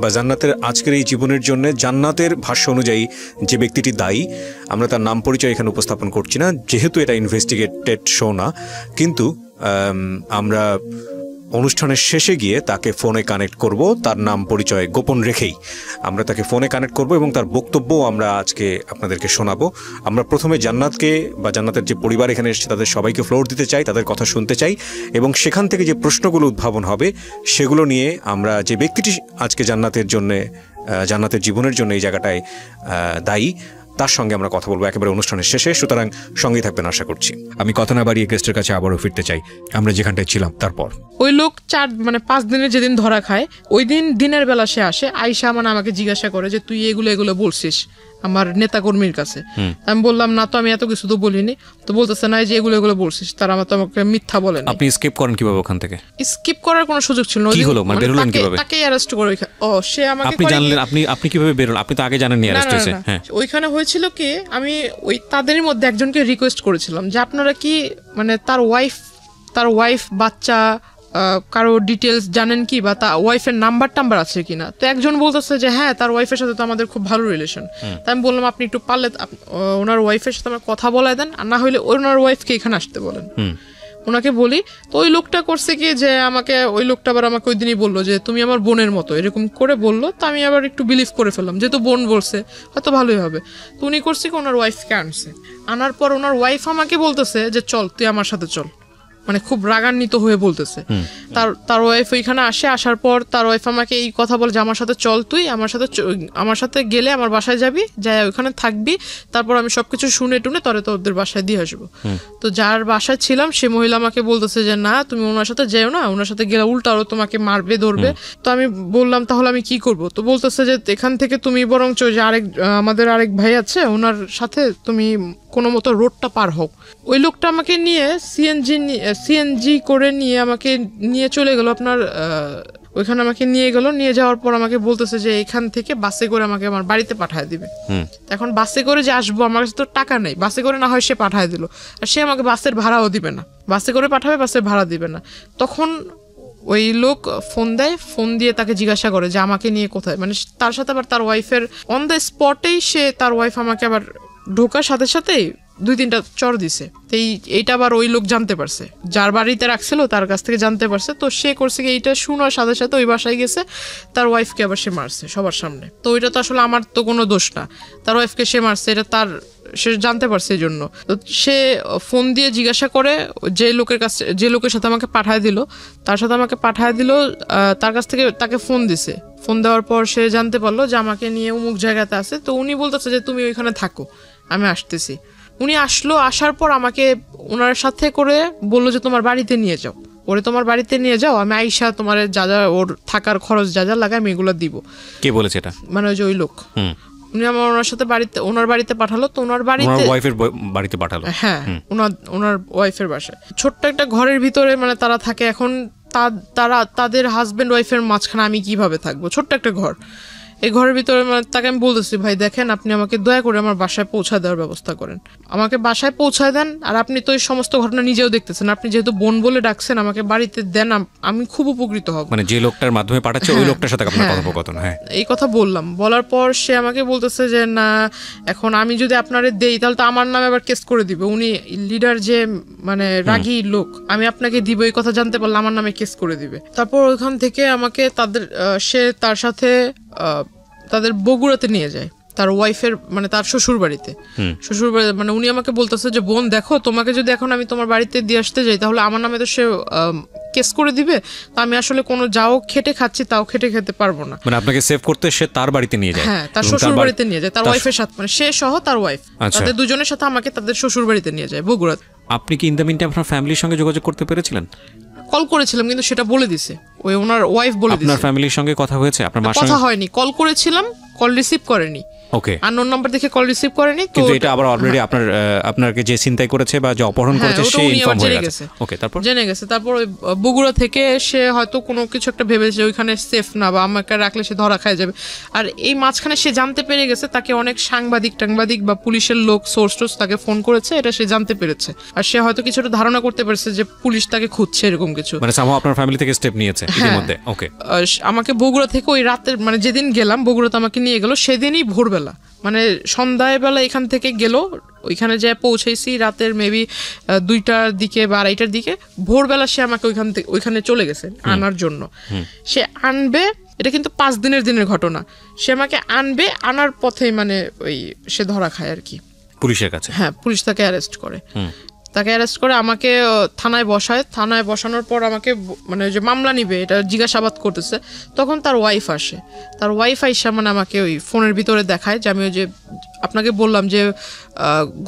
বা জান্নাতের আজকের এই জীবনের জন্য জান্নাতের ভাষ্য অনুযায়ী যে ব্যক্তিটি দায়ী, আমরা তার নাম পরিচয় এখানে উপস্থাপন করছি না, যেহেতু এটা ইনভেস্টিগেটেড শো না, কিন্তু আমরা অনুষ্ঠানের শেষে গিয়ে তাকে ফোনে কানেক্ট করব, তার নাম পরিচয় গোপন রেখেই আমরা তাকে ফোনে কানেক্ট করব এবং তার বক্তব্যও আমরা আজকে আপনাদেরকে শোনাবো। আমরা প্রথমে জান্নাতকে বা জান্নাতের যে পরিবার এখানে এসেছে তাদের সবাইকে ফ্লোর দিতে চাই, তাদের কথা শুনতে চাই, এবং সেখান থেকে যে প্রশ্নগুলো উদ্ভাবন হবে সেগুলো নিয়ে আমরা যে ব্যক্তিটি আজকে জান্নাতের জীবনের জন্য এই জায়গাটায় দায়ী, তার সঙ্গে আমরা কথা বলবো একেবারে অনুষ্ঠানের শেষে, সুতরাং সঙ্গেই থাকবেন আশা করছি। আমি কথা না বাড়িয়ে গেস্টের কাছে আবারও ফিরতে চাই, আমরা যেখানটায় ছিলাম তারপর। ওই লোক 5 দিনের যেদিন ধরা খায় ওই দিন দিনের বেলা সে আসে, আইসা মানে আমাকে জিজ্ঞাসা করে যে তুই এগুলো বলছিস আমার নেতাকর্মীর কাছে। আমি বললাম না তো, আমি এত কিছু তো বলিনি। তো বলতেছে না যে এগুলো বলছিস, তারা আমাকে মিথ্যা বলেন। আপনি স্কিপ করেন কিভাবে ওখান থেকে? স্কিপ করার কোনো সুযোগ ছিল না। কি হলো, মানে বেরোলেন কিভাবে? তাকে অ্যারেস্ট করে সে আমাকে আপনি জানলেন, আপনি কিভাবে বেরোলেন? আপনি তো আগে জানেননি অ্যারেস্ট হয়েছে। হ্যাঁ, ওইখানে হয়েছিল কি, আমি ওই তাদের মধ্যে একজনকে রিকোয়েস্ট করেছিলাম যে আপনারা কি মানে তার ওয়াইফ বাচ্চা কারো ডিটেলস জানেন কি, বা তার ওয়াইফের নাম্বার আছে কিনা। তো একজন বলতেছে যে হ্যাঁ তার ওয়াইফের সাথে তো আমাদের খুব ভালো রিলেশন। তাই আমি বললাম আপনি একটু পারলে ওনার ওয়াইফের সাথে আমার কথা বলায় দেন, আর না হলে ওনার ওয়াইফকে এখানে আসতে বলেন। ওনাকে বলি, তো ওই লোকটা করছে কি যে ওই লোকটা আবার আমাকে ওই দিনই বললো যে তুমি আমার বোনের মতো, এরকম করে বললো। তো আমি আবার একটু বিলিভ করে ফেললাম, যেহেতু বোন বলছে হয়তো ভালোই হবে। তো উনি করছে কি ওনার ওয়াইফকে আনার পর ওনার ওয়াইফ আমাকে বলতেছে যে চল তুই আমার সাথে চল, মানে খুব রাগান্বিত হয়ে বলতেছে। তার ওয়াইফ ওইখানে আসার পর তার ওয়াইফ আমাকে এই কথা বলে যে আমার সাথে চল, তুই আমার সাথে গেলে আমার বাসায় যাবি, যাই ওইখানে থাকবি, তারপর আমি সবকিছু শুনে টুনে তো ওদের বাসায় দিয়ে আসবো। তো যার বাসায় ছিলাম সে মহিলা আমাকে বলতেছে যে না তুমি ওনার সাথে যেও না, ওনার সাথে গেলে উল্টা আরো তোমাকে মারবে ধরবে। তো আমি বললাম তাহলে আমি কি করব? তো বলতেছে যে এখান থেকে তুমি বরঞ্চ যে আমাদের আরেক ভাই আছে ওনার সাথে তুমি কোনো মতো রোডটা পার হোক। ওই লোকটা আমাকে নিয়ে সিএনজি করে আমাকে নিয়ে চলে গেল আপনার ওইখানে, আমাকে নিয়ে যাওয়ার পর আমাকে বলতেছে যে এখান থেকে বাসে করে আমাকে আমার বাড়িতে পাঠায় দিবে। এখন বাসে করে যে আসবো, আমার কাছে তো টাকা নেই, বাসে করে না হয় সে পাঠায় দিল, আর সে আমাকে বাসের ভাড়াও দিবে না, বাসে করে পাঠাবে বাসের ভাড়া দিবে না। তখন ওই লোক ফোন দেয়, ফোন দিয়ে তাকে জিজ্ঞাসা করে যে আমাকে নিয়ে কোথায়, মানে তার সাথে আবার তার ওয়াইফের অন দ্য স্পটেই তার ওয়াইফ আমাকে আবার ঢোকার সাথে সাথেই 2-3টা চর দিছে। এইটা আবার ওই লোক জানতে পারছে, যার বাড়িতে রাখছিল তার কাছ থেকে জানতে পারছে। তো সে করছে কি এইটা শোনার সাথে সাথে ওই বাসায় গেছে, তার ওয়াইফকে আবার সে মারছে সবার সামনে। তো ওইটা তো আসলে আমার তো কোনো দোষ না, তার ওয়াইফকে সে মারছে, এটা সে জানতে পারছে এই জন্য। তো সে ফোন দিয়ে জিজ্ঞাসা করে যে লোকের সাথে আমাকে পাঠায় দিল, তার কাছ থেকে তাকে ফোন দিছে। ফোন দেওয়ার পর সে জানতে পারলো যে আমাকে নিয়ে অমুক জায়গাতে আছে। তো উনি বলতেছে যে তুমি ওইখানে থাকো, আমি আসতেছি। উনি আসার পর আমাকে ওনার সাথে করে বললো যে তোমার বাড়িতে নিয়ে যাও, তোমার বাড়িতে নিয়ে যাও, আমি আইসা তোমার যা ওর থাকার খরচ যা লাগায় আমি এগুলো দিব। কে বলেছে এটা? মানে ওই লোক। উনি ওনার সাথে ওনার বাড়িতে পাঠালো। তো ওনার বাড়িতে পাঠালো, হ্যাঁ ওনার ওয়াইফের বাসায় ছোট্ট একটা ঘরের ভিতরে মানে তারা থাকে। এখন তাদের হাজবেন্ড ওয়াইফের মাঝখানে আমি কিভাবে থাকবো? ছোট্ট একটা ঘর, এই ঘরের ভিতরে তাকে আমি বলতেছি ভাই দেখেন আপনি আমাকে দয়া করে আমার বাসায় পৌঁছা দেওয়ার ব্যবস্থা করেন, আমাকে বাসায় পৌঁছায় দেন। আর আপনি তো এই সমস্ত ঘটনা নিজেও দেখতেছেন, আপনি যেহেতু বোন বলে ডাকছেন আমাকে বাড়িতে দেন, আমি খুব উপকৃত হব। মানে যে লোকটার মাধ্যমে পাঠাচ্ছে ওই লোকটার সাথে আপনার কথোপকথন? হ্যাঁ, এই কথা বলার পর সে আমাকে বলতেছে যে না এখন আমি যদি আপনারে দেই তাহলে তো আমার নামে আবার কেস করে দিবে, উনি লিডার যে মানে রাগী লোক, আমি আপনাকে দিব এই কথা জানতে পারলে আমার নামে কেস করে দিবে। তারপর ওইখান থেকে আমাকে সে তার সাথে তাদের বগুড়াতে নিয়ে যায়, তার ওয়াইফের মানে তার শ্বশুর বাড়িতে। মানে উনি আমাকে বলতেছে যে বোন দেখো তোমাকে যদি এখন আমি তোমার বাড়িতে দিয়ে আসতে যাই তাহলে আমার নামে তো সে কেস করে দিবে, তো আমি আসলে কোনো যাও খেটে খাচ্ছি তাও খেটে খেতে পারবো না। মানে আপনাকে সেভ করতে সে তার বাড়িতে নিয়ে যায়? হ্যাঁ, তার শ্বশুর বাড়িতে নিয়ে যায়, তার ওয়াইফের সাথে, মানে সে সহ তার ওয়াইফ, তাদের দুজনের সাথে আমাকে তাদের শ্বশুর বাড়িতে নিয়ে যায় বগুড়াতে। আপনি কি ইন দ্য মিন টাইম আপনার ফ্যামিলির সঙ্গে যোগাযোগ করতে পেরেছিলেন? কল করেছিলাম কিন্তু সেটা বলে দিছে ওনার ওয়াইফ বলে দিছে। আপনার ফ্যামিলির সঙ্গে কথা হয়েছে? আপনার মার সঙ্গে কথা হয়নি, কল করেছিলাম, কল রিসিভ করেনি। ওকে, আননোন নাম্বার দেখে কল রিসিভ করেনি। কিন্তু এটা আবার অলরেডি আপনাকে যে চিন্তাই করেছে বা যে অপহরণ করেছে সে ইনফর্ম হয়ে গেছে। ওকে, তারপর জেনে গেছে। তারপর ওই বগুড়া থেকে সে হয়তো কোনো কিছু একটা ভেবেছে ওইখানে সেফ না বা আমাকে রাখলে সে ধরা খায় যাবে। আর এই মাঝখানে সে জানতে পেরে গেছে তাকে অনেক সাংবাদিক বা পুলিশের লোক সোর্স তাকে ফোন করেছে, এটা সে জানতে পেরেছে। আর সে হয়তো কিছুটা ধারণা করতে পারছে যে পুলিশ তাকে খুঁজছে, এরকম কিছু। মানে সামহাও আপনার ফ্যামিলি থেকে স্টেপ নিয়েছে ইতিমধ্যে। ওকে, আমাকে বগুড়া থেকে ওই রাতের মানে যেদিন গেলাম বগুড়াতে আমাকে নিয়ে গেল সেদিনই ভোরবেলা, মানে সন্ধ্যাবেলা এখান থেকে গেল, ওইখানে যে পৌঁছেছি রাতের মেবি 2টার দিকে বা 2:30টার দিকে। ভোরবেলা সে আমাকে ওইখানে চলে গেছে আনার জন্য। সে আনবে, এটা কিন্তু 5 দিনের ঘটনা। সে আমাকে আনার পথে মানে ওই সে ধরা খায় আর কি পুলিশের কাছে। হ্যাঁ, পুলিশ তাকে অ্যারেস্ট করে। তাকে অ্যারেস্ট করে আমাকে থানায় বসায়। থানায় বসানোর পর আমাকে মানে যে মামলা নিবে এটা জিজ্ঞাসাবাদ করতেছে, তখন তার ওয়াইফ আসে। তার ওয়াইফ আইসা মানে আমাকে ওই ফোনের ভিতরে দেখায় যে আমি ওই যে আপনাকে বললাম যে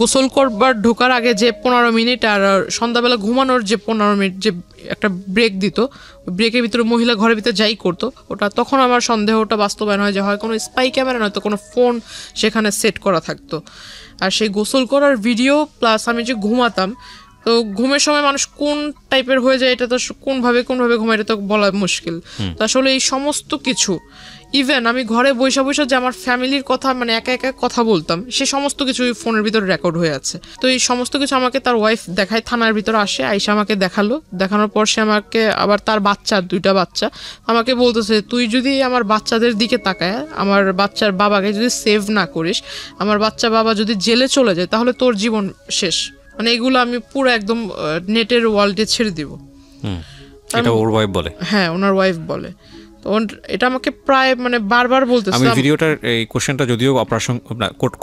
গোসল করবার ঢোকার আগে যে 15 মিনিট আর সন্ধ্যাবেলা ঘুমানোর যে 15 মিনিট যে একটা ব্রেক দিত, ব্রেকের ভিতরে মহিলা ঘরের ভিতরে যাই করতো, ওটা তখন আমার সন্দেহটা বাস্তবায়ন হয় যে হয় কোনো স্পাই ক্যামেরা নয়তো কোনো ফোন সেখানে সেট করা থাকতো। আর সেই গোসল করার ভিডিও প্লাস আমি যে ঘুমাতাম, তো ঘুমের সময় মানুষ কোন টাইপের হয়ে যায় এটা তো কোনভাবে ঘুমায় এটা তো বলা মুশকিল। তো আসলে এই সমস্ত কিছু ইভেন আমি ঘরে বসে বসে যে আমার ফ্যামিলির কথা মানে একা একা কথা বলতাম, সে সমস্ত কিছু ফোনের ভিতরে রেকর্ড হয়ে আছে। তো এই সমস্ত কিছু আমাকে তার ওয়াইফ দেখায়, থানার ভিতরে আসে, আইসা আমাকে দেখালো। দেখানোর পর সে আমাকে আবার তার বাচ্চা 2টা বাচ্চা আমাকে বলতেছে, তুই যদি আমার বাচ্চাদের দিকে তাকায় আমার বাচ্চার বাবাকে যদি সেভ না করিস, আমার বাবা যদি জেলে চলে যায় তাহলে তোর জীবন শেষ। মানে এগুলো আমি পুরো একদম নেটের ওয়ার্ল্ডে ছেড়ে দিব। এটা ওর ওয়াইফ বলে? হ্যাঁ, ওনার ওয়াইফ বলে। তো এটা আমাকে প্রায় মানে বারবার বলতেছে। আমি ভিডিওটার এই কোশ্চেনটা যদিও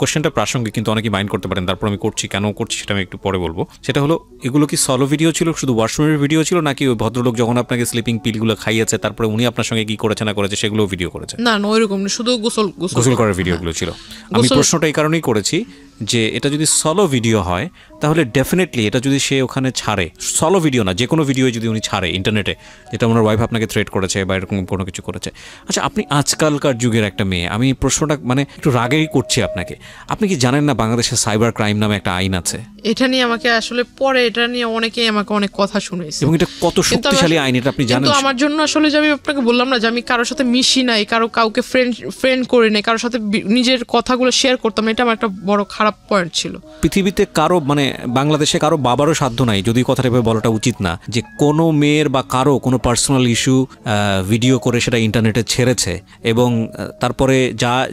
কোশ্চেনটা প্রাসঙ্গিক, কিন্তু অনেকেই মাইন্ড করতে পারেন, তারপর আমি করছি কেন করছি সেটা আমি একটু পরে বলবো। সেটা হলো, এগুলো কি সলো ভিডিও ছিল, শুধু ওয়াশরুমের ভিডিও ছিল, নাকি ওই ভদ্রলোক যখন আপনাকে স্লিপিং পিলগুলো খাইয়েছে তারপরে উনি আপনার সঙ্গে কি করেছে না করেছে সেগুলো ভিডিও করেছে? না না, ওইরকম না, শুধু গোসল করার ভিডিওগুলো ছিল। আমি প্রশ্নটা এই কারণেই করেছি যে এটা যদি সলো ভিডিও হয় তাহলে ডেফিনেটলি এটা যদি সে ওখানে ছাড়ে, সলো ভিডিও না যে কোনো ভিডিও যদি উনি ছাড়ে ইন্টারনেটে, যেটা ওনার ওয়াইফ আপনাকে থ্রেট করেছে বা এরকম কোনো কিছু করেছে, আচ্ছা আপনি আজকালকার যুগের একটা মেয়ে, আমি প্রশ্নটা মানে একটু রাগেই করছি আপনাকে, আপনি কি জানেন না বাংলাদেশের সাইবার ক্রাইম নামে একটা আইন আছে? এটা নিয়ে আমাকে আসলে পরে এটা নিয়ে অনেকেই আমাকে অনেক কথা শুনেছে, এবং এটা কত শক্তিশালী আইন এটা আপনি জানেন? কিন্তু আমার জন্য আসলে যে আমি আপনাকে বললাম না যে আমি কারোর সাথে মিশি নাই, কাউকে ফ্রেন্ড করি নাই, কারোর সাথে নিজের কথাগুলো শেয়ার করতাম, এটা আমার একটা বড় খারাপ পয়েন্ট ছিল। পৃথিবীতে কারো মানে বাংলাদেশে কারো বাবারও সাধ্য নাই, যদি কথাটা এভাবে বলাটা উচিত না, যে কোনো মেয়ের বা কারো কোনো পার্সোনাল ইস্যু ভিডিও করে সেটা ইন্টারনেটে ছেড়েছে এবং তারপরে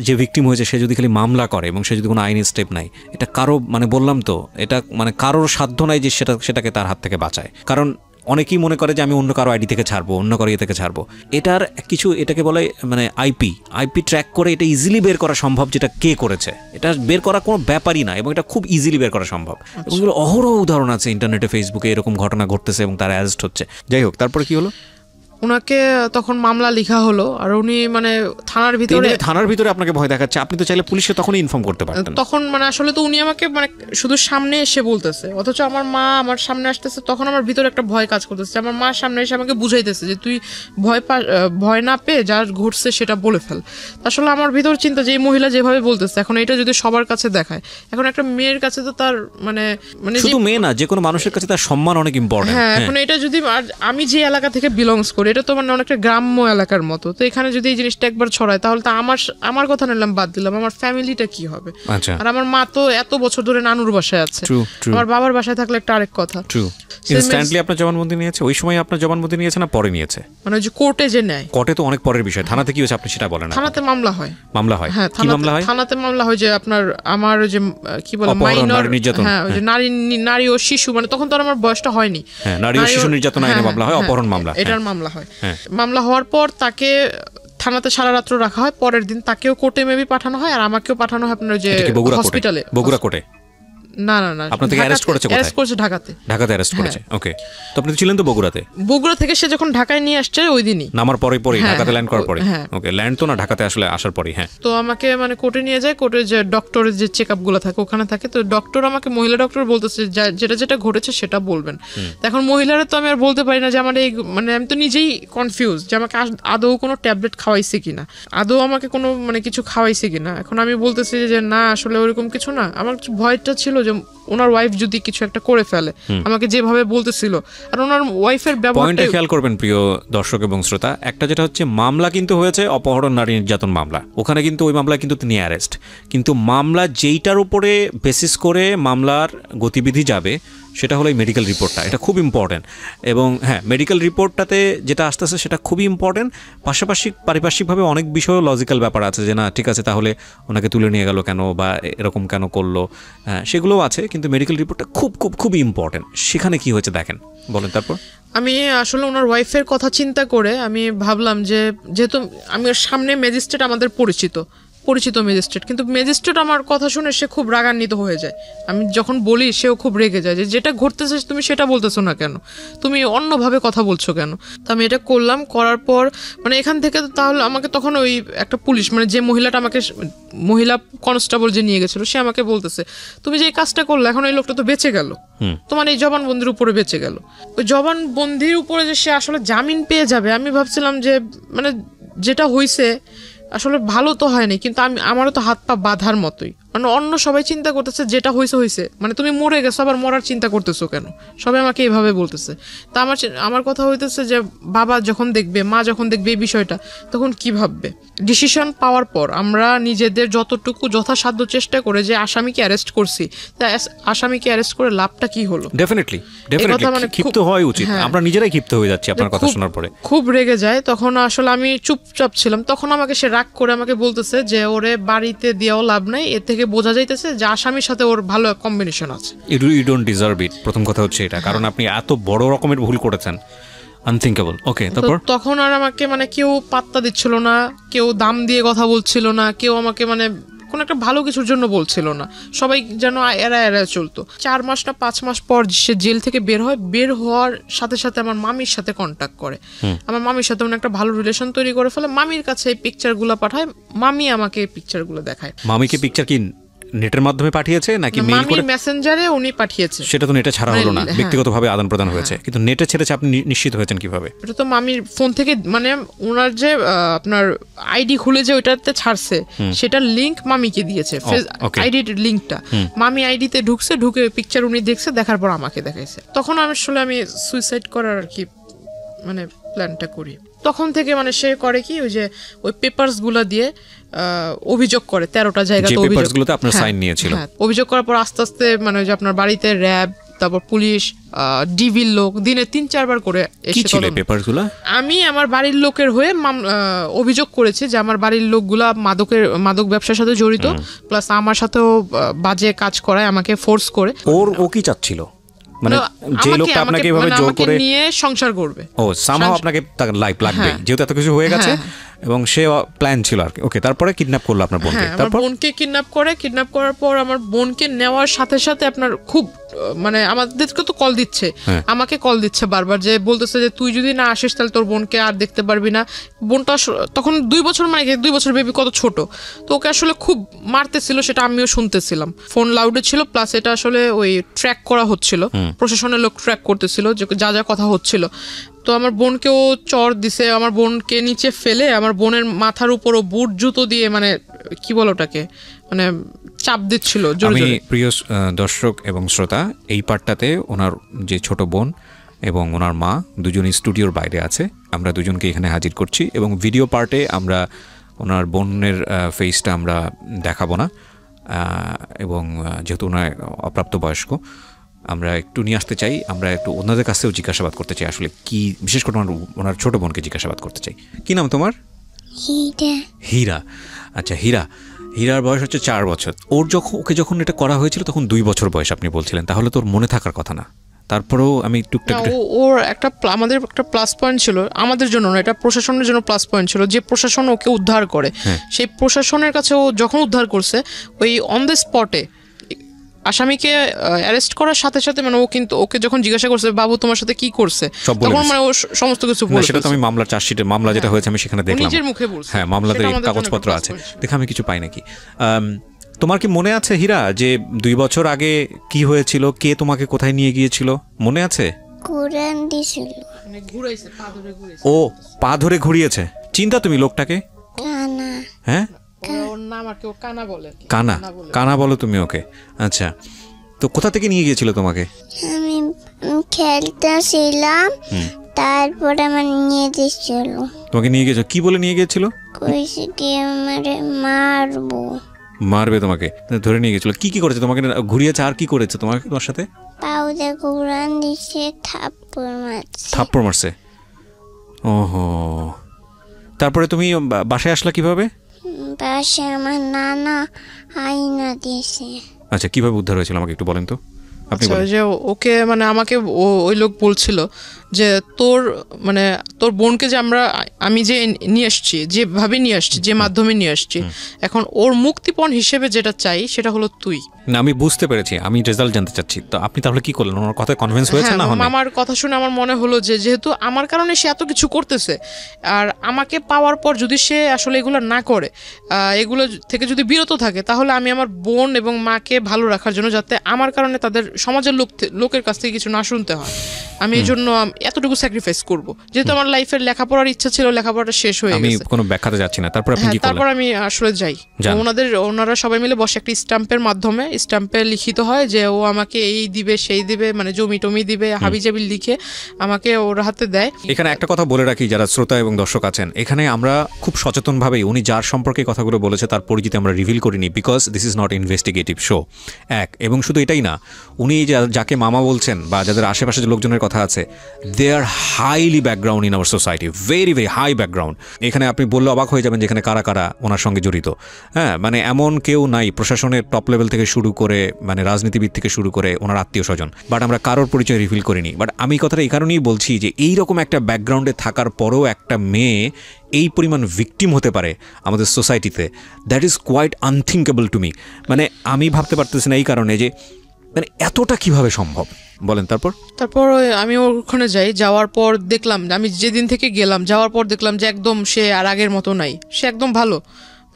যে ভিকটিম হয়েছে সে যদি খালি মামলা করে এবং সে যদি কোনো আইনি স্টেপ নাই, এটা কারো মানে বললাম তো, এটা মানে কারোর সাধ্য নাই যে সেটাকে তার হাত থেকে বাঁচায়। কারণ অনেকেই মনে করে যে আমি অন্য কারো আইডি থেকে ছাড়বো, অন্য কারো থেকে ছাড়বো, এটার কিছু এটাকে বলে মানে আইপি ট্র্যাক করে এটা ইজিলি বের করা সম্ভব, যেটা কে করেছে এটা বের করা কোনো ব্যাপারই না এবং এটা খুব ইজিলি বের করা সম্ভব। এবং এগুলো অহরহ উদাহরণ আছে ইন্টারনেটে, ফেসবুকে এরকম ঘটনা ঘটতেছে এবং তারা অ্যারেস্ট হচ্ছে। যাই হোক, তারপরে কি হলো? ওনাকে তখন মামলা লেখা হলো আর উনি মানে থানার ভিতরে আপনাকে ভয় দেখাচ্ছে, আপনি তো চাইলে পুলিশে তখনই ইনফর্ম করতে পারতেন। তখন মানে আসলে তো উনি আমাকে মানে শুধু সামনে এসে বলতেছে, অথচ আমার মা আমার সামনে আসতেছে, তখন আমার ভিতরে একটা ভয় কাজ করতেছে। আমার মা সামনে এসে আমাকে বুঝাইতেছে যে তুই ভয় না পেয়ে যা ঘটছে সেটা বলে ফেল। আসলে আমার ভিতর চিন্তা যে এই মহিলা যেভাবে বলতেছে, এখন এটা যদি সবার কাছে দেখায়, এখন একটা মেয়ের কাছে তো তার মানে শুধু মেয়ে না, যে কোনো মানুষের কাছে তার সম্মান অনেক ইম্পর্টেন্ট। হ্যাঁ, এখন এটা যদি আমি যে এলাকা থেকে বিলংস করি, এটা তো মানে অনেকটা গ্রাম্য এলাকার মতো, তো এখানে যদি এই জিনিসটা একবার ছড়ায় তাহলে তো আমার কথা নিলাম বাদ দিলাম, আমার ফ্যামিলিটা কি হবে? আর আমার মা তো এত বছর ধরে নানুর বাসায় আছে, আমার বাবার বাসায় থাকলে একটা আরেক কথা। ইনস্ট্যান্টলি আপনার জবানবন্দি নিয়েছে? ওই সময় আপনার জবানবন্দি নিয়েছে না পরে নিয়েছে? মানে যে কোর্টে যে নেয়, কোর্টে তো অনেক পরের বিষয়। থানাতে কি হয়েছে আপনি সেটা বলেন? থানাতে মামলা হয়। হ্যাঁ, কি মামলা হয়? থানাতে মামলা হয় যে আমার যে কি বলে মাইনর, হ্যাঁ ওই যে নারী ও শিশু, মানে তখন তো আমার বয়সটা হয়নি। হ্যাঁ, নারী ও শিশু নির্যাতন আইনে মামলা হয়, অপহরণ মামলা, এটার মামলা হয়। মামলা হওয়ার পর তাকে থানাতে সারা রাত্র রাখা হয়, পরের দিন তাকেও কোর্টে মেবি পাঠানো হয় আর আমাকেও পাঠানো হয় আপনার যে হসপিটালে। বগুড়া কোর্টে? না না না, আপনাকে অ্যারেস্ট করেছে কোথায়? অ্যারেস্ট করেছে ঢাকাতে। ঢাকাতে অ্যারেস্ট করেছে, ওকে। তো আপনি ছিলেন তো বগুড়াতে? বগুড়া থেকে সে যখন ঢাকায় নিয়ে আসছে ওই দিনই, নামার পরে ঢাকাতে ল্যান্ড করার পরে, ওকে, ল্যান্ড তো না, ঢাকাতে আসলে আসার পরে। হ্যাঁ, তো আমাকে মানে কোর্টে নিয়ে যায়, কোর্টে যে ডক্টরের যে চেকআপগুলো থাকে ওখানে থাকে, তো ডক্টর আমাকে, মহিলা ডক্টর বলতেছে যেটা ঘটেছে সেটা বলবেন। এখন মহিলারা তো আমি আর বলতে পারি না যে আমার এই মানে আমি তো নিজেই কনফিউজ যে আমাকে আদৌ কোনো ট্যাবলেট খাওয়াইছে কিনা, আদৌ আমাকে কোনো মানে কিছু খাওয়াইছে কিনা। এখন আমি বলতেছি যে না আসলে ওরকম কিছু না, আমার ভয়টা ছিল যে ওনার ওয়াইফ যদি কিছু একটা করে ফেলে, আমাকে যেভাবে বলতেছিল। আর ওনার ওয়াইফের পয়েন্টটা খেয়াল করবেন প্রিয় দর্শক এবং শ্রোতা, একটা যেটা হচ্ছে মামলা কিন্তু হয়েছে অপহরণ নারী নির্যাতন মামলা, ওখানে কিন্তু ওই মামলা কিন্তু তিনি অ্যারেস্ট, কিন্তু মামলা যেইটার উপরে বেসিস করে মামলার গতিবিধি যাবে সেটা হলো এই মেডিকেল রিপোর্টটা, এটা খুব ইম্পর্টেন্ট। এবং হ্যাঁ, মেডিকেল রিপোর্টটাতে যেটা আসতেছে সেটা খুবই ইম্পর্টেন্ট, পাশাপাশি পারিপার্শ্বিকভাবে অনেক বিষয়ও লজিক্যাল ব্যাপার আছে যে না ঠিক আছে তাহলে ওনাকে তুলে নিয়ে গেল কেন বা এরকম কেন করলো, সেগুলোও আছে, কিন্তু মেডিকেল রিপোর্টটা খুবই ইম্পর্টেন্ট। সেখানে কি হয়েছে দেখেন, বলেন। তারপর আমি আসলে ওনার ওয়াইফের কথা চিন্তা করে আমি ভাবলাম যে যেহেতু আমি সামনে ম্যাজিস্ট্রেট আমাদের পরিচিত, পরিচিত ম্যাজিস্ট্রেট, কিন্তু ম্যাজিস্ট্রেট আমার কথা শুনে সে খুব রাগান্বিত হয়ে যায়। আমি যখন বলি সেও খুব রেগে যায় যে যেটা ঘটতেছে তুমি সেটা বলতেছো না কেন, তুমি অন্যভাবে কথা বলছো কেন। তো আমি এটা করলাম, করার পর মানে এখান থেকে তাহলে আমাকে তখন ওই একটা পুলিশ মানে যে মহিলাটা আমাকে মহিলা কনস্টেবল যে নিয়ে গেছিল সে আমাকে বলতেছে তুমি যে এই কাজটা করলে এখন এই লোকটা তো বেঁচে গেল, তোমার এই জবানবন্দির উপরে বেঁচে গেল। ওই জবানবন্দির উপরে যে সে আসলে জামিন পেয়ে যাবে আমি ভাবছিলাম যে মানে যেটা হয়েছে আসলে ভালো তো হয়নি, কিন্তু আমারও তো হাত পা বাঁধার মতোই। মানে অন্য সবাই চিন্তা করতেছে যেটা হয়েছে হয়েছে, মানে তুমি মরে গেছো আবার মরার চিন্তা করতেছো কেন, সবাই আমাকে এইভাবে বলতেছে। তা আমার কথা হইতেছে যে বাবা যখন দেখবে, মা যখন দেখবে এই বিষয়টা তখন কি ভাববে। ডিসিশন পাওয়ার পর আমরা নিজেদের যতটুকু যথাসাধ্য চেষ্টা করে যে আসামিকে অ্যারেস্ট করছি, তা আসামিকে অ্যারেস্ট করে লাভটা কি হলো। ডেফিনেটলি মানে ক্ষিপ্ত হওয়া উচিত, আমরা নিজেরাই ক্ষিপ্ত হয়ে যাচ্ছি আপনার কথা শোনার পরে। খুব রেগে যায় তখন, আসলে আমি চুপচাপ ছিলাম। তখন আমাকে সে রাগ করে আমাকে বলতেছে যে ওরে বাড়িতে দিয়েও লাভ নাই, এর থেকে বোঝা যাইতেছে যে আসামির সাথে ওর ভালো কম্বিনেশন আছে। ইউ ডোন্ট ডিজার্ভ ইট, প্রথম কথা হচ্ছে এটা, কারণ আপনি এত বড় রকমের ভুল করেছেন, আনথিঙ্কেবল। ওকে, তারপর তখন আর আমাকে মানে কেউ পাত্তা দিচ্ছিল না, কেউ দাম দিয়ে কথা বলছিল না, কেউ আমাকে মানে কোনো একটা ভালো কিছুর জন্য বলছিল না, সবাই যেন এরা চলতো। 4 মাস না 5 মাস পর সে জেল থেকে বের হয়। বের হওয়ার সাথে সাথে আমার মামির সাথে কন্ট্যাক্ট করে, আমার মামির সাথে একটা ভালো রিলেশন তৈরি করে ফেলে। মামির কাছে এই পিকচারগুলো পাঠায়, মামি আমাকে এই পিকচারগুলো দেখায়। মামিকে পিকচার কি নেটের মাধ্যমে পাঠিয়েছে নাকি মেইল করে? মেসেঞ্জারে উনি পাঠিয়েছে। সেটা তো নেটে ছাড়া হলো না, ব্যক্তিগতভাবে আদান প্রদান হয়েছে, কিন্তু নেটে ছেড়েছে আপনি নিশ্চিত হয়েছেন কিভাবে? এটা তো মামির ফোন থেকে, মানে ওনার যে আপনার আইডি খুলে যে ওইটাতে ছাড়ছে সেটার লিংক মামিকে দিয়েছে, আইডির লিংকটা মামি আইডিতে ঢুকে পিকচার উনি দেখছে, দেখার পর আমাকে দেখাইছে। তখন আসলে আমি সুইসাইড করার আর কি মানে প্ল্যানটা করি। তখন থেকে মানে সে করে কি ওই যে ওই পেপারস গুলা দিয়ে অভিযোগ করে 13টা জায়গাতে অভিযোগ করার পর আস্তে আস্তে মানে যে আপনার বাড়িতে র্যাব, তারপর পুলিশ, ডিভির লোক দিনে 3-4 বার করে এসে। আমি আমার বাড়ির লোকের হয়ে অভিযোগ করেছি যে আমার বাড়ির লোকগুলা মাদক ব্যবসার সাথে জড়িত, প্লাস আমার সাথেও বাজে কাজ করায়, আমাকে ফোর্স করে। ও কি চাচ্ছিল মানে যে লোকটা আপনাকে এভাবে জোর করে নিয়ে সংসার করবে, ও সামহাও আপনাকে লাইফ লাগবে, যেহেতু এত কিছু হয়ে গেছে এবং সে প্ল্যান ছিল আর কি। ওকে, তারপরে কিডন্যাপ করলো আপনার বোনকে। তারপর বোনকে কিডন্যাপ করার পর আমার বোনকে নেওয়ার সাথে সাথে আপনার খুব মানে আমাদেরকে তো কল দিচ্ছে, আমাকে কল দিচ্ছে বারবার, যে বলতেছে যে তুই যদি না আসিস তাহলে তোর বোনকে আর দেখতে পারবি না। বোনটা তখন 2 বছর, মানে 2 বছর বেবি কত ছোট, তো ওকে আসলে খুব মারতেছিল, সেটা আমিও শুনতেছিলাম। ফোন লাউডে ছিল, প্লাস এটা আসলে ওই ট্র্যাক করা হচ্ছিল, প্রশাসনের লোক ট্র্যাক করতেছিল যে যা কথা হচ্ছিল। তো আমার বোনকেও চর দিছে, আমার বোনকে নিচে ফেলে আমার বোনের মাথার উপরও বুট জুতো দিয়ে মানে কি বলো ওটাকে মানে চাপ দিচ্ছিল জোরে জোরে। প্রিয় দর্শক এবং শ্রোতা, এই পার্টটাতে ওনার যে ছোট বোন এবং ওনার মা দুজনই স্টুডিওর বাইরে আছে, আমরা দুজনকে এখানে হাজির করছি, এবং ভিডিও পার্টে আমরা ওনার বোনের ফেসটা আমরা দেখাবো না, এবং যেহেতু ওনার অপ্রাপ্তবয়স্ক আমরা একটু নিয়ে আসতে চাই, আমরা একটু ওনাদের কাছেও জিজ্ঞাসাবাদ করতে চাই আসলে কি, বিশেষ করে ওনার ছোট বোনকে জিজ্ঞাসাবাদ করতে চাই। কি নাম তোমার? হীরা। আচ্ছা হীরার বয়স হচ্ছে 4 বছর। ওকে যখন এটা করা হয়েছিল তখন 2 বছর বয়স আপনি বলছিলেন, তাহলে তোর মনে থাকার কথা না? তারপরেও আমি টুকটাক ওর আমাদের একটা প্লাস পয়েন্ট ছিল, আমাদের জন্য না, এটা প্রশাসনের জন্য প্লাস পয়েন্ট ছিল, যে প্রশাসন ওকে উদ্ধার করে, সেই প্রশাসনের কাছে ও যখন উদ্ধার করছে ওই অন দ্য স্পটে আসামিকে অ্যারেস্ট করার সাথে সাথে মানে ও কিন্তু ওকে যখন জিজ্ঞাসা করছে বাবু তোমার সাথে কি করছে, তখন মানে ও সমস্ত কিছু বলেছে। সেটা তো আমি মামলার চার্জশিটের মামলা যেটা হয়েছে আমি সেখানে দেখলাম, নিজের মুখে বলছে। হ্যাঁ, মামলাতে কাগজপত্র আছে, দেখে আমি কিছু পাই নাকি। তোমার কি মনে আছে হীরা যে 2 বছর আগে কি হয়েছিল, কে তোমাকে কোথায় নিয়ে গিয়েছিল মনে আছে? কুরআন দিছিল, মানে ঘুরাইছে, পা ধরে ঘুরাইছে। ও পা ধরে ঘুরিয়েছে। চিন্তা তুমি লোকটাকে? কানা। হ্যাঁ, ওর নাম আর কি, ও কানা বলে। কানা বলো তুমি ওকে? আচ্ছা, তো কোথা থেকে নিয়ে গিয়েছিল তোমাকে? আমি খেলতেছিলাম, তারপরে আমার নিয়ে গেছিল। তোমাকে নিয়ে গিয়েছিল কি বলে নিয়ে গিয়েছিল? কইছে কি আমারে মারবে তোমাকে, ধরে নিয়ে গেছিল। কি করেছে তোমাকে? ঘুরিয়েছে, আর কি করেছে তোমার সাথে? পাউদে কুরআন দিছে, থাপ্পড় মারছে। ওহো, তারপরে তুমি বাসায় আসলা কিভাবে? বাসায় আমার নানা আয়না দিয়েছে। আচ্ছা, কিভাবে উদ্ধার হয়েছিল আমাকে একটু বলেন তো। আচ্ছা, যে ওকে মানে আমাকে ওই লোক বলছিল যে তোর বোনকে যে আমি যে নিয়ে আসছি, যেভাবে নিয়ে আসছি, যে মাধ্যমে নিয়ে আসছি, এখন ওর মুক্তিপণ হিসেবে যেটা চাই সেটা হলো তুই। না, আমি বুঝতে পেরেছি, আমি রেজাল্ট জানতে চাচ্ছি। তো আপনি তাহলে কি করলেন? ওনার কথায় কনভিন্স হয়েছে না? আমার কথা শুনে আমার মনে হলো যে যেহেতু আমার কারণে সে এত কিছু করতেছে, আর আমাকে পাওয়ার পর যদি সে আসলে এগুলো না করে, এগুলো থেকে যদি বিরত থাকে, তাহলে আমি আমার বোন এবং মাকে ভালো রাখার জন্য, যাতে আমার কারণে তাদের সমাজের লোকের কাছ থেকে কিছু না শুনতে হয়, আমি এই জন্য এতটুকু স্যাক্রিফাইস করব। যেহেতু আমার লাইফের লেখাপড়ার ইচ্ছা ছিল, লেখাপড়াটা শেষ হয়ে গেছে, আমি কোনো ব্যাখ্যাতে যাচ্ছি না। তারপর আপনি কি করলেন? তারপর আমি আসলে যাই, ওনারা সবাই মিলে বসে একটা স্ট্যাম্পের মাধ্যমে, স্ট্যাম্পে লিখিত হয় যে ও আমাকে এই দিবে সেই দিবে, মানে জমি টমি দিবে, হাবিজাবি লিখে আমাকে ওর হাতে দেয়। এখানে একটা কথা বলে রাখি যারা শ্রোতা এবং দর্শক আছেন, এখানে আমরা খুব সচেতনভাবেই উনি যার সম্পর্কে কথাগুলো বলেছে তার পরিচিতি আমরা রিভিল করিনি, because this is not investigative show. এবং শুধু এটাই না, উনি যাকে মামা বলছেন বা যাদের আশেপাশে যে লোকজনের কথা আছে, they are highly background in our society, very very high background. এখানে আপনি বললে অবাক হয়ে যাবেন যেখানে কারা কারা ওনার সঙ্গে জড়িত। হ্যাঁ, মানে এমন কেউ নাই প্রশাসনের টপ লেভেল থেকে শুরু করে, মানে রাজনীতিবিদ থেকে শুরু করে ওনার আত্মীয় স্বজন, বাট আমরা কারোর পরিচয় রিভিল করিনি। বাট আমি কথাটা এই কারণেই বলছি যে এইরকম একটা ব্যাকগ্রাউন্ডে থাকার পরেও একটা মেয়ে এই পরিমাণ ভিকটিম হতে পারে আমাদের সোসাইটিতে, that is quite unthinkable to me. মানে আমি ভাবতে পারতেছি না এই কারণে যে মানে এতটা কিভাবে সম্ভব, বলেন। তারপর আমি ওখানে যাওয়ার পর দেখলাম, আমি যেদিন থেকে গেলাম, যাওয়ার পর দেখলাম যে একদম সে আর আগের মতো নাই, সে একদম ভালো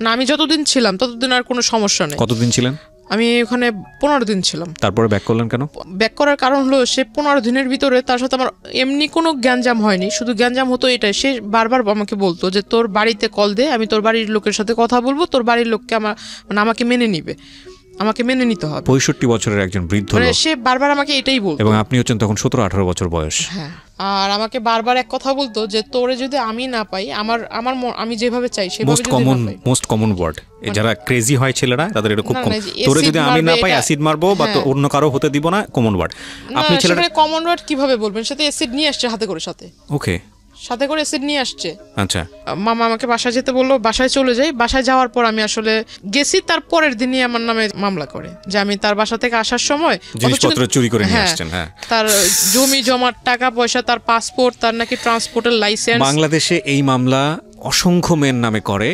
না। আমি যতদিন ছিলাম ততদিন আর কোনো সমস্যা নেই। কতদিন ছিলেন? আমি ওখানে 15 দিন ছিলাম। তারপরে ব্যাক করলেন কেন? ব্যাক করার কারণ হলো, সে 15 দিনের ভিতরে তার সাথে আমার এমনি কোনো গ্যাঞ্জাম হয়নি, শুধু গ্যাঞ্জাম হতো এটাই, সে বারবার আমাকে বলতো যে তোর বাড়িতে কল দে, আমি তোর বাড়ির লোকের সাথে কথা বলবো, তোর বাড়ির লোককে আমাকে মেনে নিবে, আমাকে মেনে নিতে হবে। 65 বছরের একজন বৃদ্ধ লোক, সে বারবার আমাকে এটাই বলতো। এবং আপনি হচ্ছেন তখন 17-18 বছর বয়স। হ্যাঁ, আর আমাকে বারবার এক কথা বলতো যে তোরে যদি আমি না পাই, আমি যেভাবে চাই সেভাবে যদি না পাই। মোস্ট কমন ওয়ার্ড, যারা ক্রেজি হয় ছেলেরা তাদের এটা খুব কম। তোরে যদি আমি না পাই অ্যাসিড মারবো, বা তো অন্য কারো হতে দিব না, কমন ওয়ার্ড। আপনি ছেলেরা কমন ওয়ার্ড কিভাবে বলবেন? সাথে অ্যাসিড নিয়ে আসছে হাতে করে, ওকে, সাথে করে অ্যাসিড নিয়ে আসছে। আচ্ছা, মামা আমাকে বাসায় যেতে বললো, বাসায় চলে যাই। বাসায় যাওয়ার পর আমি আসলে গেছি, তার পরের দিনই আমার নামে মামলা করে যে আমি তার বাসা থেকে আসার সময় জিনিসপত্র চুরি করে নিয়ে আসছেন। হ্যাঁ, তার জমি জমার টাকা পয়সা, তার পাসপোর্ট, তার নাকি ট্রান্সপোর্টের লাইসেন্স। বাংলাদেশে এই মামলা অসংখ্য মেন নামে করে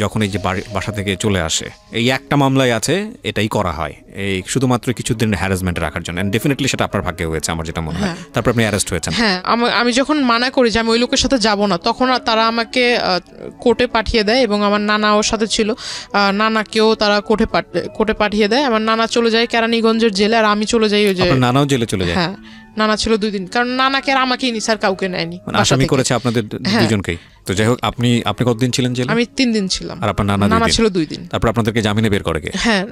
যখন এই যে বাসা থেকে চলে আসে। এই একটা মামলায় আছে, এটাই করা হয় এই শুধুমাত্র কিছুদিন হ্যারাসমেন্ট রাখার জন্য। এন্ড ডেফিনেটলি সেটা আপনার ভাগ্যে হয়েছে আমার যেটা মনে হয়। তারপর আপনি অ্যারেস্ট হয়েছেন। হ্যাঁ, আমি যখন মানা করি যে আমি ওই লোকের সাথে যাব না, তখন তারা আমাকে কোর্টে পাঠিয়ে দেয়, এবং আমার নানা ওর সাথে ছিল, নানাকেও তারা কোর্টে পাঠিয়ে দেয়। আমার নানা চলে যায় কেরানীগঞ্জের জেলে, আর আমি চলে যাই ওই যে। নানাও জেলে চলে যায়? হ্যাঁ, নানা ছিল 2 দিন, কারণ নানাকে আর আমাকেই নি, স্যার কাউকে নেয়নি, আসামি করেছে আপনাদের দুজনকেই। তো যাই হোক, আপনি কতদিন ছিলেন জেলে? আমি 3 দিন ছিলাম। আর আপনার নানা ছিল 2 দিন। তারপর আপনাদেরকে জামিনে বের করে কে? হ্যাঁ,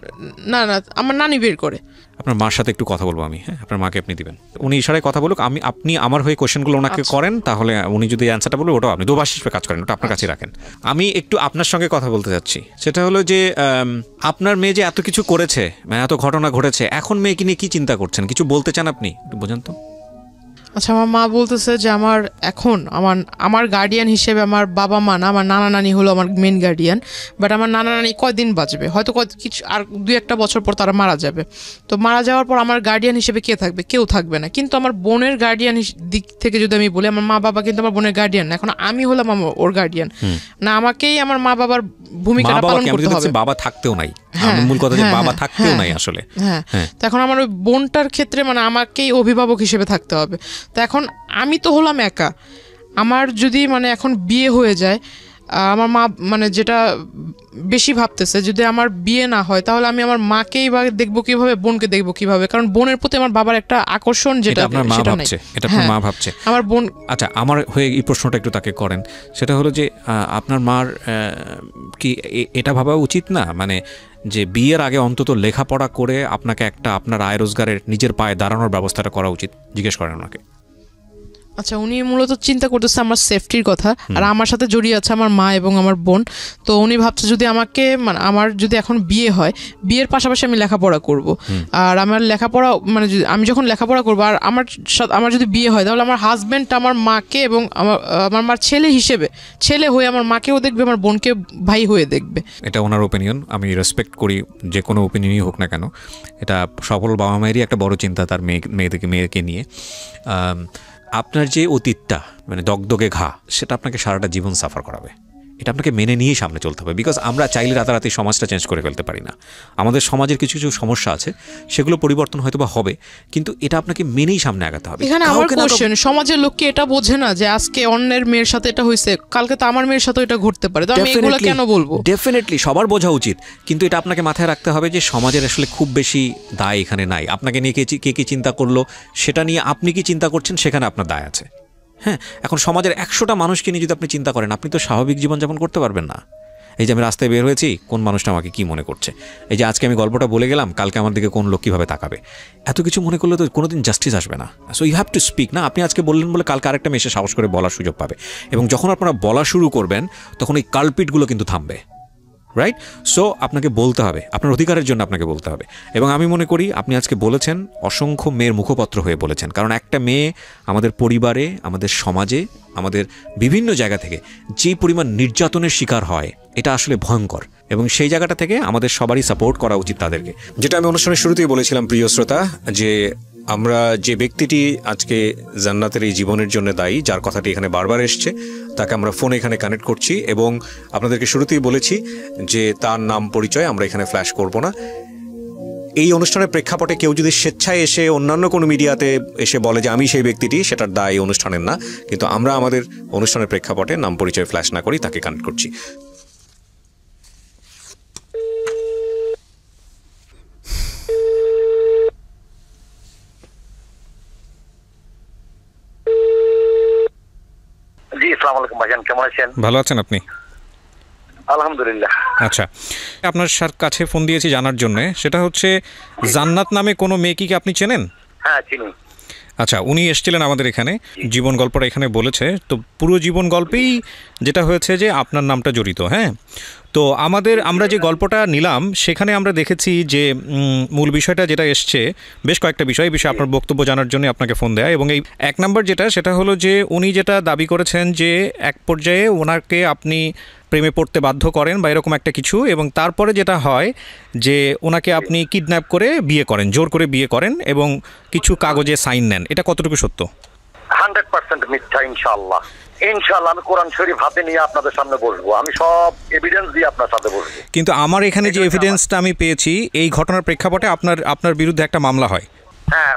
না আমার নানি বের করে। আপনার মার সাথে একটু কথা বলবো আমি। হ্যাঁ, আপনার মাকে আপনি দিবেন, উনি ইশারায় কথা বলুক, আপনি আমার হয়ে কোশ্চেনগুলো ওনাকে করেন, তাহলে উনি যদি অ্যান্সারটা বলবে, ওটাও আপনি দুবাস হিসেবে কাজ করেন, ওটা আপনার কাছে রাখেন। আমি একটু আপনার সঙ্গে কথা বলতে যাচ্ছি, সেটা হলো যে আপনার মেয়ে যে এত কিছু করেছে, মানে এত ঘটনা ঘটেছে, এখন মেয়েকে নিয়ে কি চিন্তা করছেন? কিছু বলতে চান আপনি? বোঝান তো। আচ্ছা, আমার মা বলতেছে যে আমার গার্ডিয়ান হিসেবে আমার বাবা মা না, আমার নানা নানি হলো আমার মেন গার্ডিয়ান। বাট আমার নানা নানি কয়দিন বাঁচবে, হয়তো কিছু আর 2-1 বছর পর তারা মারা যাবে। তো মারা যাওয়ার পর আমার গার্ডিয়ান হিসেবে কে থাকবে? কেউ থাকবে না। কিন্তু আমার বোনের গার্ডিয়ান দিক থেকে যদি আমি বলি, আমার মা বাবা কিন্তু আমার বোনের গার্ডিয়ান না, এখন আমি হলাম ওর গার্ডিয়ান না, আমাকেই আমার মা বাবার ভূমিকাটা পালন করতে হবে। বাবা থাকতেও নাই, মূল কথা যে বাবা থাকতেও নাই আসলে। হ্যাঁ, তো এখন আমার ওই বোনটার ক্ষেত্রে মানে আমাকেই অভিভাবক হিসেবে থাকতে হবে। তো এখন আমি তো হলাম একা, আমার যদি মানে এখন বিয়ে হয়ে যায়, আমার মা মানে যেটা বেশি ভাবতেছে, যদি আমার বিয়ে না হয় তাহলে আমি আমার মাকেই বা দেখবো কিভাবে, বোনকে দেখবো কিভাবে, কারণ বোনের প্রতি আমার বাবার একটা আকর্ষণ, যেটা আপনার মা ভাবছে, এটা আপনার মা ভাবছে। আমার বোন। আচ্ছা, আমার হয়ে এই প্রশ্নটা একটু তাকে করেন, সেটা হলো যে আপনার মার কি এটা ভাবা উচিত না, মানে যে বিয়ের আগে অন্তত লেখাপড়া করে আপনাকে একটা আপনার আয় রোজগারের নিজের পায়ে দাঁড়ানোর ব্যবস্থাটা করা উচিত? জিজ্ঞেস করেন ওনাকে। আচ্ছা, উনি মূলত চিন্তা করতেছে আমার সেফটির কথা, আর আমার সাথে জড়িয়ে আছে আমার মা এবং আমার বোন। তো উনি ভাবছে যদি আমাকে মানে আমার যদি এখন বিয়ে হয়, বিয়ের পাশাপাশি আমি লেখাপড়া করব, আর আমার লেখাপড়া মানে আমি যখন লেখাপড়া করবো আর আমার যদি বিয়ে হয়, তাহলে আমার হাজব্যান্ড আমার মাকে এবং আমার মার ছেলে হিসেবে, ছেলে হয়ে আমার মাকেও দেখবে, আমার বোনকে ভাই হয়ে দেখবে। এটা ওনার ওপিনিয়ন, আমি রেসপেক্ট করি, যে কোনো ওপিনিয়নই হোক না কেন। এটা সফল বাবা মায়েরই একটা বড় চিন্তা তার মেয়েকে নিয়ে। আপনার যে অতীতটা মানে দগদগে ঘা সেটা আপনাকে সারাটা জীবন সাফার করাবে। এটা আপনাকে মেনে নিয়েই সামনে চলতে হবে, বিকজ আমরা চাইলে রাতারাতি সমাজটা চেঞ্জ করে ফেলতে পারি না। আমাদের সমাজের কিছু কিছু সমস্যা আছে, সেগুলো পরিবর্তন হয়তো বা হবে, কিন্তু এটা আপনাকে মেনেই সামনে আগাতে হবে। এখানে আমার কোশ্চেন, সমাজের লোক কি এটা বোঝে না যে আজকে অন্যের মেয়ের সাথে এটা হয়েছে, কালকে তো আমার মেয়ের সাথে এটা ঘটতে পারে, তো আমি এগুলো কেন বলবো? ডেফিনেটলি সবার বোঝা উচিত, কিন্তু এটা আপনাকে মাথায় রাখতে হবে যে সমাজের আসলে খুব বেশি দায় এখানে নাই। আপনাকে নিয়ে কে কি চিন্তা করলো সেটা নিয়ে আপনি কি চিন্তা করছেন সেখানে আপনার দায় আছে। হ্যাঁ, এখন সমাজের 100টা মানুষকে নিয়ে যদি আপনি চিন্তা করেন, আপনি তো স্বাভাবিক জীবনযাপন করতে পারবেন না। এই যে আমি রাস্তায় বের হয়েছি, কোন মানুষটা আমাকে কি মনে করছে, এই যে আজকে আমি গল্পটা বলে গেলাম, কালকে আমার দিকে কোন লোক কীভাবে তাকাবে, এত কিছু মনে করলে তো কোনোদিন জাস্টিস আসবে না। So you have to speak. না, আপনি আজকে বললেন বলে কালকে আরেকটা মেয়ে এসে সাহস করে বলার সুযোগ পাবে, এবং যখন আপনারা বলা শুরু করবেন তখন এই কালপিটগুলো কিন্তু থামবে, রাইট? সো আপনাকে বলতে হবে, আপনার অধিকারের জন্য আপনাকে বলতে হবে। এবং আমি মনে করি আপনি আজকে বলেছেন, অসংখ্য মেয়ের মুখপত্র হয়ে বলেছেন, কারণ একটা মেয়ে আমাদের পরিবারে, আমাদের সমাজে, আমাদের বিভিন্ন জায়গা থেকে যে পরিমাণ নির্যাতনের শিকার হয় এটা আসলে ভয়ঙ্কর, এবং সেই জায়গাটা থেকে আমাদের সবারই সাপোর্ট করা উচিত তাদেরকে। যেটা আমি অনুষ্ঠানের শুরুতেই বলেছিলাম প্রিয় শ্রোতা, যে আমরা যে ব্যক্তিটি আজকে জান্নাতের এই জীবনের জন্য দায়ী, যার কথাটি এখানে বারবার এসছে, তাকে আমরা ফোনে এখানে কানেক্ট করছি, এবং আপনাদেরকে শুরুতেই বলেছি যে তার নাম পরিচয় আমরা এখানে ফ্ল্যাশ করব না। এই অনুষ্ঠানের প্রেক্ষাপটে কেউ যদি স্বেচ্ছায় এসে অন্যান্য কোনো মিডিয়াতে এসে বলে যে আমি সেই ব্যক্তিটি, সেটার দায় অনুষ্ঠানের না, কিন্তু আমরা আমাদের অনুষ্ঠানের প্রেক্ষাপটে নাম পরিচয় ফ্ল্যাশ না করি তাকে কানেক্ট করছি। জি, আসসালামু আলাইকুম ভাইজান, কেমন আছেন? ভালো আছেন আপনি? আলহামদুলিল্লাহ। আচ্ছা, আপনার কাছে ফোন দিয়েছি জানার জন্য, সেটা হচ্ছে জান্নাত নামে কোনো মেয়ে কি আপনি চেনেন? হ্যাঁ, চিনি। আচ্ছা, উনি এসেছিলেন আমাদের এখানে, জীবন গল্পটা এখানে বলেছে, তো পুরো জীবন গল্পেই যেটা হয়েছে যে আপনার নামটা জড়িত। হ্যাঁ, তো আমরা যে গল্পটা নিলাম সেখানে আমরা দেখেছি যে মূল বিষয়টা যেটা এসছে, বেশ কয়েকটা বিষয়, এই বিষয়ে আপনার বক্তব্য জানার জন্য আপনাকে ফোন দেয়া। এবং এই 1 নম্বর সেটা হলো যে উনি যেটা দাবি করেছেন যে এক পর্যায়ে ওনাকে আপনি প্রেমে পড়তে বাধ্য করেন বা এরকম একটা কিছু, এবং তারপরে যেটা হয় যে ওনাকে আপনি কিডন্যাপ করে বিয়ে করেন, জোর করে বিয়ে করেন, এবং কিছু কাগজে সাইন নেন। এটা কতটুকু সত্য? 100% মিথ্যা। ইনশাআল্লাহ আমি কোরআন শরীফ হাতে নিয়ে আপনাদের সামনে বসবো, আমি সব এভিডেন্স দিয়ে আপনার সাথে বসবো। কিন্তু আমার এখানে যে এভিডেন্সটা আমি পেয়েছি, এই ঘটনার প্রেক্ষাপটে আপনার বিরুদ্ধে একটা মামলা হয়। হ্যাঁ,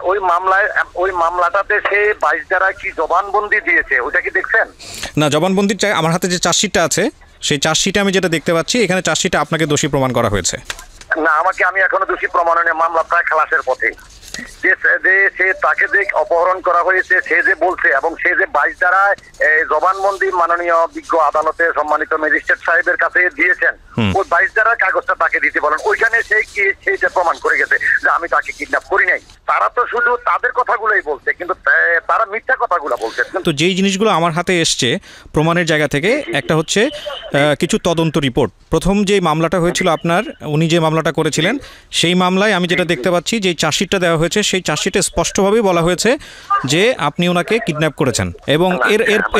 ওই মামলাটাতে সে 22 ধারা কি জবানবন্দি দিয়েছে, ওটা কি দেখছেন? না, জবানবন্দির আমার হাতে যে চার্জশিটটা আছে, সেই চার্জশিটে আমি যেটা দেখতে পাচ্ছি, এখানে চার্জশিটে আপনাকে দোষী প্রমাণ করা হয়েছে। না, আমি এখনো দোষী প্রমাণনে মামলা প্রায় খালাসের পথে। সে তাকে যে অপহরণ করা হয়েছে, সে যে বলছে, এবং সে যে 22 ধারায় জবানবন্দি মাননীয় বিজ্ঞ আদালতে সম্মানিত ম্যাজিস্ট্রেট সাহেবের কাছে দিয়েছেন, ওই 22 ধারার কাগজটা তাকে দিতে বলেন। ওইখানে সেইটা প্রমাণ করে গেছে যে আমি তাকে কিডন্যাপ করি নাই। তারা তো শুধু তাদের কথাগুলোই বলছে, কিন্তু তারা মিথ্যা কথাগুলো বলছে। তো যেই জিনিসগুলো আমার হাতে এসছে প্রমাণের জায়গা থেকে, একটা হচ্ছে কিছু তদন্ত রিপোর্ট। প্রথম যে মামলাটা হয়েছিল উনি যে মামলাটা করেছিলেন, সেই মামলায় আমি যেটা দেখতে পাচ্ছি যে চার্জশিটটা দেওয়া হয়েছে, সেই চার্জশিটে স্পষ্টভাবেই বলা হয়েছে যে আপনি ওনাকে কিডন্যাপ করেছেন। এবং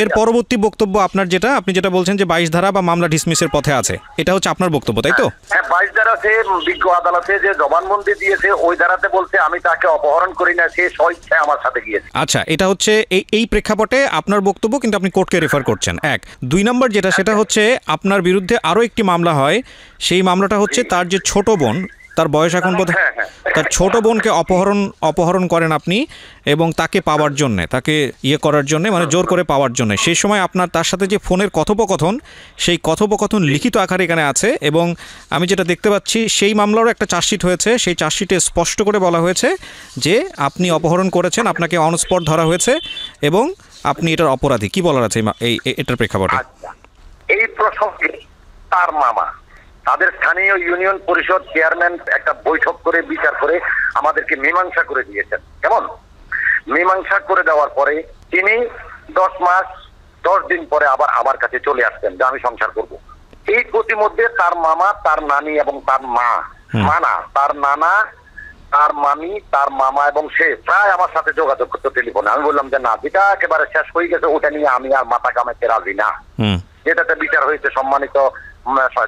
এর পরবর্তী বক্তব্য আপনি যেটা বলছেন যে 22 ধারা বা মামলা ডিসমিসের পথে আছে, এটা হচ্ছে আপনার বক্তব্য, তাই তো? হ্যাঁ, 22 ধারা সে বিজ্ঞ আদালতে যে জবানবন্দি দিয়েছে, ওই ধারাতে বলছে আমি তাকে অপহরণ করি না, সে স্বেচ্ছায় আমার সাথে গিয়েছে। আচ্ছা, এটা হচ্ছে এই প্রেক্ষাপটে আপনার বক্তব্য, কিন্তু আপনি কোর্টকে রেফার করছেন। 1 2 নম্বর সেটা হচ্ছে আপনার বিরুদ্ধে আরও একটি মামলা হয়। সেই মামলাটা হচ্ছে তার যে ছোট বোন, তার বয়স এখন তার ছোট বোনকে অপহরণ করেন আপনি, এবং তাকে পাওয়ার জন্য, তাকে করার জন্য, মানে জোর করে পাওয়ার জন্য। সেই সময় আপনার তার সাথে যে ফোনের কথোপকথন, সেই কথোপকথন লিখিত আকারে এখানে আছে। এবং আমি যেটা দেখতে পাচ্ছি, সেই মামলারও একটা চার্জশিট হয়েছে, সেই চার্জশিটে স্পষ্ট করে বলা হয়েছে যে আপনি অপহরণ করেছেন, আপনাকে অন স্পট ধরা হয়েছে, এবং আপনি এটার অপরাধী। কি বলার আছে এটার প্রেক্ষাপটে? এই প্রসঙ্গে তার মামা, তাদের স্থানীয় ইউনিয়ন পরিষদ চেয়ারম্যান একটা বৈঠক করে বিচার করে আমাদেরকে মীমাংসা করে দিয়েছেন। কেমন মীমাংসা করে দেওয়ার পরে তিনি 10 মাস 10 দিন পরে আবার আমার কাছে চলে আসতেন যে আমি সংসার করব। এই প্রতিমধ্যে তার মামা, তার নানি এবং তার তার নানা, তার মামি, তার মামা এবং সে প্রায় আমার সাথে যোগাযোগ করতো টেলিফোনে। আমি বললাম যে না, যেটা একেবারে শেষ হয়ে গেছে ওটা নিয়ে আমি আর মাথা কামাইতে রাজি না। যেটাতে বিচার হয়েছে সম্মানিত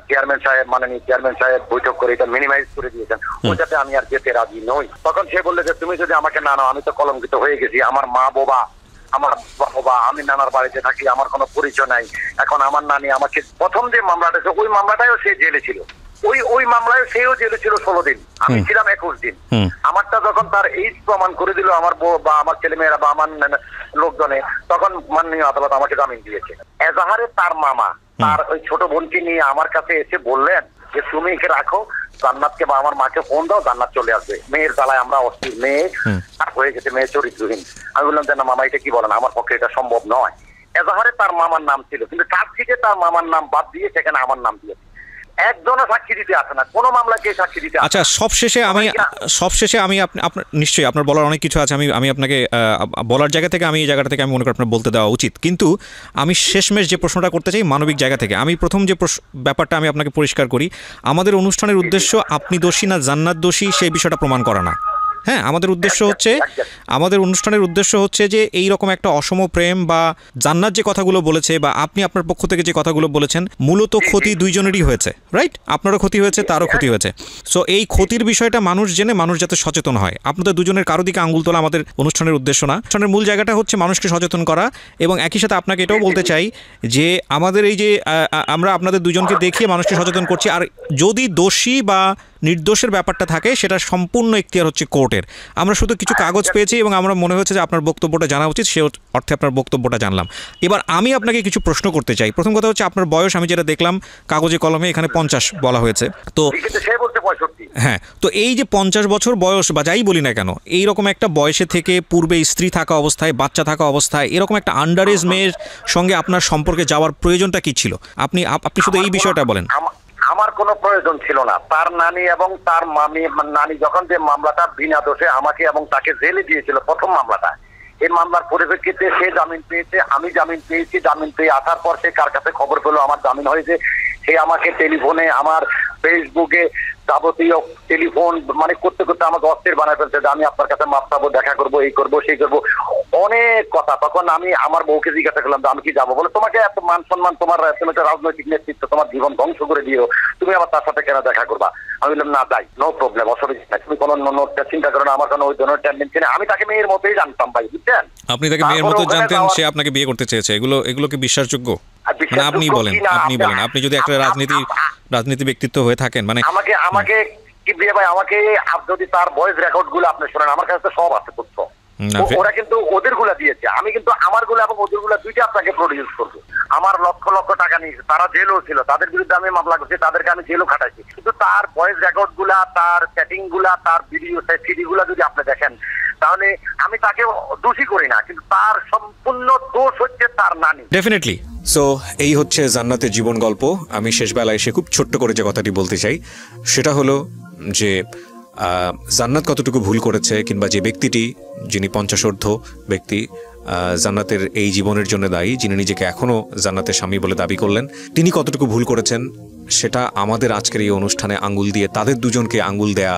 চেয়ারম্যান সাহেব, মাননীয় চেয়ারম্যান সাহেব বৈঠক করে এটা মিনিমাইজ করে দিয়েছেন, ওটাতে আমি আর যেতে রাজি নই। তখন সে বললে যে তুমি যদি আমাকে না নাও, আমি তো কলঙ্কিত হয়ে গেছি, আমার মা বাবা আমার বাবা, আমি নানার বাড়িতে থাকি, আমার কোনো পরিচয় নাই। এখন আমার নানি আমাকে প্রথম যে মামলাটা, ওই মামলাটাও সে জেলে ছিল, ওই মামলায় সেও জেলে ছিল 16 দিন, আমি ছিলাম 21 দিন। আমারটা যখন তার এইজ প্রমাণ করে দিল আমার বউ বা আমার ছেলেমেয়েরা বা আমার লোকজনে, তখন মাননীয় আদালত আমাকে জামিন দিয়েছে। এজাহারে তার মামা তার ওই ছোট বোনকে নিয়ে আমার কাছে এসে বললেন যে তুমি একে রাখো, জান্নাতকে বা আমার মাকে ফোন দাও, জান্নাত চলে আসবে। মেয়ের জ্বালায় আমরা অস্থির, মেয়ে হয়ে গেছে, মেয়ে চরিত্রহীন। আমি বললাম যে না মামা, এটা কি বলেন, আমার পক্ষে এটা সম্ভব নয়। এজাহারে তার মামার নাম ছিল, কিন্তু চার্জশিটে তার মামার নাম বাদ দিয়ে সেখানে আমার নাম দিয়েছে। একজনও সাক্ষী দিতে আসে না, কোনো মামলাকে সাক্ষী দিতে। আচ্ছা, সবশেষে আমি আপনার নিশ্চয়ই আপনার বলার অনেক কিছু আছে, আমি আপনাকে বলার জায়গা থেকে, আমি এই জায়গাটা থেকে আমি মনে করি আপনার বলতে দেওয়া উচিত, কিন্তু আমি শেষমেশ যে প্রশ্নটা করতে চাই মানবিক জায়গা থেকে, আমি প্রথম যে ব্যাপারটা আমি আপনাকে পরিষ্কার করি, আমাদের অনুষ্ঠানের উদ্দেশ্য আপনি দোষী না জান্নাত দোষী সেই বিষয়টা প্রমাণ করা না। হ্যাঁ, আমাদের অনুষ্ঠানের উদ্দেশ্য হচ্ছে যে এই রকম একটা অসম প্রেম বা জান্নাত যে কথাগুলো বলেছে বা আপনি আপনার পক্ষ থেকে যে কথাগুলো বলেছেন, মূলত ক্ষতি দুইজনেরই হয়েছে, রাইট? আপনারও ক্ষতি হয়েছে, তারও ক্ষতি হয়েছে। সো এই ক্ষতির বিষয়টা মানুষ জেনে মানুষ যাতে সচেতন হয়। আপনাদের দুজনের কারো দিকে আঙুল তোলা আমাদের অনুষ্ঠানের উদ্দেশ্য না। অনুষ্ঠানের মূল জায়গাটা হচ্ছে মানুষকে সচেতন করা, এবং একই সাথে আপনাকে এটাও বলতে চাই যে আমাদের এই যে আমরা আপনাদের দুজনকে দেখিয়ে মানুষকে সচেতন করছি, আর যদি দোষী বা নির্দোষের ব্যাপারটা থাকে সেটা সম্পূর্ণ এখতিয়ার হচ্ছে কোর্টের। আমরা শুধু কিছু কাগজ পেয়েছি এবং আমরা মনে হয়েছে যে আপনার বক্তব্যটা জানা উচিত, সে অর্থে আপনার বক্তব্যটা জানলাম। এবার আমি আপনাকে কিছু প্রশ্ন করতে চাই। প্রথম কথা হচ্ছে আপনার বয়স, আমি যেটা দেখলাম কাগজে কলমে এখানে 50 বলা হয়েছে, তো হ্যাঁ, তো এই যে 50 বছর বয়স বা যাই বলি না কেন, এইরকম একটা বয়সে থেকে পূর্বে স্ত্রী থাকা অবস্থায়, বাচ্চা থাকা অবস্থায় এরকম একটা আন্ডার এজ মেয়ের সঙ্গে আপনার সম্পর্কে যাওয়ার প্রয়োজনটা কি ছিল? আপনি শুধু এই বিষয়টা বলেন। আমার কোনো প্রয়োজন ছিল না। তার নানি এবং তার নানি যখন যে মামলাটা বিনা দোষে আমাকে এবং তাকে জেলে দিয়েছিল প্রথম মামলাটা, এই মামলার পরিপ্রেক্ষিতে সে জামিন পেয়েছে, আমি জামিন পেয়েছি। জামিন পেয়ে আসার পর সে কার কাছে খবর পেলো আমার জামিন হয়েছে, সে আমাকে টেলিফোনে, আমার ফেসবুকে যাবতীয় টেলিফোন মানে করতে করতে আমাকে অস্থির বানায় ফেলছে যে আমি আপনার কাছে মাপ চাবো, দেখা করবো, এই করবো, সেই করবো, অনেক কথা। তখন আমি আমার বউকে জিজ্ঞাসা করলাম যে আমি কি যাবো? বলে তোমাকে এত মান সম্মান, তুমি একটা রাজনৈতিক নেতৃত্ব, তোমার জীবন ধ্বংস করে দিও, তুমি আবার তার সাথে কেন দেখা করবা? আমি বললাম না যাই, নো প্রবলেম, অসুবিধা নাই, তুমি কোনো নোটটা চিন্তা করো না, আমার কোনো ওই ধরনের টেন্ডেন্সি নেই। আমি তাকে মেয়ের মতোই জানতাম ভাই, বুঝছেন? আপনি তাকে মেয়ের মতো জানতেন, সে আপনাকে বিয়ে করতে চেয়েছে, এগুলো কি বিশ্বাসযোগ্য? মানে আপনি বলেন, আপনি যদি একটা রাজনীতি ব্যক্তিত্ব হয়ে থাকেন, মানে আমাকে কি বিয়ে ভাই, আমাকে যদি তার ভয়েস রেকর্ড গুলো আপনি শোনেন, আমার কাছে সব আছে তথ্য। ওরা কিন্তু ওদের গুলা দিয়েছে, আমি কিন্তু আমার গুলা এবং ওদের গুলা দুইটা আপনাকে প্রডিউস করবো। আমার লক্ষ লক্ষ টাকা নিয়েছে, তারা জেলও ছিল, তাদের বিরুদ্ধে আমি মামলা করছি, তাদেরকে আমি জেলও খাটাইছি। কিন্তু তার ভয়েস রেকর্ড গুলা, তার চ্যাটিং গুলা, তার ভিডিও সিডি গুলা যদি আপনি দেখেন, তাহলে আমি তাকে দোষী করি না, কিন্তু তার সম্পূর্ণ দোষ হচ্ছে তার নানি। ডেফিনেটলি। সো এই হচ্ছে জান্নাতের জীবন গল্প। আমি শেষ বেলায় এসে খুব ছোট্ট করে যে কথাটি বলতে চাই সেটা হলো যে জান্নাত কতটুকু ভুল করেছে, কিংবা যে ব্যক্তিটি, যিনি 50 ব্যক্তি জান্নাতের এই জীবনের জন্য দায়ী, যিনি নিজেকে এখনও জান্নাতের স্বামী বলে দাবি করলেন, তিনি কতটুকু ভুল করেছেন সেটা আমাদের আজকের এই অনুষ্ঠানে আঙ্গুল দিয়ে তাদের দুজনকে আঙ্গুল দেয়া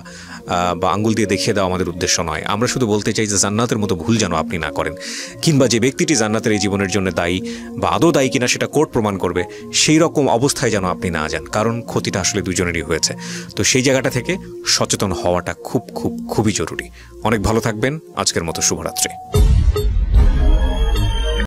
বা আঙ্গুল দিয়ে দেখিয়ে দেওয়া আমাদের উদ্দেশ্য নয়। আমরা শুধু বলতে চাই যে জান্নাতের মতো ভুল যেন আপনি না করেন, কিংবা যে ব্যক্তিটি জান্নাতের এই জীবনের জন্য দায়ী বা আদৌ দায়ী কিনা সেটা কোর্ট প্রমাণ করবে, সেই রকম অবস্থায় যেন আপনি না যান, কারণ ক্ষতিটা আসলে দুজনেরই হয়েছে। তো সেই জায়গাটা থেকে সচেতন হওয়াটা খুবই জরুরি। অনেক ভালো থাকবেন। আজকের মতো শুভরাত্রি।